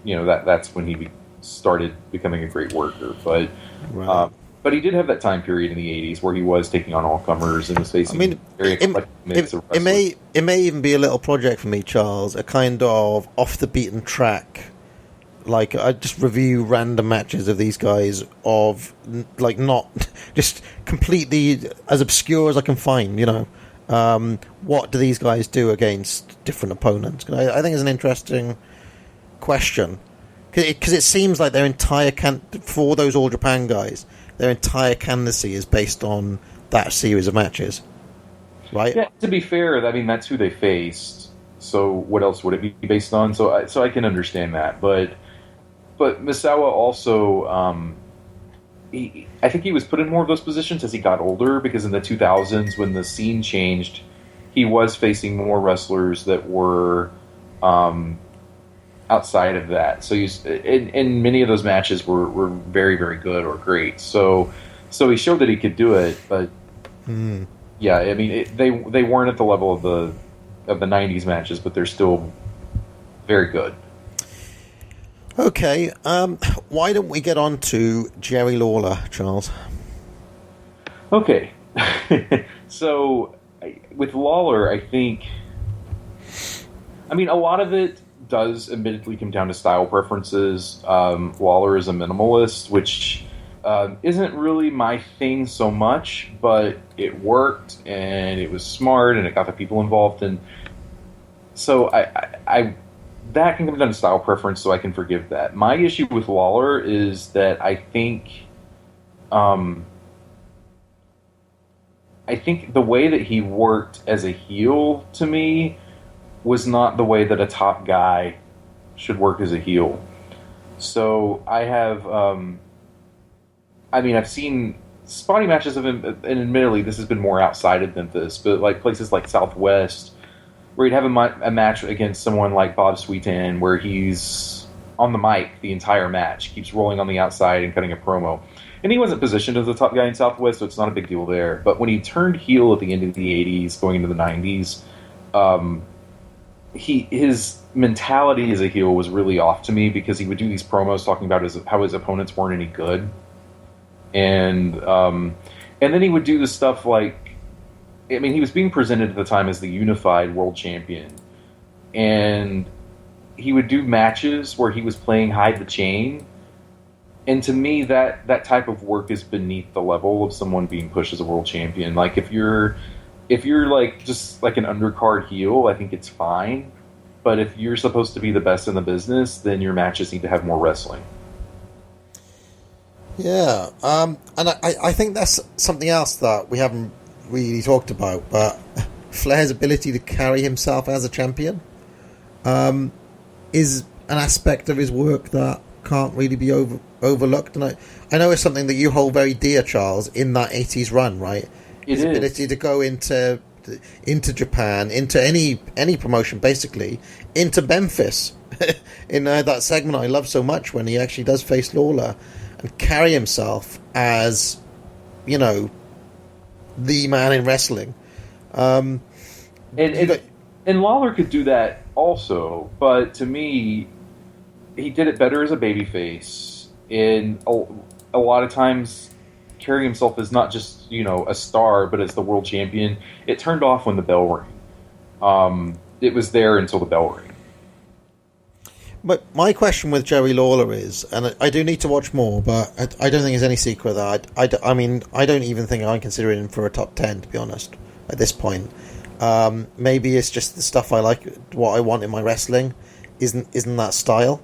Speaker 8: that's when he started becoming a great worker. But
Speaker 5: right.
Speaker 8: But he did have that time period in the 80s where he was taking on all comers and was facing very eclectic mix of wrestlers.
Speaker 5: It may even be a little project for me, Charles, a kind of off the beaten track. Like, I just review random matches of these guys of, like, not just completely as obscure as I can find, what do these guys do against different opponents? I think it's an interesting question. Because it seems like their entire, for those All Japan guys, their entire candidacy is based on that series of matches. Right?
Speaker 8: Yeah, to be fair, I mean, that's who they faced. So what else would it be based on? So I can understand that. But Misawa also, I think he was put in more of those positions as he got older, because in the 2000s, when the scene changed, he was facing more wrestlers that were outside of that. So and many of those matches were very, very good or great. So he showed that he could do it. But yeah, I mean, they weren't at the level of the 90s matches, but they're still very good.
Speaker 5: Okay, why don't we get on to Jerry Lawler, Charles?
Speaker 8: Okay, so with Lawler, I think, a lot of it does admittedly come down to style preferences. Lawler is a minimalist, which isn't really my thing so much, but it worked, and it was smart, and it got the people involved, and so I that can come down to style preference, so I can forgive that. My issue with Lawler is that I think the way that he worked as a heel, to me, was not the way that a top guy should work as a heel. So I have, I've seen spotty matches of him, and admittedly this has been more outside than this, but like places like Southwest, where he'd have a match against someone like Bob Sweetan, where he's on the mic the entire match, keeps rolling on the outside and cutting a promo. And he wasn't positioned as the top guy in Southwest, so it's not a big deal there. But when he turned heel at the end of the 80s, going into the 90s, his mentality as a heel was really off to me, because he would do these promos talking about how his opponents weren't any good. And then he would do the stuff like, he was being presented at the time as the unified world champion, and he would do matches where he was playing hide the chain, and to me that type of work is beneath the level of someone being pushed as a world champion. Like, if you're like just like an undercard heel, I think it's fine, but if you're supposed to be the best in the business, then your matches need to have more wrestling.
Speaker 5: Yeah, and I think that's something else that we haven't really talked about, but Flair's ability to carry himself as a champion. is an aspect of his work that can't really be overlooked. And I know it's something that you hold very dear, Charles, in that 80s run, right? His ability to go into Japan, into any promotion, basically, into Memphis. In that segment I love so much when he actually does face Lawler and carry himself as, you know, the man in wrestling. And
Speaker 8: Lawler could do that also, but to me, he did it better as a babyface. And a lot of times, carrying himself as not just, you know, a star, but as the world champion, it turned off when the bell rang. It was there until the bell rang.
Speaker 5: But my question with Jerry Lawler is, and I do need to watch more, but I don't think it's any secret that I mean, I don't even think I consider him for a top 10, to be honest, at this point. Maybe it's just the stuff I like, what I want in my wrestling isn't that style.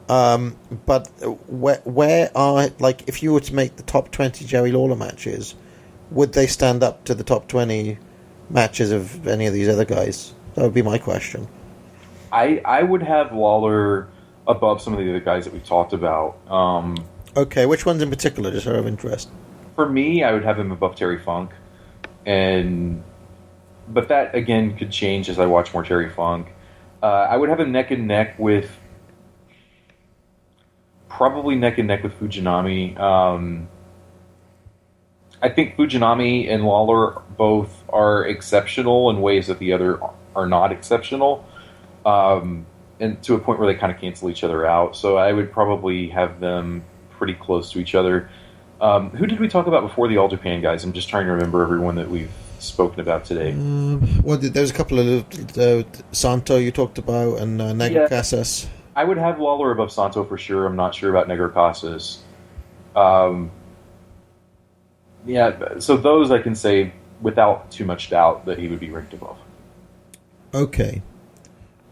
Speaker 5: But where are, like, if you were to make the top 20 Jerry Lawler matches, would they stand up to the top 20 matches of any of these other guys? That would be my question.
Speaker 8: I would have Lawler above some of the other guys that we talked about.
Speaker 5: Okay, which ones in particular, just out of interest?
Speaker 8: For me, I would have him above Terry Funk. But that, again, could change as I watch more Terry Funk. I would have him neck and neck with Fujinami. I think Fujinami and Lawler both are exceptional in ways that the other are not exceptional. And to a point where they kind of cancel each other out. So I would probably have them pretty close to each other. Who did we talk about before the All Japan guys? I'm just trying to remember everyone that we've spoken about today.
Speaker 5: Well, there's a couple of Santo you talked about and Negro Casas.
Speaker 8: I would have Lawler above Santo for sure. I'm not sure about Negro Casas. So those I can say without too much doubt that he would be ranked above.
Speaker 5: Okay.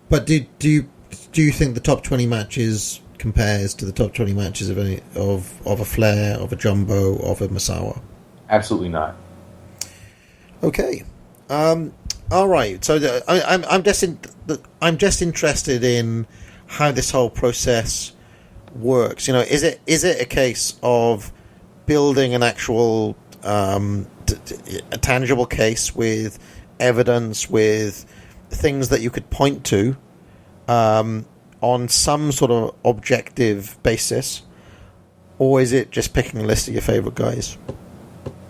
Speaker 5: But do you think the top 20 matches compares to the top 20 matches of a Flair, of a Jumbo, of a Masawa?
Speaker 8: Absolutely not.
Speaker 5: Okay. All right. So I'm just interested in how this whole process works. You know, is it a case of building an actual a tangible case with evidence, with things that you could point to on some sort of objective basis, or is it just picking a list of your favorite guys?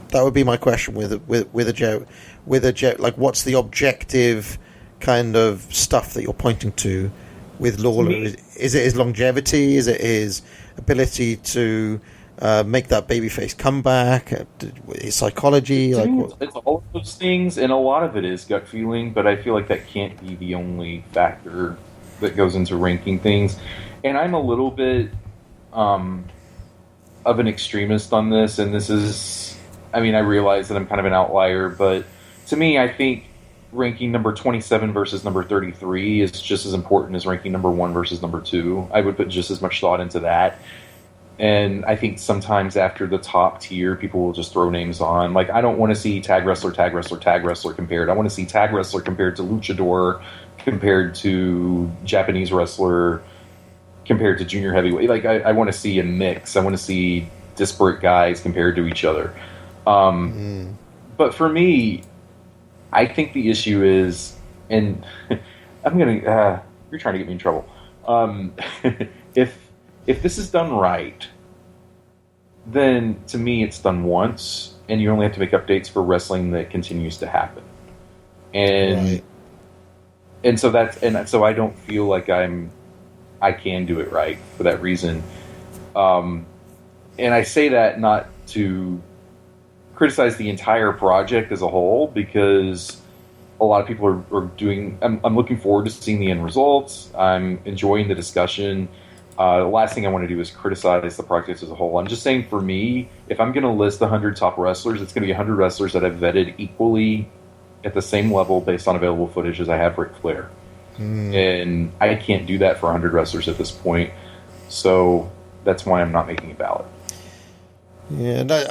Speaker 5: That would be my question with a Joe. Like, what's the objective kind of stuff that you're pointing to with Lawler? Is it his longevity? Is it his ability to make that babyface comeback? His psychology?
Speaker 8: It's all of those things, and a lot of it is gut feeling, but I feel like that can't be the only factor that goes into ranking things. And I'm a little bit of an extremist on this, and this is... I mean, I realize that I'm kind of an outlier, but to me, I think ranking number 27 versus number 33 is just as important as ranking number 1 versus number 2. I would put just as much thought into that. And I think sometimes after the top tier, people will just throw names on. Like, I don't want to see tag wrestler compared. I want to see tag wrestler compared to luchador, compared to Japanese wrestler, compared to junior heavyweight. Like, I want to see a mix. I want to see disparate guys compared to each other. But for me, I think the issue is, and you're trying to get me in trouble. If this is done right, then to me it's done once, and you only have to make updates for wrestling that continues to happen. And so I don't feel like I can do it right for that reason. And I say that not to criticize the entire project as a whole, because a lot of people are doing... I'm looking forward to seeing the end results. I'm enjoying the discussion. The last thing I want to do is criticize the project as a whole. I'm just saying, for me, if I'm going to list 100 top wrestlers, it's going to be 100 wrestlers that I've vetted equally at the same level based on available footage as I have Ric Flair. And I can't do that for 100 wrestlers at this point. So that's why I'm not making a ballot.
Speaker 5: Yeah, no,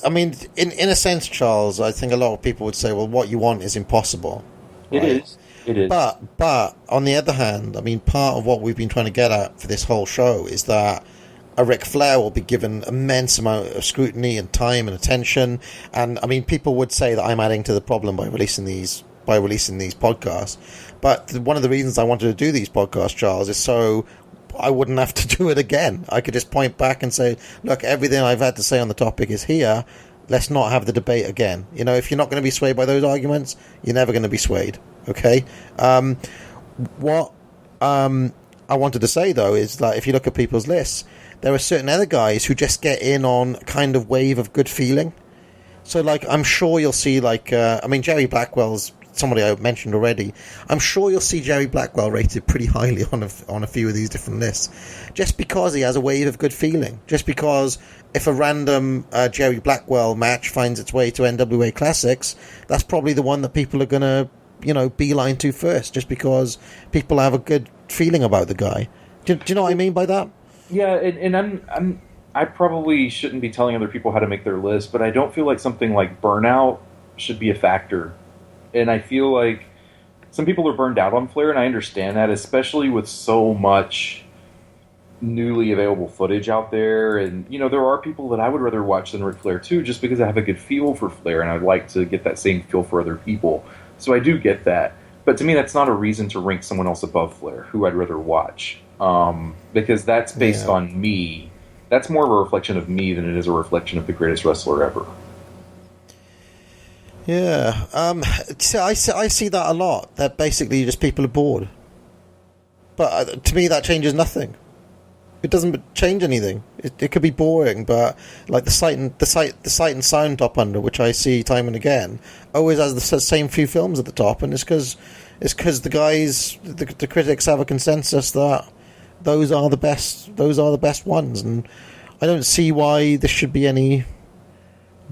Speaker 5: I mean, in a sense, Charles, I think a lot of people would say, well, what you want is impossible.
Speaker 8: Right? It is. It is.
Speaker 5: But on the other hand, I mean, part of what we've been trying to get at for this whole show is that a Ric Flair will be given immense amount of scrutiny and time and attention. And I mean, people would say that I'm adding to the problem by releasing these podcasts. But one of the reasons I wanted to do these podcasts, Charles, is so I wouldn't have to do it again. I could just point back and say, look, everything I've had to say on the topic is here. Let's not have the debate again. You know, if you're not going to be swayed by those arguments, you're never going to be swayed. Okay? What I wanted to say, though, is that if you look at people's lists, there are certain other guys who just get in on a kind of wave of good feeling. So, like, I'm sure you'll see, like, I mean, Jerry Blackwell's somebody I mentioned already. I'm sure you'll see Jerry Blackwell rated pretty highly on a few of these different lists, just because he has a wave of good feeling. Just because if a random Jerry Blackwell match finds its way to NWA Classics, that's probably the one that people are going to, you know, beeline to first, just because people have a good feeling about the guy. Do you know what I mean by that?
Speaker 8: Yeah, and I probably shouldn't be telling other people how to make their list, but I don't feel like something like burnout should be a factor. And I feel like some people are burned out on Flair, and I understand that, especially with so much newly available footage out there. And, you know, there are people that I would rather watch than Ric Flair, too, just because I have a good feel for Flair, and I'd like to get that same feel for other people. So I do get that. But to me, that's not a reason to rank someone else above Flair, who I'd rather watch. Because that's based on me. That's more of a reflection of me than it is a reflection of the greatest wrestler ever.
Speaker 5: Yeah, so I see that a lot. That basically just people are bored. But to me, that changes nothing. It doesn't change anything. It could be boring, but like the sight and sound top under, which I see time and again, always has the same few films at the top, and it's because the guys, the critics have a consensus that those are the best ones, and I don't see why this should be any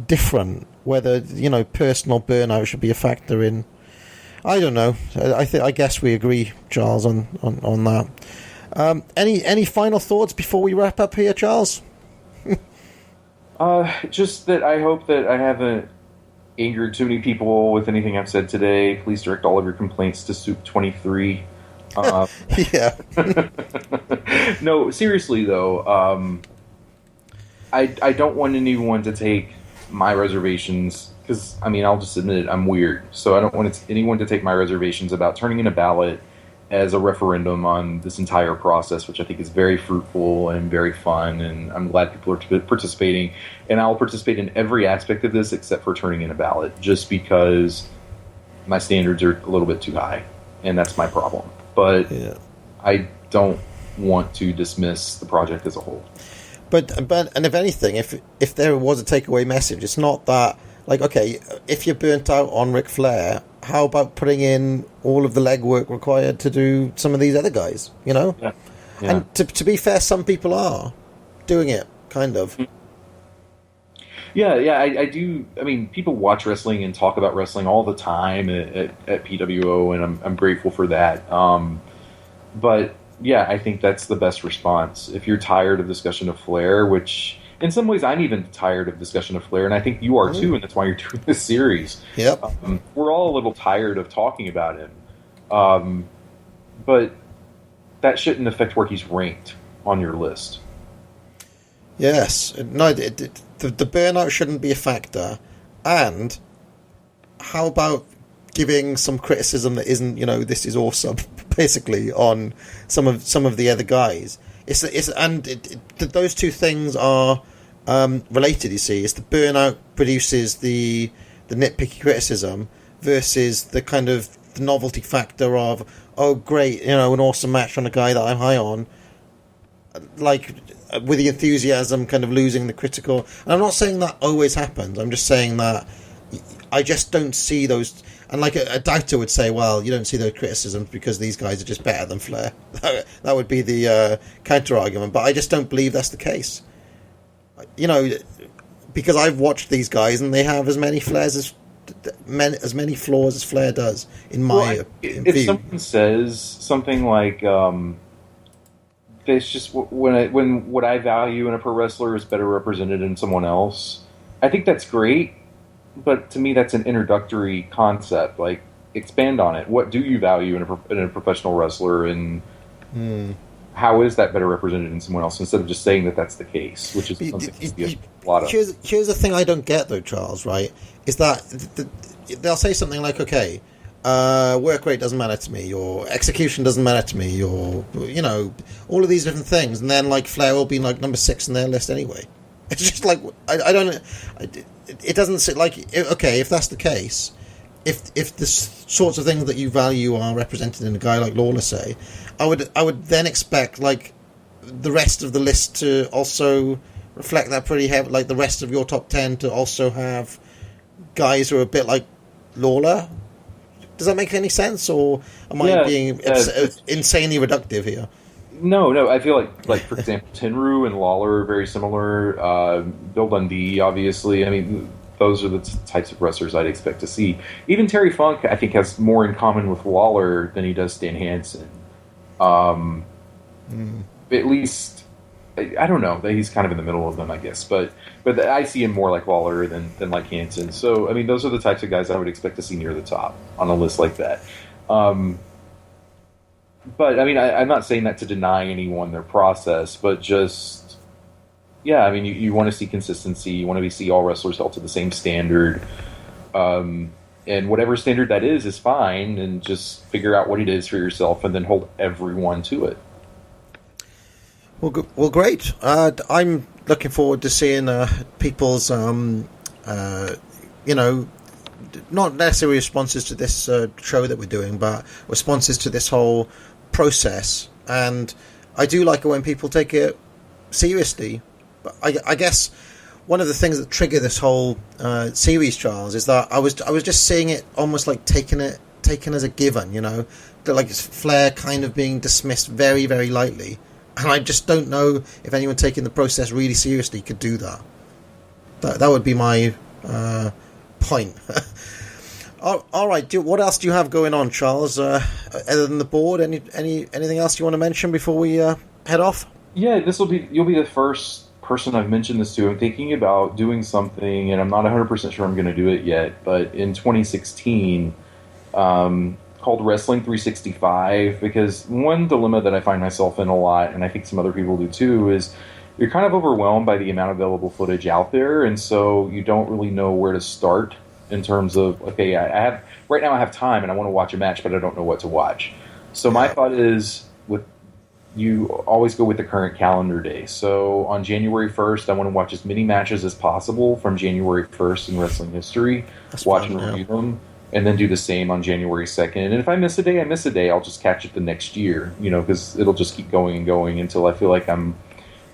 Speaker 5: different. Whether, you know, personal burnout should be a factor in, I don't know. I guess we agree, Charles, on that. Any final thoughts before we wrap up here, Charles?
Speaker 8: Just that I hope that I haven't angered too many people with anything I've said today. Please direct all of your complaints to Soup23.
Speaker 5: Yeah.
Speaker 8: No, seriously though, I don't want anyone to take my reservations, because, I mean, I'll just admit it, I'm weird, so I don't want anyone to take my reservations about turning in a ballot as a referendum on this entire process, which I think is very fruitful and very fun, and I'm glad people are participating, and I'll participate in every aspect of this except for turning in a ballot, just because my standards are a little bit too high, and that's my problem. But yeah. I don't want to dismiss the project as a whole.
Speaker 5: But if anything, if there was a takeaway message, it's not that, like, okay, if you're burnt out on Ric Flair, how about putting in all of the legwork required to do some of these other guys, you know?
Speaker 8: Yeah.
Speaker 5: And to be fair, some people are doing it, kind of.
Speaker 8: Yeah, I do. I mean, people watch wrestling and talk about wrestling all the time at PWO, and I'm grateful for that. But yeah, I think that's the best response. If you're tired of discussion of Flair, which in some ways I'm even tired of discussion of Flair, and I think you are too, and that's why you're doing this series.
Speaker 5: Yep.
Speaker 8: We're all a little tired of talking about him. But that shouldn't affect where he's ranked on your list.
Speaker 5: Yes. No, the burnout shouldn't be a factor. And how about giving some criticism that isn't, you know, this is awesome, basically, on some of the other guys. Those two things are related. You see, it's the burnout produces the nitpicky criticism versus the kind of the novelty factor of, oh great, you know, an awesome match on a guy that I'm high on, like with the enthusiasm kind of losing the critical. And I'm not saying that always happens. I'm just saying that I just don't see those. And like a doubter would say, well, you don't see those criticisms because these guys are just better than Flair. That would be the counter argument. But I just don't believe that's the case. You know, because I've watched these guys and they have as many flaws as Flair does. In my view.
Speaker 8: If someone says something like, "It's just when what I value in a pro wrestler is better represented in someone else," I think that's great. But to me, that's an introductory concept. Like, expand on it. What do you value in a professional wrestler, and how is that better represented in someone else, instead of just saying that that's the case, which is something a lot of.
Speaker 5: Here's the thing I don't get, though, Charles, right, is that they'll say something like, okay, work rate doesn't matter to me, or execution doesn't matter to me, or, you know, all of these different things, and then, like, Flair will be, like, number 6 in their list anyway. It's just like, I don't... It doesn't sit like... Okay, if that's the case, if the sorts of things that you value are represented in a guy like Lawler, say, I would then expect, like, the rest of the list to also reflect that pretty heavy, like the rest of your top 10 to also have guys who are a bit like Lawler. Does that make any sense, or am I being insanely reductive here?
Speaker 8: No. I feel like for example, Tenryu and Lawler are very similar. Bill Dundee, obviously. I mean, those are the types of wrestlers I'd expect to see. Even Terry Funk, I think, has more in common with Lawler than he does Stan Hansen. At least, I don't know. He's kind of in the middle of them, I guess. But I see him more like Lawler than like Hansen. So, I mean, those are the types of guys I would expect to see near the top on a list like that. But, I mean, I'm not saying that to deny anyone their process, but just, yeah, I mean, you want to see consistency. You want to see all wrestlers held to the same standard. And whatever standard that is fine, and just figure out what it is for yourself and then hold everyone to it.
Speaker 5: Well, great. I'm looking forward to seeing people's, you know, not necessarily responses to this show that we're doing, but responses to this whole process. And I do like it when people take it seriously. But I guess one of the things that trigger this whole series, Charles, is that I was just seeing it almost like taken as a given, you know, that like it's Flair kind of being dismissed very, very lightly. And I just don't know if anyone taking the process really seriously could do that. That would be my point. All right. What else do you have going on, Charles? Other than the board, anything else you want to mention before we head off?
Speaker 8: Yeah, you'll be the first person I've mentioned this to. I'm thinking about doing something, and I'm not 100% sure I'm going to do it yet. But in 2016. Called Wrestling 365, because one dilemma that I find myself in a lot, and I think some other people do too, is you're kind of overwhelmed by the amount of available footage out there, and so you don't really know where to start in terms of, okay, right now I have time and I want to watch a match, but I don't know what to watch. So my thought is, you always go with the current calendar day. So on January 1st, I want to watch as many matches as possible from January 1st in wrestling history, watch and review them. And then do the same on January 2nd. And if I miss a day, I miss a day. I'll just catch it the next year, you know, because it'll just keep going and going until I feel like I'm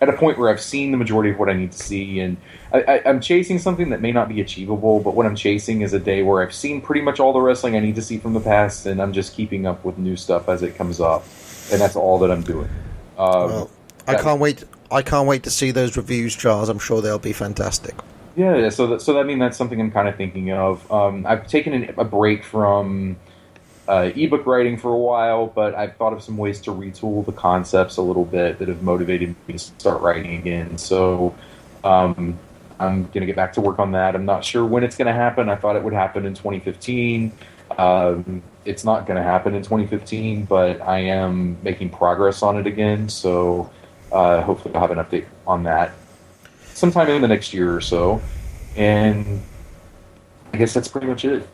Speaker 8: at a point where I've seen the majority of what I need to see. And I'm chasing something that may not be achievable, but what I'm chasing is a day where I've seen pretty much all the wrestling I need to see from the past, and I'm just keeping up with new stuff as it comes up. And that's all that I'm doing.
Speaker 5: Well, I can't wait. I can't wait to see those reviews, Charles. I'm sure they'll be fantastic.
Speaker 8: Yeah, so I mean, that's something I'm kind of thinking of. I've taken a break from ebook writing for a while, but I've thought of some ways to retool the concepts a little bit that have motivated me to start writing again. So I'm going to get back to work on that. I'm not sure when it's going to happen. I thought it would happen in 2015. It's not going to happen in 2015, but I am making progress on it again. So hopefully I'll have an update on that sometime in the next year or so. And I guess that's pretty much it.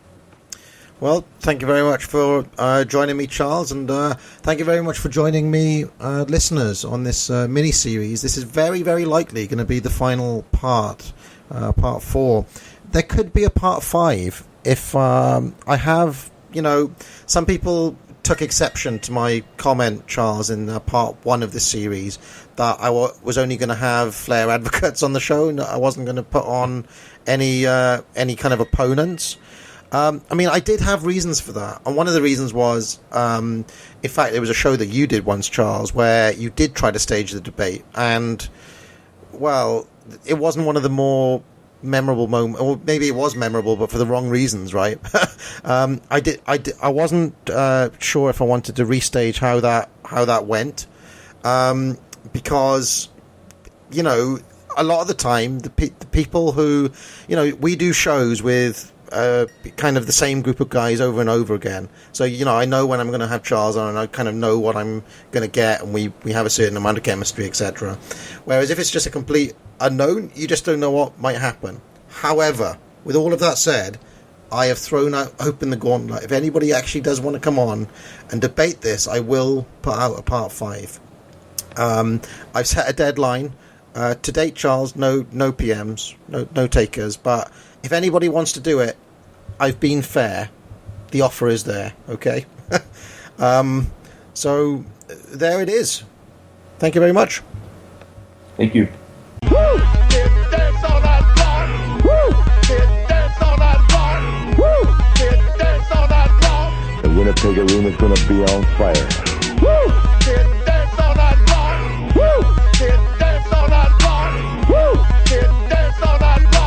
Speaker 5: Well, thank you very much for joining me, Charles, and thank you very much for joining me, listeners, on this mini-series. This is very, very likely going to be the final part, part 4. There could be a part 5 if I have, you know, some people took exception to my comment, Charles, in part 1 of this series, that I was only going to have Flair advocates on the show. I wasn't going to put on any kind of opponents. I mean, I did have reasons for that. And one of the reasons was, in fact, there was a show that you did once, Charles, where you did try to stage the debate. And, well, it wasn't one of the more memorable moments, or maybe it was memorable, but for the wrong reasons, right? I wasn't sure if I wanted to restage how that went, because, you know, a lot of the time the people who, you know, we do shows with kind of the same group of guys over and over again. So, you know, I know when I'm going to have Charles on, and I kind of know what I'm going to get, and we have a certain amount of chemistry, etc. Whereas if it's just a complete unknown, you just don't know what might happen. However, with all of that said, I have thrown out open the gauntlet. If anybody actually does want to come on and debate this, I will put out a part 5. I've set a deadline. To date, Charles, no PMs, no takers. But if anybody wants to do it, I've been fair. The offer is there, okay? So there it is. Thank you very much.
Speaker 8: Thank you.
Speaker 4: The Winnipeg Arena is going to be on fire.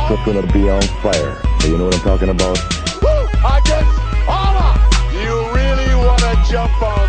Speaker 4: It's going to be on fire. So you know what I'm talking about?
Speaker 3: I guess, you really want to jump on